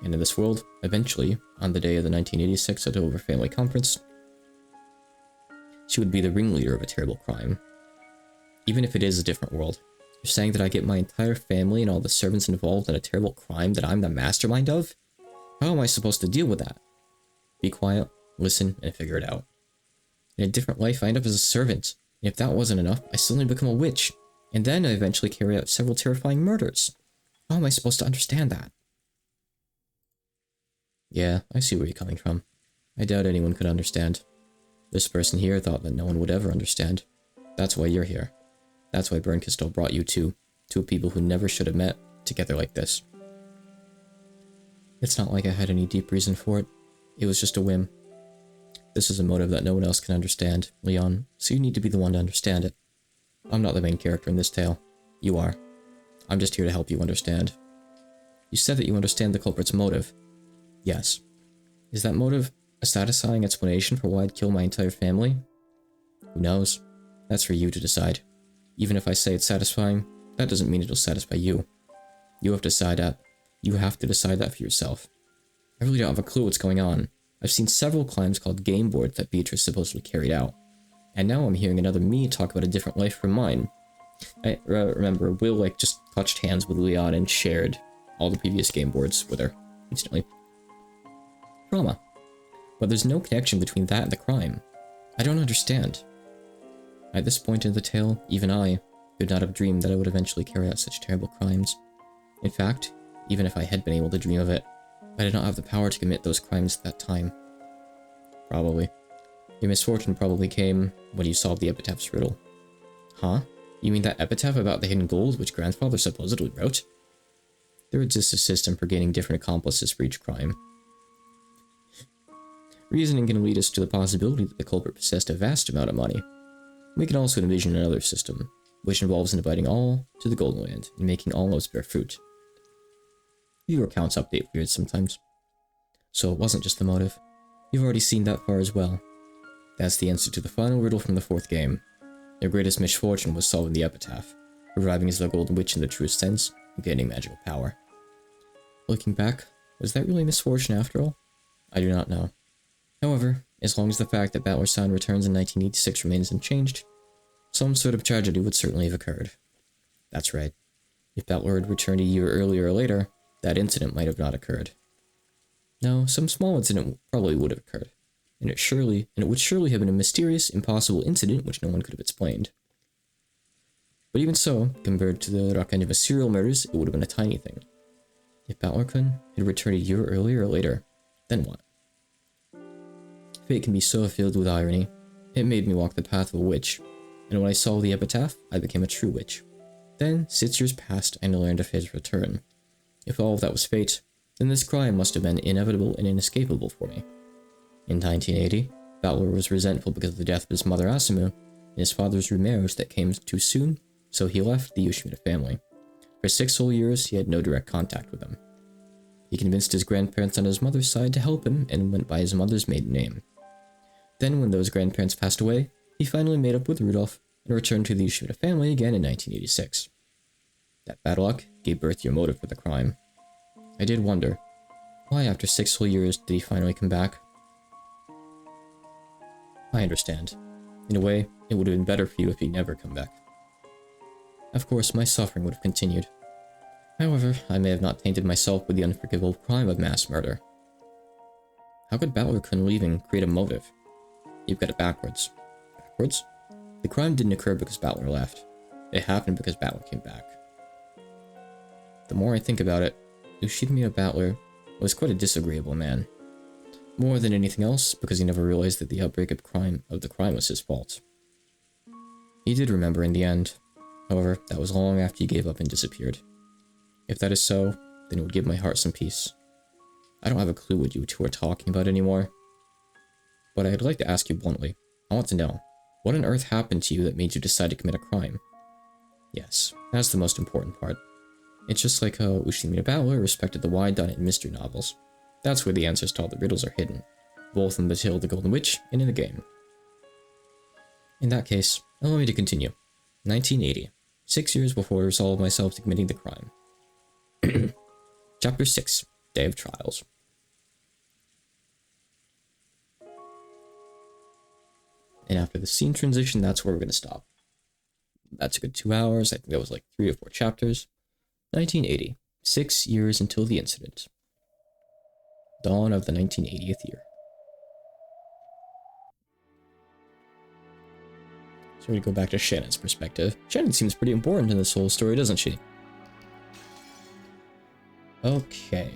And in this world, eventually, on the day of the 1986 October Family Conference, she would be the ringleader of a terrible crime. Even if it is a different world, you're saying that I get my entire family and all the servants involved in a terrible crime that I'm the mastermind of? How am I supposed to deal with that? Be quiet, listen, and figure it out. In a different life, I end up as a servant. And if that wasn't enough, I suddenly become a witch, and then I eventually carry out several terrifying murders. How am I supposed to understand that? Yeah, I see where you're coming from. I doubt anyone could understand. This person here thought that no one would ever understand. That's why you're here. That's why Brent Costello brought you two people who never should have met together like this. It's not like I had any deep reason for it. It was just a whim. This is a motive that no one else can understand, Leon, so you need to be the one to understand it. I'm not the main character in this tale. You are. I'm just here to help you understand. You said that you understand the culprit's motive. Yes. Is that motive a satisfying explanation for why I'd kill my entire family? Who knows? That's for you to decide. Even if I say it's satisfying, that doesn't mean it'll satisfy you. You have to decide that. You have to decide that for yourself. I really don't have a clue what's going on. I've seen several crimes called game boards that Beatrice supposedly carried out. And now I'm hearing another me talk about a different life from mine. I remember Will just touched hands with Leon and shared all the previous game boards with her instantly. Trauma. But there's no connection between that and the crime. I don't understand. At this point in the tale, even I could not have dreamed that I would eventually carry out such terrible crimes. In fact, even if I had been able to dream of it, I did not have the power to commit those crimes at that time. Probably. Your misfortune probably came when you solved the epitaph's riddle. Huh? You mean that epitaph about the hidden gold which grandfather supposedly wrote? There exists a system for gaining different accomplices for each crime. Reasoning can lead us to the possibility that the culprit possessed a vast amount of money. We can also envision another system, which involves inviting all to the Golden Land and making all loaves bear fruit. Your accounts update weird sometimes. So it wasn't just the motive. You've already seen that far as well. That's the answer to the final riddle from the 4th game. Their greatest misfortune was solving the epitaph, arriving as the Golden Witch in the truest sense, and gaining magical power. Looking back, was that really misfortune after all? I do not know. However, as long as the fact that Battler's Sound returns in 1986 remains unchanged, some sort of tragedy would certainly have occurred. That's right. If Battler had returned a year earlier or later, that incident might have not occurred. No, some small incident probably would have occurred, and it would surely have been a mysterious, impossible incident which no one could have explained. But even so, compared to the Rakanjiva serial murders, it would have been a tiny thing. If Battler-kun had returned a year earlier or later, then what? Fate can be so filled with irony. It made me walk the path of a witch, and when I saw the epitaph, I became a true witch. Then, 6 years passed and I learned of his return. If all of that was fate, then this crime must have been inevitable and inescapable for me. In 1980, Battler was resentful because of the death of his mother Asumu, and his father's remarriage that came too soon, so he left the Ushimura family. For 6 whole years, he had no direct contact with them. He convinced his grandparents on his mother's side to help him and went by his mother's maiden name. Then, when those grandparents passed away, he finally made up with Rudolph and returned to the Ushimura family again in 1986. That bad luck gave birth to your motive for the crime. I did wonder, why after 6 whole years did he finally come back? I understand. In a way, it would have been better for you if he'd never come back. Of course, my suffering would have continued. However, I may have not tainted myself with the unforgivable crime of mass murder. How could Battler-kun leaving create a motive? You've got it backwards. Backwards? The crime didn't occur because Battler left. It happened because Battler came back. The more I think about it, Ushimura Battler was quite a disagreeable man. More than anything else, because he never realized that the outbreak of the crime was his fault. He did remember in the end. However, that was long after he gave up and disappeared. If that is so, then it would give my heart some peace. I don't have a clue what you two are talking about anymore. But I'd like to ask you bluntly. I want to know, what on earth happened to you that made you decide to commit a crime? Yes, that's the most important part. It's just like how Ushimura Battler respected the wide-done mystery novels. That's where the answers to all the riddles are hidden, both in the Tale of the Golden Witch and in the game. In that case, allow me to continue. 1980, 6 years before I resolved myself to committing the crime. Chapter 6, Day of Trials. And after the scene transition, that's where we're going to stop. That's a good 2 hours. I think that was like 3 or 4 chapters. 1980, 6 years until the incident. Dawn of the 1980th year. So we go back to Shannon's perspective. Shannon seems pretty important in this whole story, doesn't she? Okay.